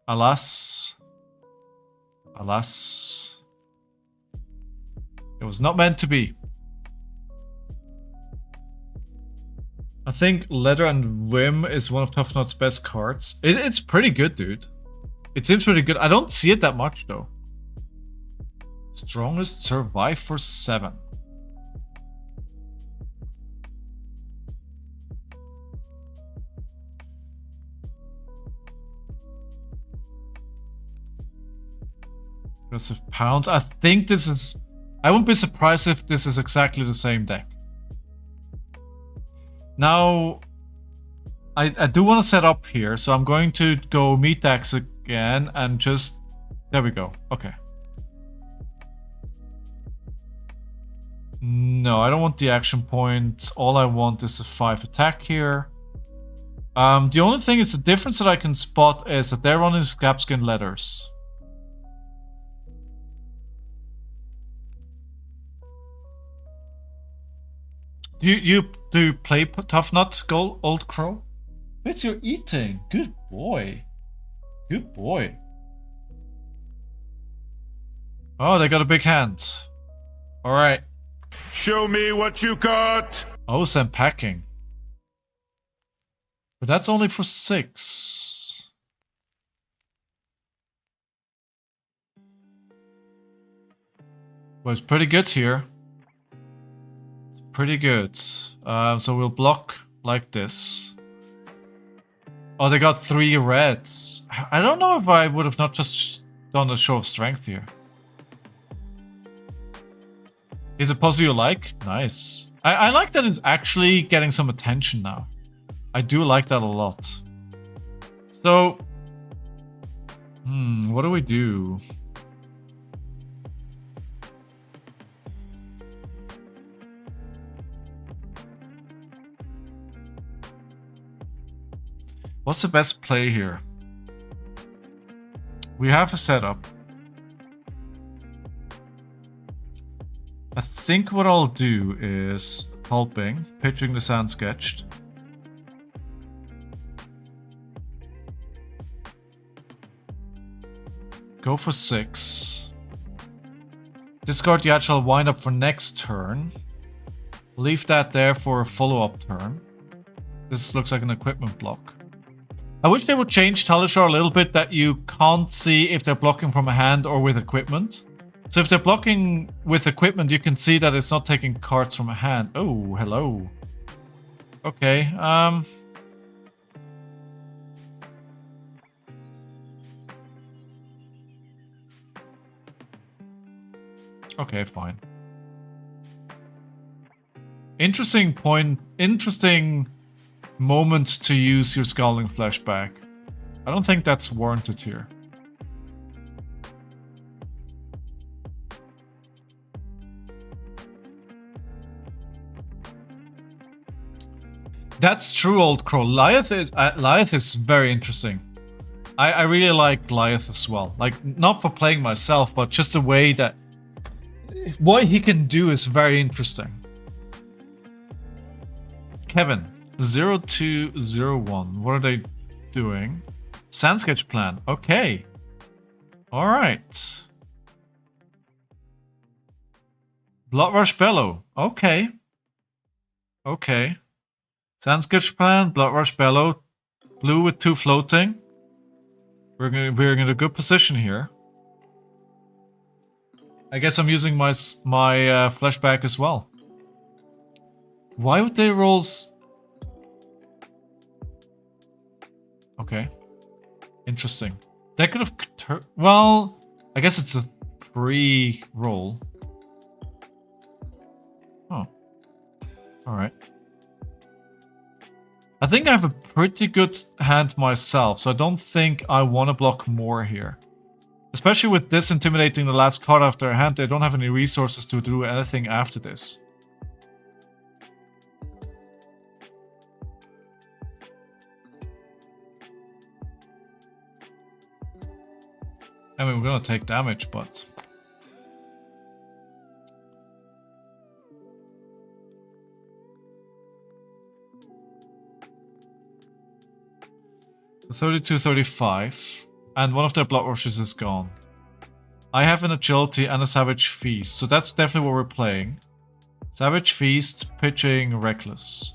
Alas. Alas. It was not meant to be. I think Leather and Whim is one of Tuffnut's best cards. It's pretty good, dude. It seems pretty good. I don't see it that much, though. Strongest survive for 7. Aggressive pounds. I think this is... I wouldn't be surprised if this is exactly the same deck. Now, I do want to set up here, so I'm going to go meat axe again and just... There we go. Okay. No, I don't want the action point. All I want is a 5 attack here. The only thing is the difference that I can spot is that they're running Scabskin Leathers. Do you play Tuffnut, Old Crow? Bits you're eating. Good boy. Good boy. Oh, they got a big hand. Alright. Show me what you got! Oh, some packing. But that's only for 6. Well, it's pretty good here. Pretty good. So we'll block like this. Oh, they got 3 reds. I don't know if I would have not just done a show of strength here. Is it puzzle you like? Nice. I like that it's actually getting some attention now. I do like that a lot. So... what do we do? What's the best play here? We have a setup. I think what I'll do is pulping, pitching the sand sketched. Go for 6. Discard the actual wind up for next turn. Leave that there for a follow-up turn. This looks like an equipment block. I wish they would change Talishar a little bit that you can't see if they're blocking from a hand or with equipment. So if they're blocking with equipment, you can see that it's not taking cards from a hand. Oh, hello. Okay, okay, fine. Interesting point, interesting moment to use your Scalding Flashback. I don't think that's warranted here. That's true, Old Crow. Lyeth is very interesting. I really like Lyeth as well. Like, not for playing myself, but just the way that... What he can do is very interesting. Kevin. 0201. What are they doing? Sand sketch plan. Okay. Alright. Bloodrush Bellow. Okay. Okay. Sand sketch plan, Bloodrush Bellow. Blue with 2 floating. We're in a good position here. I guess I'm using my flashback as well. Why would they roll... Okay. Interesting. That could have... Well, I guess it's a 3 roll. Oh. Alright. I think I have a pretty good hand myself, so I don't think I want to block more here. Especially with this intimidating the last card after a hand, they don't have any resources to do anything after this. I mean, we're gonna take damage, but... So 32, 35. And one of their blood rushes is gone. I have an agility and a savage feast, so that's definitely what we're playing. Savage feast, pitching, reckless.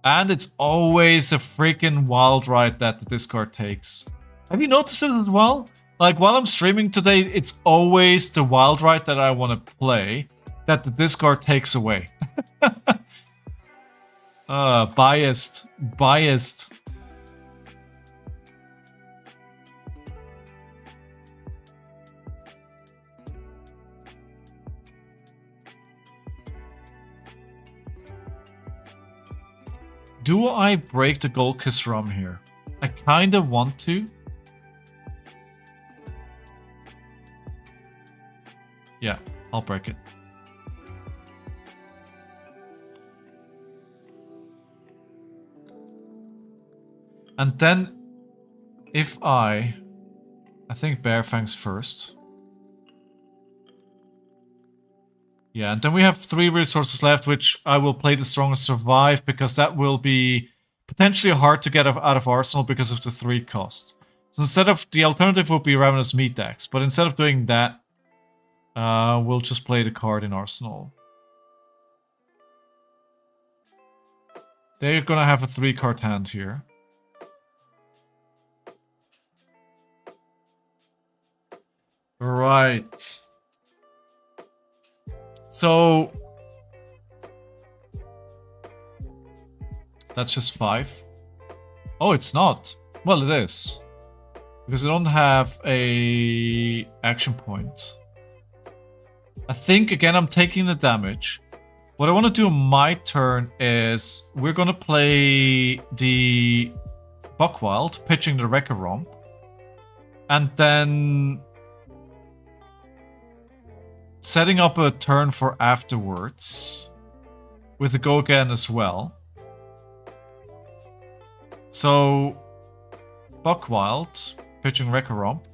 And it's always a freaking wild ride that the discard takes. Have you noticed it as well? Like, while I'm streaming today, it's always the wild ride that I want to play that the discard takes away. Biased. Biased. Do I break the Gold Kiss Rum here? I kind of want to. Yeah, I'll break it. And then, if I think Bear Fangs first. Yeah, and then we have 3 resources left, which I will play the Strongest Survive, because that will be potentially hard to get out of Arsenal because of the 3 cost. So instead of, the alternative would be Ravenous Meat Axe, but instead of doing that, we'll just play the card in Arsenal. They're gonna have a 3-card hand here. Right. So... that's just 5. Oh, it's not. Well, it is. Because I don't have a action point. I think, again, I'm taking the damage. What I want to do on my turn is we're going to play the Buckwild, pitching the Wrecker Romp. And then setting up a turn for afterwards with the Go Again as well. So, Buckwild, pitching Wrecker Romp.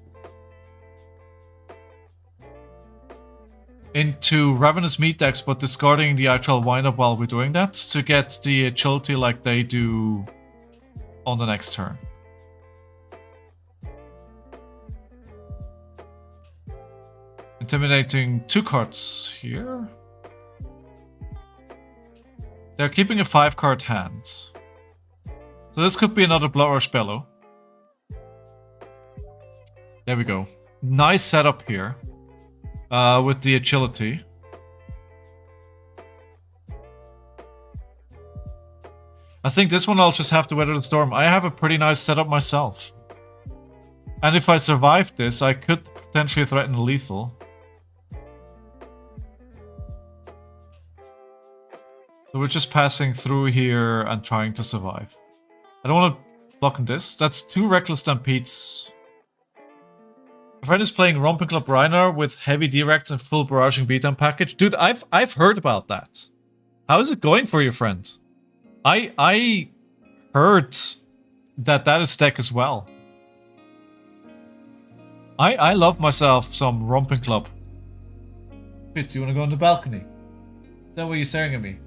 Into Ravenous Meat Axe, but discarding the actual wind-up while we're doing that to get the agility like they do on the next turn. Intimidating 2 cards here. They're keeping a 5-card hand. So this could be another Blood Rush Bellow. There we go. Nice setup here. With the agility. I think this one I'll just have to weather the storm. I have a pretty nice setup myself. And if I survive this, I could potentially threaten lethal. So we're just passing through here and trying to survive. I don't want to block on this. That's 2 Reckless Stampedes. My friend is playing Romping Club Rhinar with heavy directs and full barraging beatdown package. Dude, I've heard about that. How is it going for your friend? I heard that is deck as well. I love myself some Romping Club. Fitz, you wanna go on the balcony? Is that what you're staring at me?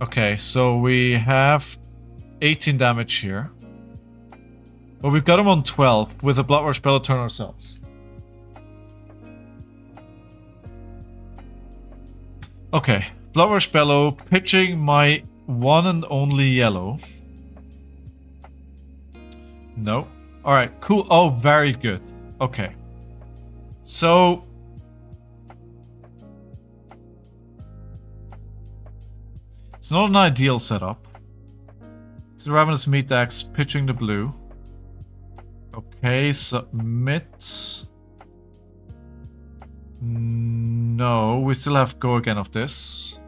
Okay, so we have 18 damage here. But we've got him on 12 with a Blood Rush Bellow turn ourselves. Okay, Blood Rush Bellow, pitching my one and only yellow. No. Alright, cool. Oh, very good. Okay. So... it's not an ideal setup. It's the Ravenous Meat Axe pitching the blue. Okay, submit. No, we still have go again of this.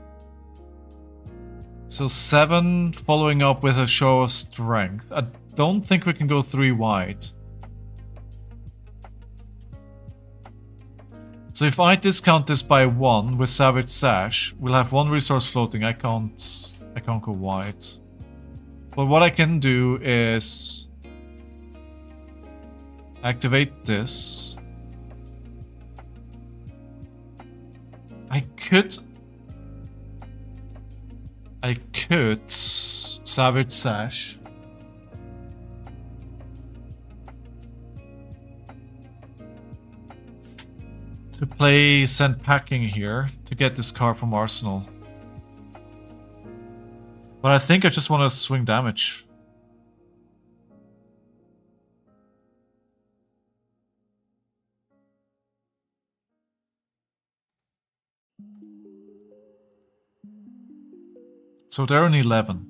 So 7 following up with a show of strength. I don't think we can go 3 wide. So if I discount this by 1 with Savage Sash, we'll have 1 resource floating. I can't go wide. But what I can do is activate this. I could Savage Sash. To play Send Packing here to get this card from Arsenal. But I think I just want to swing damage. So they're on 11.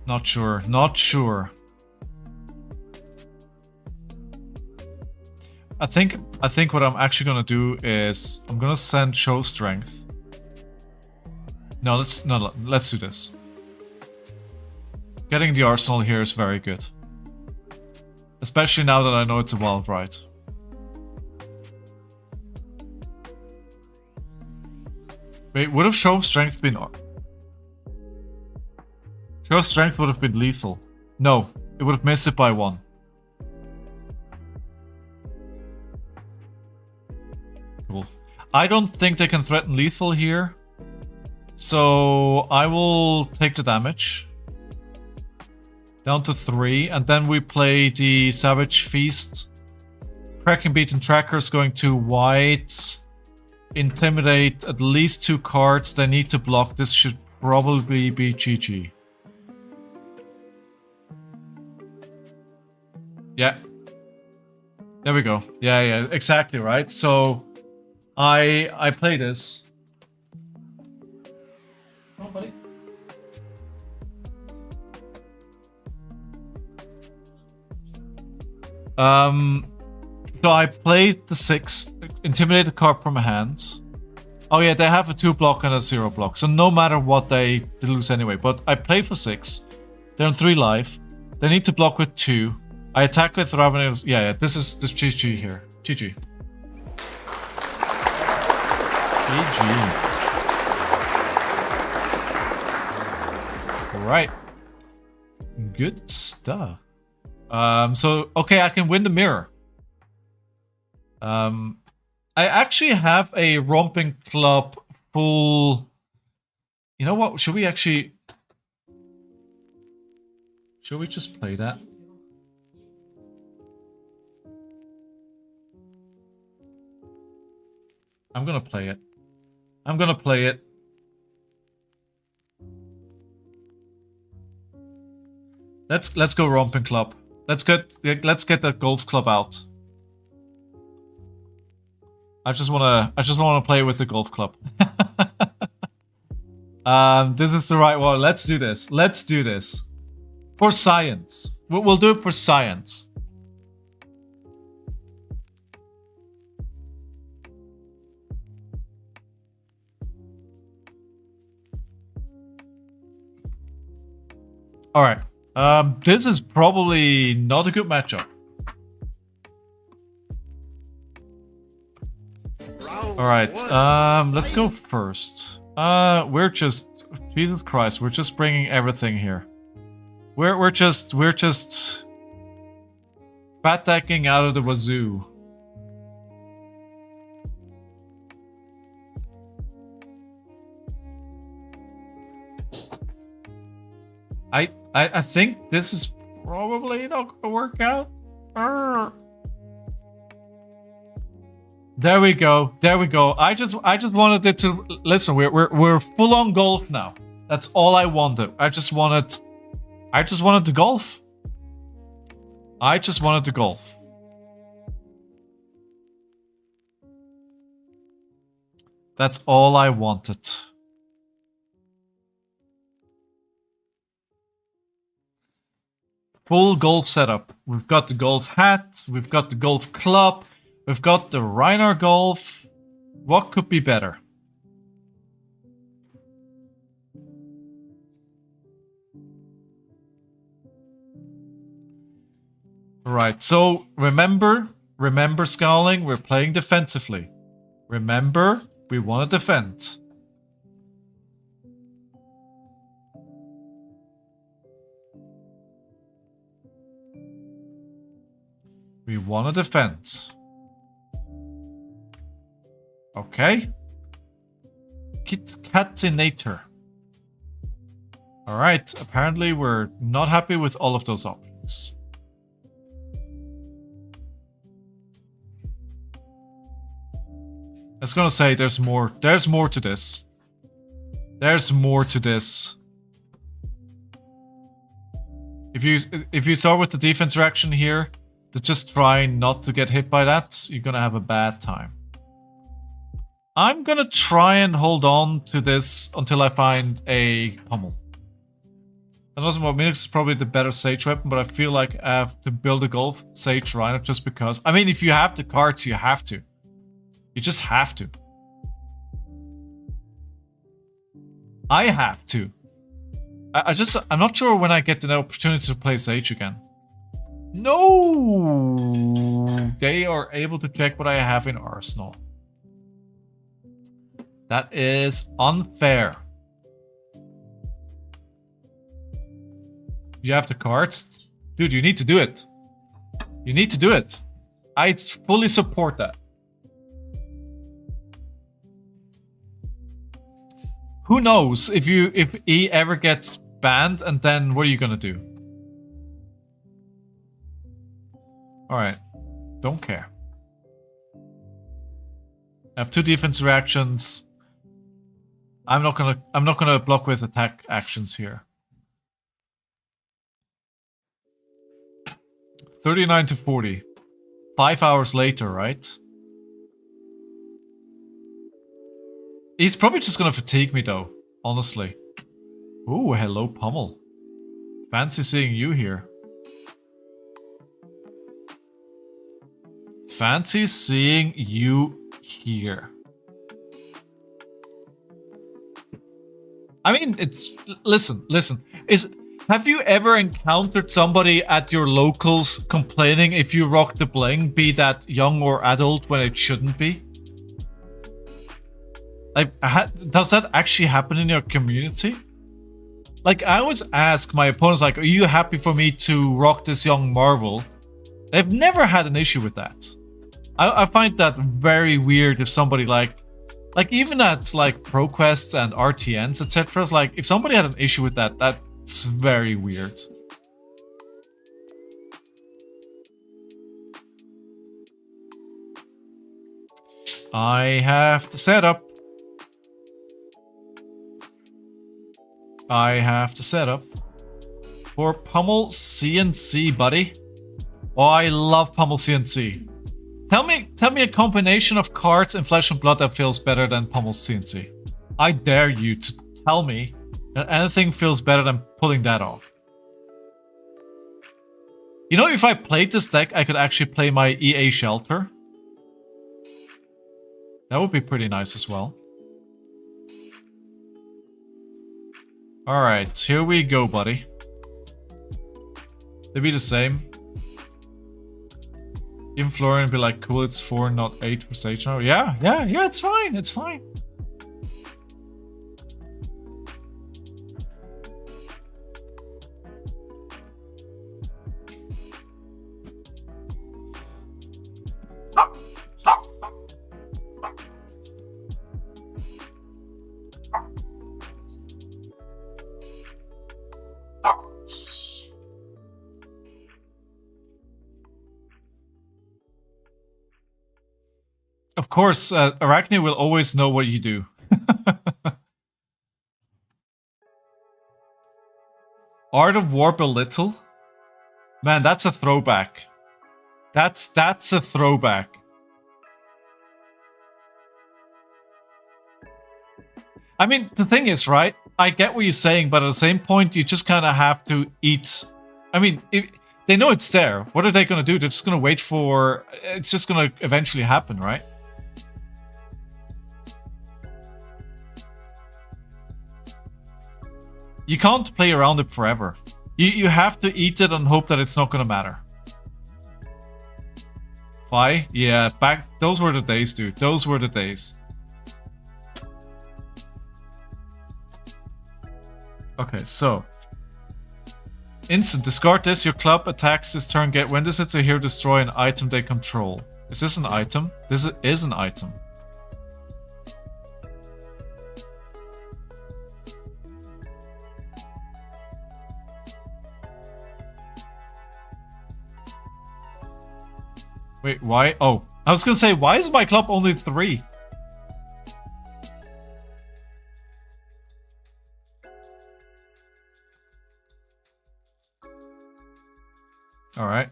Not sure. Not sure. I think what I'm actually gonna do is I'm gonna send Show Strength. No, let's do this. Getting the Arsenal here is very good. Especially now that I know it's a wild ride. Wait, would have Show of Strength been... Show of Strength would have been lethal. No, it would have missed it by 1. Cool. I don't think they can threaten lethal here. So I will take the damage. Down to 3. And then we play the Savage Feast. Cracking Beaten Trackers going to white. Intimidate at least 2 cards. They need to block. This should probably be GG. Yeah. There we go. Yeah, exactly, right? So I play this. Oh, buddy. So I played the 6, intimidate a card from a hand. Oh yeah, they have a 2 block and a 0 block. So no matter what, they lose anyway. But I play for 6. They're on 3 life. They need to block with 2. I attack with Ravenous. Yeah, this is this GG here. GG. GG. Alright. Good stuff. So okay, I can win the mirror. I actually have a Romping Club full... You know what? Should we just play that? I'm gonna play it. I'm gonna play it. Let's go Romping Club. Let's get the golf club out. I just wanna play with the golf club. This is the right one. Let's do this. Let's do this. For science. We'll do it for science. Alright. This is probably not a good matchup. Alright, let's go first. We're just... Jesus Christ, we're just bringing everything here. We're just fat decking out of the wazoo. I think this is probably not gonna work out. There we go. There we go. I just wanted it to listen. We're full on golf now. That's all I wanted. I just wanted to golf. I just wanted to golf. That's all I wanted. Full golf setup. We've got the golf hat, we've got the golf club, we've got the Rhinar golf. What could be better? Right, so remember, Scowling, we're playing defensively. Remember, we want to defend. We want to defend. Okay. Catinator. Alright, apparently we're not happy with all of those options. I was gonna say there's more to this. There's more to this. If you start with the defense reaction here, to just try not to get hit by that, you're gonna have a bad time. I'm gonna try and hold on to this until I find a pummel. I know Minix is probably the better Sage weapon, but I feel like I have to build a Golf Sage Rhino just because. I mean, if you have the cards, you have to. You just have to. I have to. I'm not sure when I get the opportunity to play Sage again. No! They are able to check what I have in Arsenal. That is unfair. You have the cards? Dude, you need to do it. You need to do it. I fully support that. Who knows if E ever gets banned, and then what are you gonna do? Alright. Don't care. I have 2 defense reactions. I'm not gonna block with attack actions here. 39 to 40. 5 hours later, right? He's probably just gonna fatigue me though, honestly. Ooh, hello Pummel. Fancy seeing you here. Fancy seeing you here. I mean, it's... Listen. Have you ever encountered somebody at your locals complaining if you rock the bling, be that young or adult, when it shouldn't be? Like, does that actually happen in your community? Like, I always ask my opponents, like, are you happy for me to rock this young Marvel? They've never had an issue with that. I find that very weird if somebody like even at like ProQuests and RTNs, etc. Like, if somebody had an issue with that, that's very weird. I have to set up. I have to set up for Pummel CNC, buddy. Oh, I love Pummel CNC. Tell me a combination of cards and Flesh and Blood that feels better than Pummel CNC. I dare you to tell me that anything feels better than pulling that off. You know, if I played this deck, I could actually play my EA Shelter. That would be pretty nice as well. Alright, here we go, buddy. They be the same. Even Florian be like, cool, it's 4, not 8 for Sage now. Yeah, it's fine, it's fine. Of course, Arakni will always know what you do. Art of Warp a little? Man, that's a throwback. That's a throwback. I mean, the thing is, right? I get what you're saying, but at the same point, you just kind of have to eat I mean, if they know it's there, what are they gonna do? They're just gonna wait for... It's just gonna eventually happen, right? You can't play around it forever. You have to eat it and hope that it's not gonna matter. Fi? Yeah, back... Those were the days, dude. Those were the days. Okay, so... Instant. Discard this. Your club attacks this turn. When this hits a hero, destroy an item they control. Is this an item? This is an item. Wait, why? Oh, I was gonna say, why is my club only 3? All right.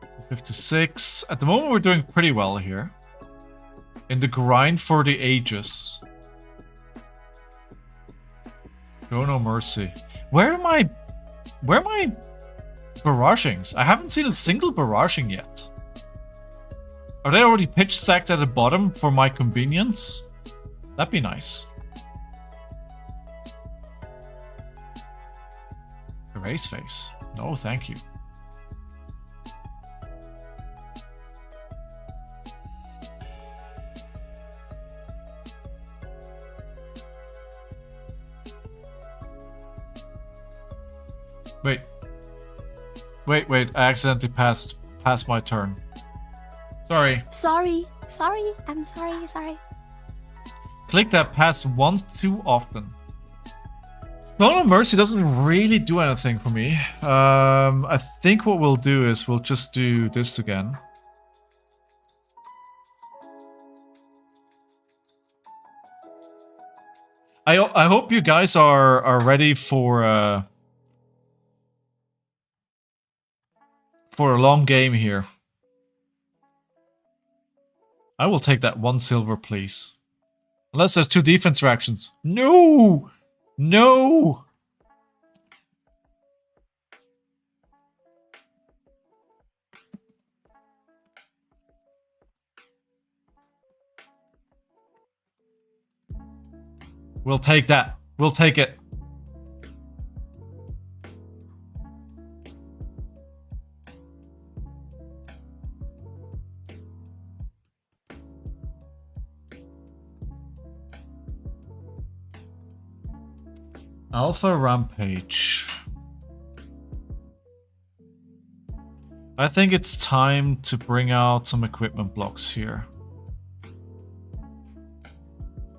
So 56. At the moment, we're doing pretty well here. In the grind for the ages. Show no mercy. Where are my barragings? I haven't seen a single barraging yet. Are they already pitch stacked at the bottom for my convenience? That'd be nice. Erase face. No, thank you. Wait. Wait, I accidentally passed my turn. Sorry. Sorry. I'm sorry. Click that pass one too often. Show no mercy doesn't really do anything for me. I think what we'll do is we'll just do this again. I hope you guys are ready for a long game here. I will take that 1 silver, please. Unless there's 2 defense reactions. No! No! We'll take that. We'll take it. Alpha Rampage. I think it's time to bring out some equipment blocks here.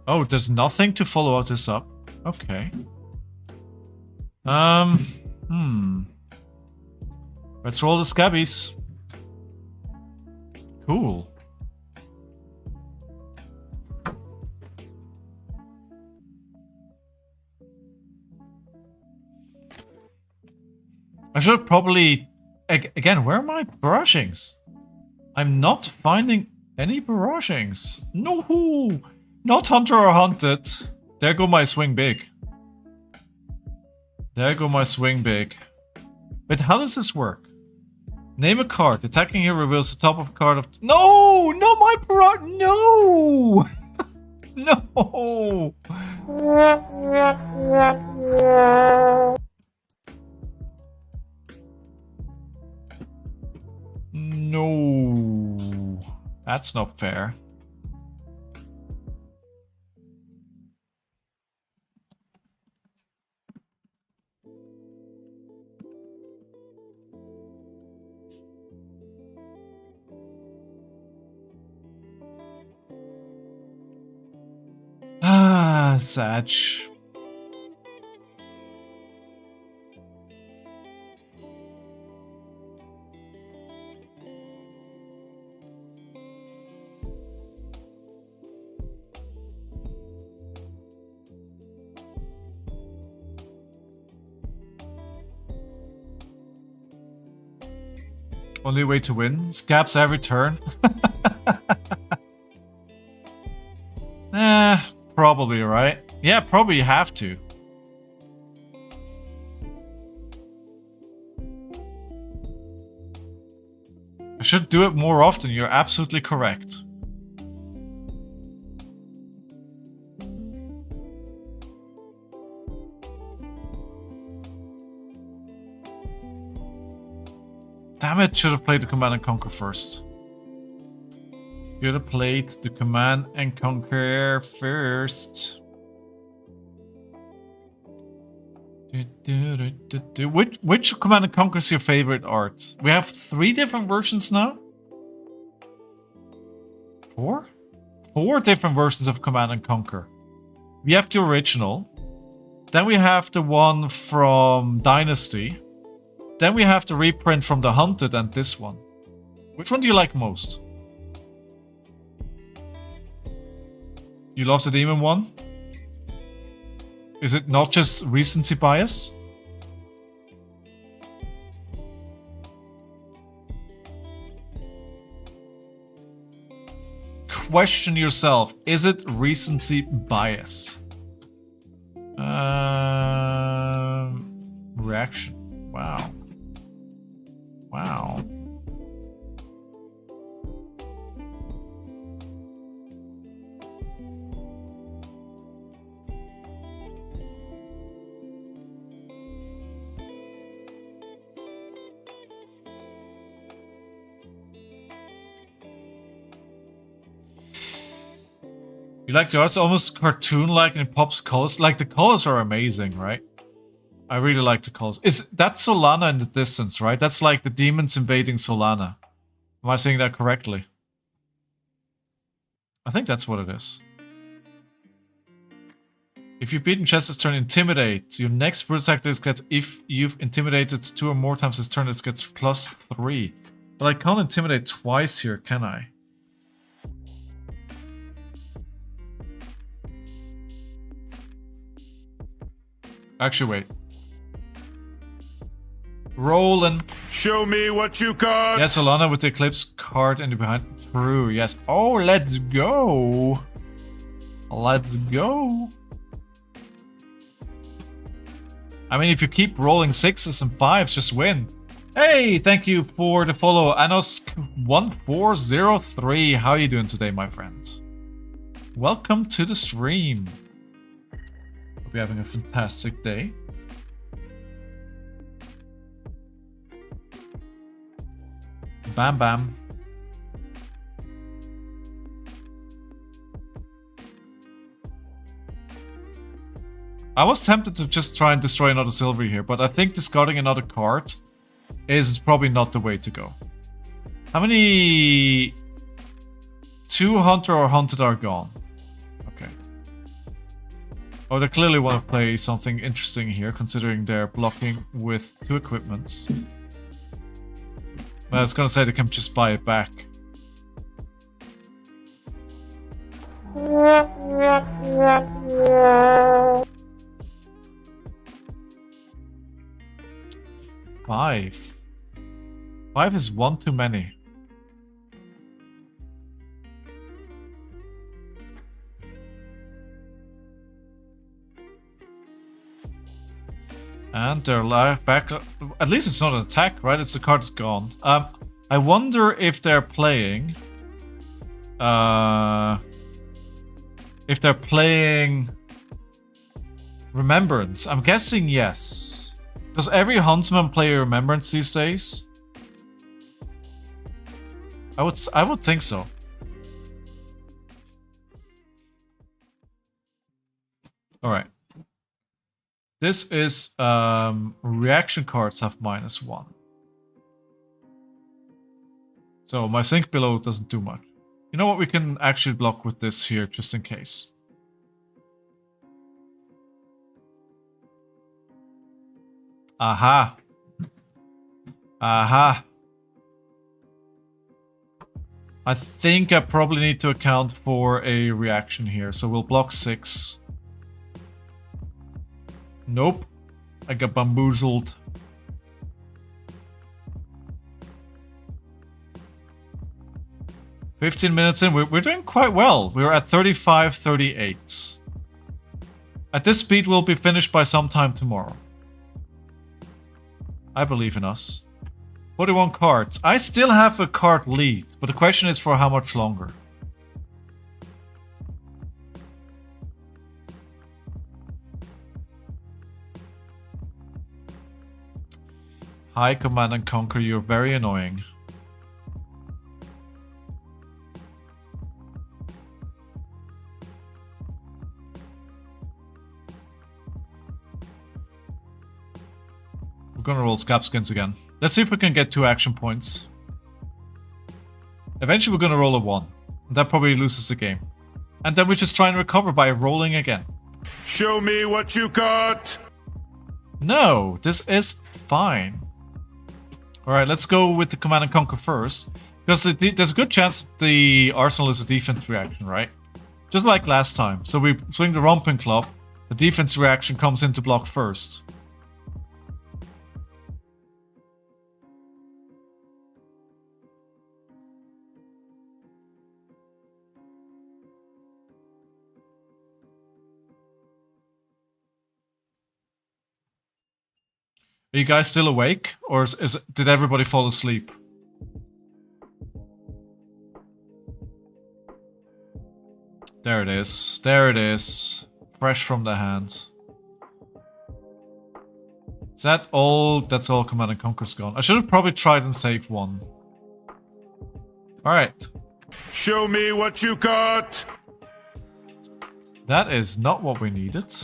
Oh, there's nothing to follow this up. Okay. Let's roll the scabbies. Cool. I should have probably... Again, where are my barragings? I'm not finding any barragings. No! Not hunter or hunted. There go my swing big. There go my swing big. But how does this work? Name a card. Attacking here reveals the top of a card of... No! No, my barrage... No! No! No, that's not fair. Ah, Sag. Only way to win? Scabs every turn? Probably, right? Yeah, probably you have to. I should do it more often, you're absolutely correct. Damn it, should have played the Command and Conquer first. Should have played the Command and Conquer first. Which Command and Conquer is your favorite art? We have 3 different versions now? 4? 4 different versions of Command and Conquer. We have the original. Then we have the one from Dynasty. Then we have the reprint from the Hunted and this one. Which one do you like most? You love the Demon one? Is it not just recency bias? Question yourself. Is it recency bias? Reaction. Wow. Wow. You like the art's almost cartoon-like and it pops colors. Like the colors are amazing, right? I really like the colors. Is that Solana in the distance, right? That's like the demons invading Solana. Am I saying that correctly? I think that's what it is. If you've beaten chess turn Intimidate, your next brute attack gets, if you've intimidated 2 or more times this turn, it gets +3. But I can't intimidate twice here, can I? Actually, wait. Rollin'. Show me what you got. Yes, Solana with the Eclipse card in the behind. True, yes. Oh, let's go. Let's go. I mean, if you keep rolling 6s and 5s, just win. Hey, thank you for the follow. Anos1403. How are you doing today, my friend? Welcome to the stream. Hope you're having a fantastic day. Bam bam. I was tempted to just try and destroy another silver here, but I think discarding another card is probably not the way to go. How many... 2 Hunter or Hunted are gone. Okay. Oh, they clearly want to play something interesting here, considering they're blocking with 2 equipments. I was gonna say they can just buy it back. Five is 1 too many. And they're live back. At least it's not an attack, right? It's the card's gone. I wonder if they're playing. If they're playing Remembrance. I'm guessing yes. Does every Huntsman play Remembrance these days? I would think so. All right. This is reaction cards have -1. So my sink below doesn't do much. You know what? We can actually block with this here just in case. Aha. Aha. I think I probably need to account for a reaction here. So we'll block 6. Nope. I got bamboozled. $15 minutes in. We're doing quite well. We're at 35-38. At this speed, we'll be finished by sometime tomorrow. I believe in us. 41 cards. I still have a card lead, but the question is for how much longer. Hi, Command and Conquer, you're very annoying. We're gonna roll Scab Skins again. Let's see if we can get 2 action points. Eventually we're gonna roll a 1. And that probably loses the game. And then we just try and recover by rolling again. Show me what you got! No, this is fine. Alright, let's go with the Command and Conquer first. Because there's a good chance the Arsenal is a defense reaction, right? Just like last time. So we swing the Romping Club. The defense reaction comes into block first. Are you guys still awake? Or did everybody fall asleep? There it is. There it is. Fresh from the hand. Is that all? That's all Command and Conquer's gone. I should have probably tried and saved one. Alright. Show me what you got! That is not what we needed.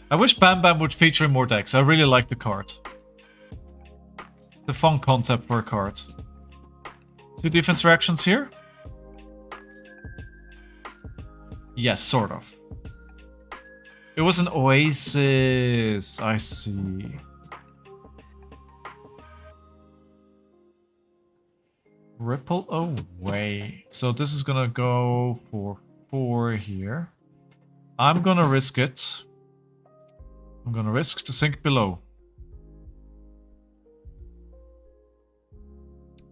I wish Bam Bam would feature in more decks. I really like the card. It's a fun concept for a card. 2 defense reactions here? Yes, sort of. It was an oasis. I see. Ripple away. So this is gonna go for 4 here. I'm gonna risk it. I'm gonna risk to sink below.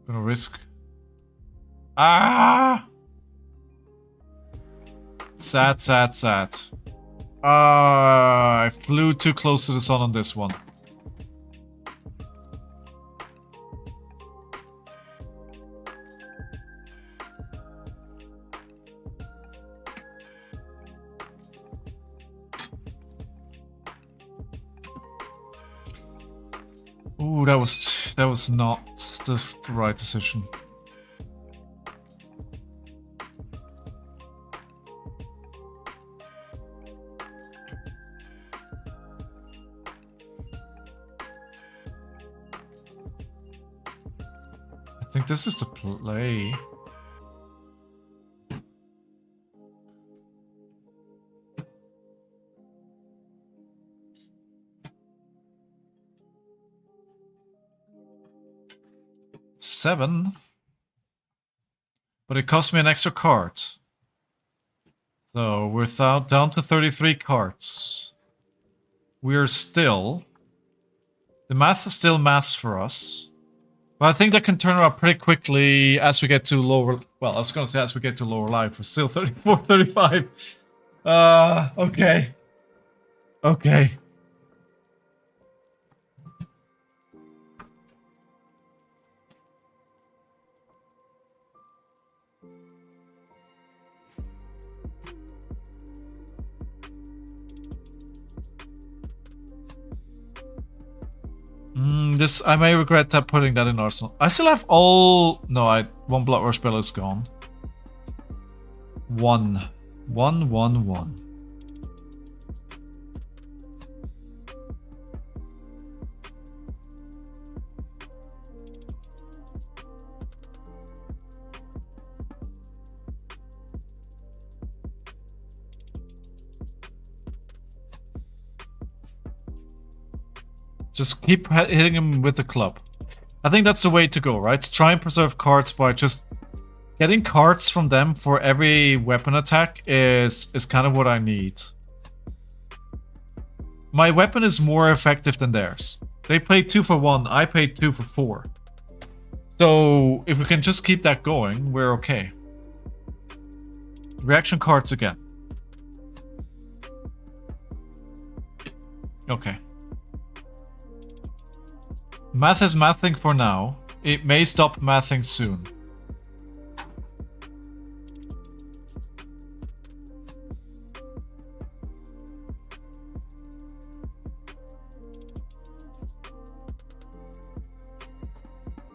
Gonna risk. Ah! Sad, sad, sad. I flew too close to the sun on this one. Ooh, that was not the right decision. I think this is the play. Seven, but it cost me an extra card. So we're down to 33 cards. We're still... The math is still maths for us. But I think that can turn around pretty quickly as we get to lower... Well, I was going to say as we get to lower life. We're still 34, 35. Okay. Okay. I may regret that putting that in Arsenal. I still have all... No, one Blood Rush Spell is gone. One. Just keep hitting him with the club. I think that's the way to go, right? Try and preserve cards by just Getting cards from them for every weapon attack is kind of what I need. My weapon is more effective than theirs. They paid 2 for 1, I paid 2 for 4. So if we can just keep that going, we're okay. Reaction cards again. Okay. Math is mathing for now. It may stop mathing soon.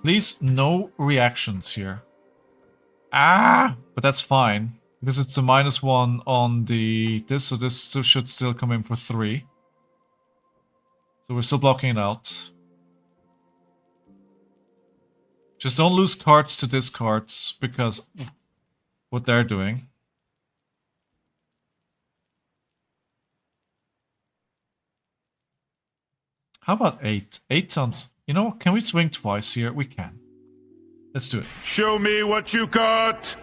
Please, no reactions here. Ah! But that's fine. Because it's a -1 on this, so this should still come in for 3. So we're still blocking it out. Just don't lose cards to discards, because what they're doing. How about 8? 8 sounds... You know what? Can we swing twice here? We can. Let's do it. Show me what you got!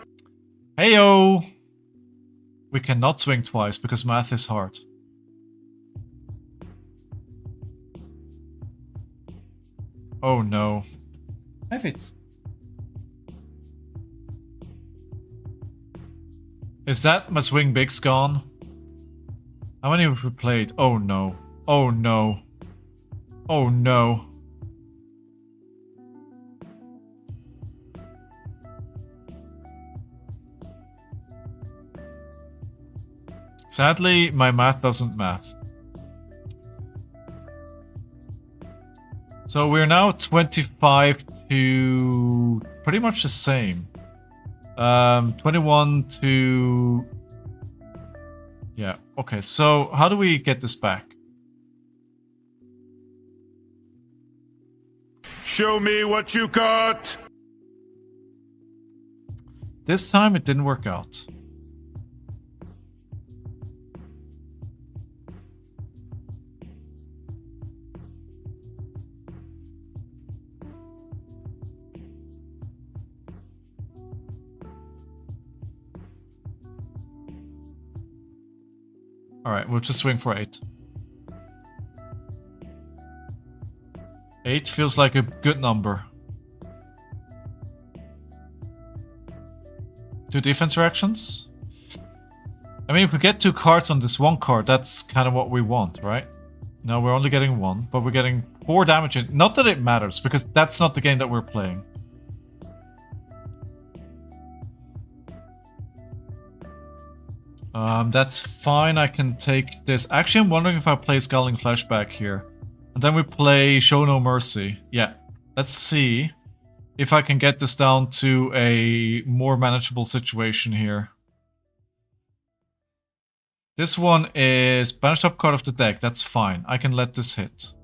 Heyo! We cannot swing twice because math is hard. Oh no. Have it. Is that my swing bigs gone? How many have we played? Oh no. Oh no. Oh no. Sadly, my math doesn't math. So we're now 25 to pretty much the same. 21 to... Yeah, okay, so how do we get this back? Show me what you got! This time it didn't work out. Alright, we'll just swing for 8. 8 feels like a good number. 2 defense reactions? I mean, if we get 2 cards on this 1 card, that's kind of what we want, right? No, we're only getting 1, but we're getting 4 damage in. Not that it matters, because that's not the game that we're playing. That's fine, I can take this. Actually, I'm wondering if I play Scalding Flashback here. And then we play Show No Mercy. Yeah, let's see if I can get this down to a more manageable situation here. This one is banish top card of the deck. That's fine. I can let this hit.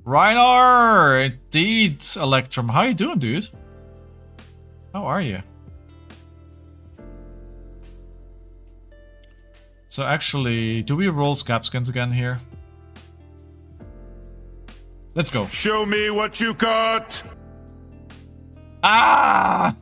Rhinar! Indeed, Electrum. How you doing, dude? How are you? So actually, do we roll Scapskins again here? Let's go. Show me what you got! Ah!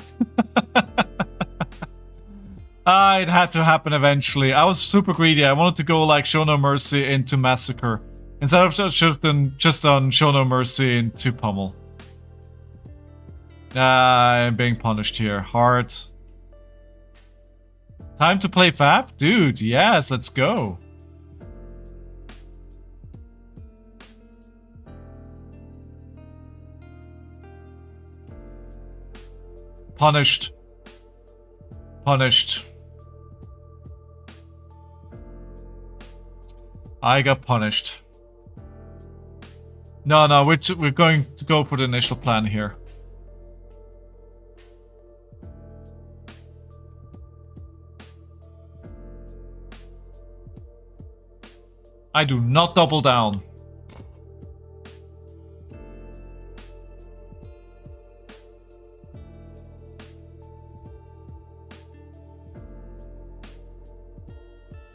Ah, it had to happen eventually. I was super greedy. I wanted to go like Show No Mercy into Massacre. Instead of just on Show No Mercy into Pummel. Ah, I'm being punished here. Hard. Time to play Fab? Dude, yes, let's go. Punished. Punished. I got punished. No, we're going to go for the initial plan here. I do not double down.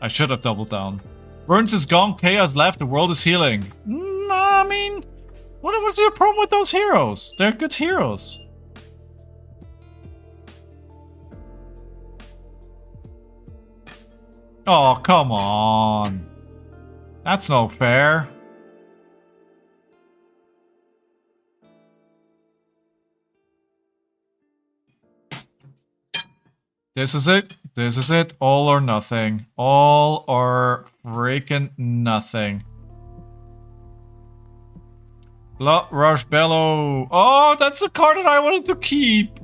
I should have doubled down. Burns is gone, Chaos left, the world is healing. I mean, what's your problem with those heroes? They're good heroes. Oh, come on. That's not fair. This is it. This is it. All or nothing. All or freaking nothing. Blood Rush Bellow. Oh, that's a card that I wanted to keep.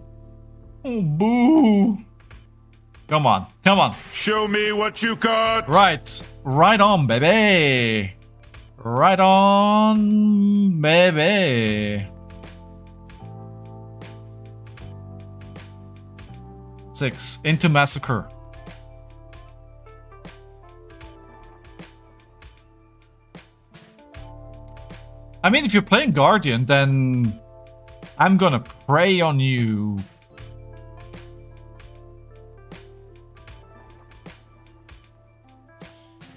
Oh, boo. Come on. Come on. Show me what you got. Right. Right on, baby. Right on, baby. 6. Into Massacre. I mean, if you're playing Guardian, then I'm gonna prey on you.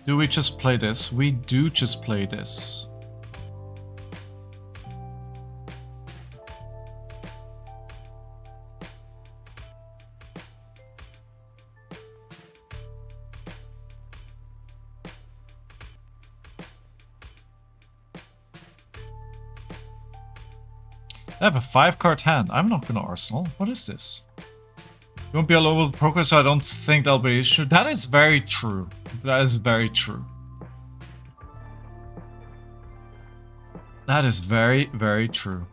Do we just play this? We do just play this. I have a 5-card hand. I'm not gonna Arsenal. What is this? You won't be all over the progress, so I don't think that'll be an issue. That is very true. That is very true. That is very, very true.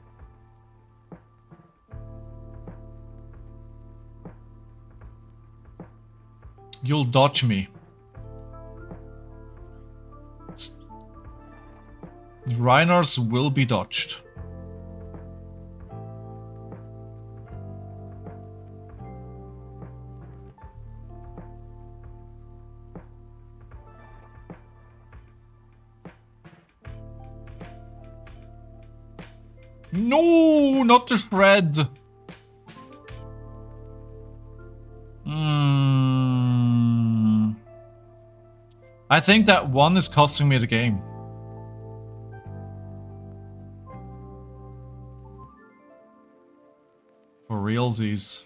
You'll dodge me. Rhinars will be dodged. No, not the shred. I think that one is costing me the game. For realsies.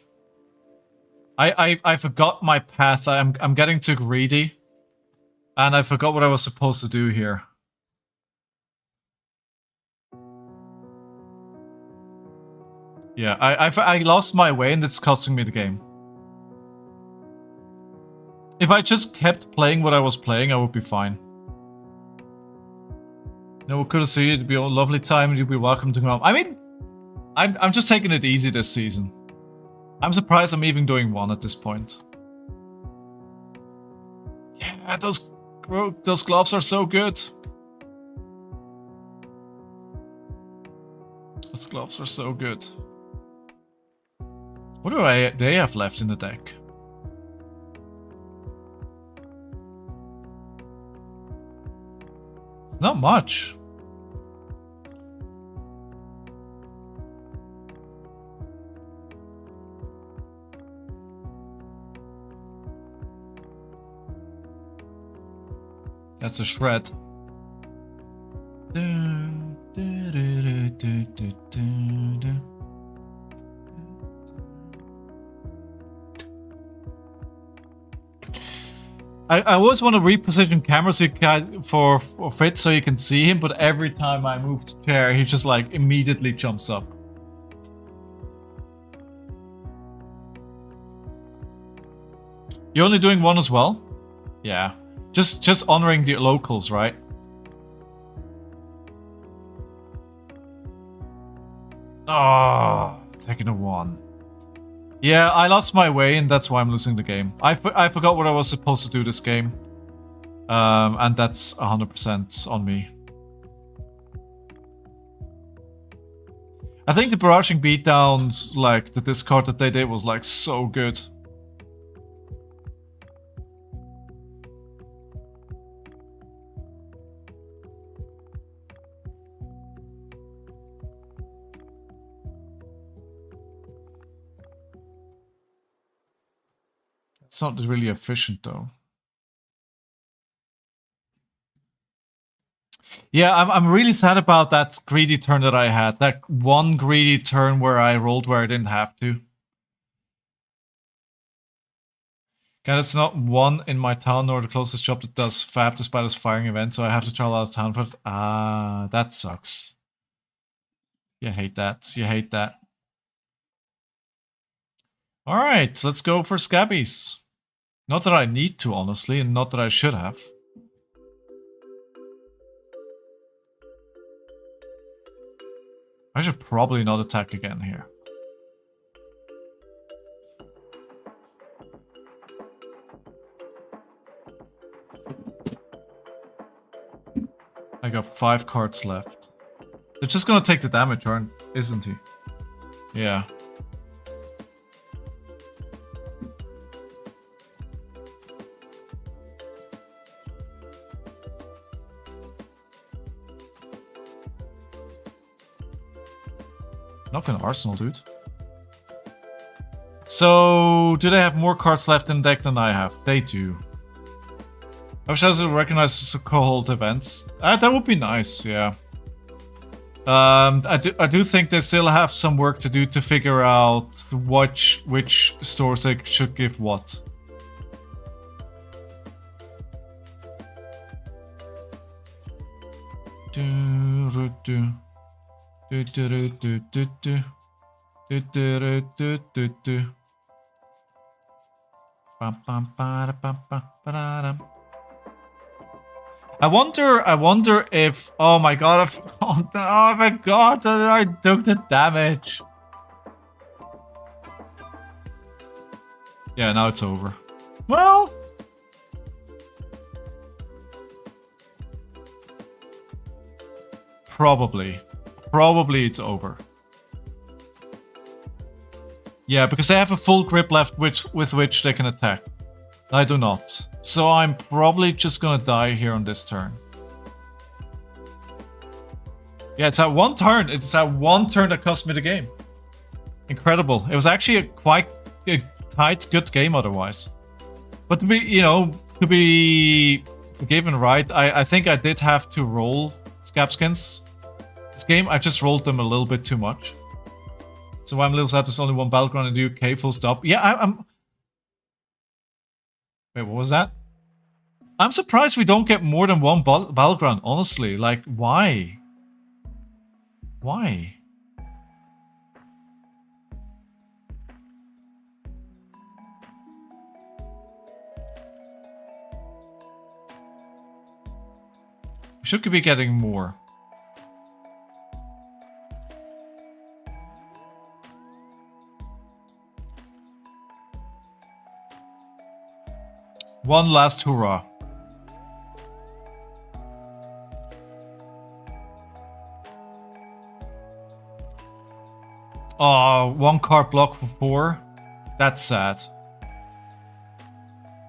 I forgot my path. I'm getting too greedy. And I forgot what I was supposed to do here. Yeah, I lost my way and it's costing me the game. If I just kept playing what I was playing, I would be fine. No, we could have seen it. It'd be a lovely time and you'd be welcome to come home. I mean, I'm just taking it easy this season. I'm surprised I'm even doing one at this point. Yeah, those gloves are so good. Those gloves are so good. What do they have left in the deck? It's not much. That's a shred. I always want to reposition camera for Fitz so you can see him, but every time I move the chair, he just like immediately jumps up. You're only doing one as well? Yeah. Just honoring the locals, right? Oh, taking a 1. Yeah, I lost my way and that's why I'm losing the game. I forgot what I was supposed to do this game. And that's 100% on me. I think the barraging beatdowns, like the discard that they did was like so good. It's not really efficient though. Yeah, I'm really sad about that greedy turn that I had. That one greedy turn where I rolled where I didn't have to. God, it's not one in my town nor the closest shop that does fab despite this firing event, so I have to travel out of town for it. Ah, that sucks. You hate that. You hate that. Alright, let's go for Scabbies. Not that I need to, honestly, and not that I should have. I should probably not attack again here. I got 5 cards left. They're just gonna take the damage, isn't he? Yeah. Not gonna Arsenal, dude. So, do they have more cards left in the deck than I have? They do. I wish I was recognize the co-hold events. That would be nice, yeah. I do think they still have some work to do to figure out which stores they should give what. I wonder if, oh my god, oh my god, I took the damage. Yeah, now it's over. Well, probably it's over. Yeah, because they have a full grip left with which they can attack. I do not. So I'm probably just gonna die here on this turn. Yeah, it's at one turn. It's at one turn that cost me the game. Incredible. It was actually a quite tight, good game otherwise. But to be, to be forgiven, right? I think I did have to roll Scabskins. This game, I just rolled them a little bit too much. So I'm a little sad there's only one battleground in the UK, full stop. Yeah, I'm... Wait, what was that? I'm surprised we don't get more than one battleground, honestly. Like, why? Why? We should be getting more. One last hurrah. Oh, 1 card block for 4. That's sad.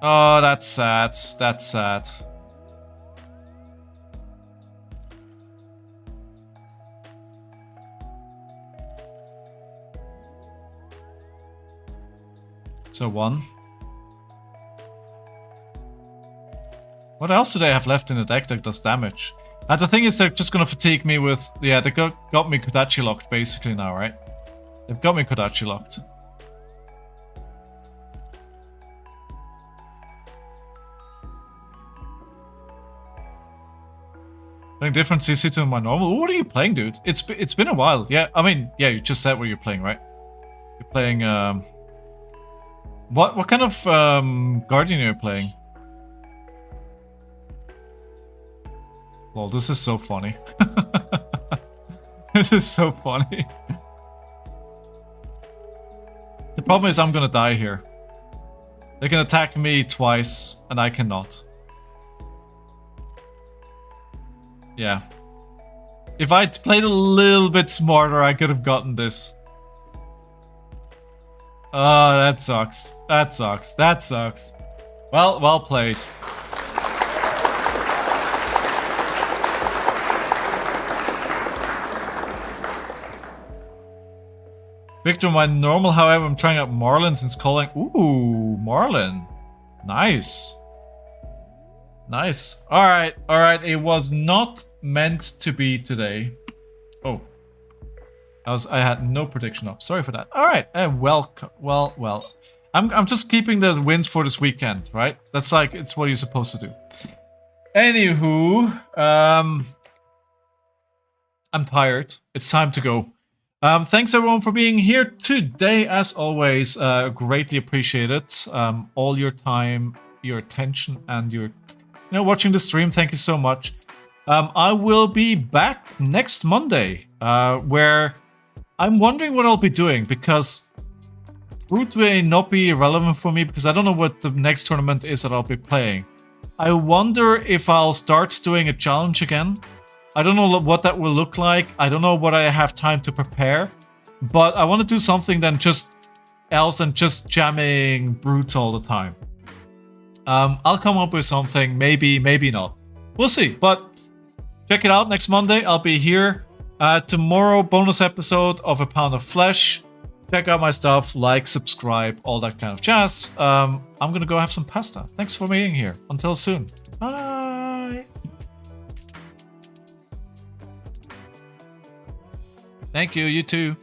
Oh, that's sad. That's sad. So 1. What else do they have left in the deck that does damage? And the thing is, they're just gonna fatigue me with... Yeah, they got me Kodachi locked basically now, right? They've got me Kodachi locked. Playing different CC to my normal? What are you playing, dude? It's been a while. Yeah, I mean, yeah, you just said what you're playing, right? You're playing, What kind of, Guardian are you playing? Well, this is so funny. This is so funny. The problem is I'm gonna die here. They can attack me twice, and I cannot. Yeah. If I'd played a little bit smarter, I could have gotten this. Oh, that sucks. That sucks. That sucks. Well played. Victor, my normal, however, I'm trying out Marlin since calling. Ooh, Marlin. Nice. Nice. Alright, alright. It was not meant to be today. Oh. I had no prediction up. Sorry for that. Alright, welcome. Well. I'm just keeping the wins for this weekend, right? That's like, it's what you're supposed to do. Anywho, I'm tired. It's time to go. Thanks everyone for being here today, as always. Greatly appreciated. All your time, your attention, and your, watching the stream. Thank you so much. I will be back next Monday, where I'm wondering what I'll be doing, because Brute may not be relevant for me because I don't know what the next tournament is that I'll be playing. I wonder if I'll start doing a challenge again. I don't know what that will look like. I don't know what I have time to prepare. But I want to do something than just jamming Brutes all the time. I'll come up with something. Maybe, maybe not. We'll see. But check it out next Monday. I'll be here. Tomorrow, bonus episode of A Pound of Flesh. Check out my stuff. Like, subscribe, all that kind of jazz. I'm going to go have some pasta. Thanks for being here. Until soon. Bye. Thank you, you too.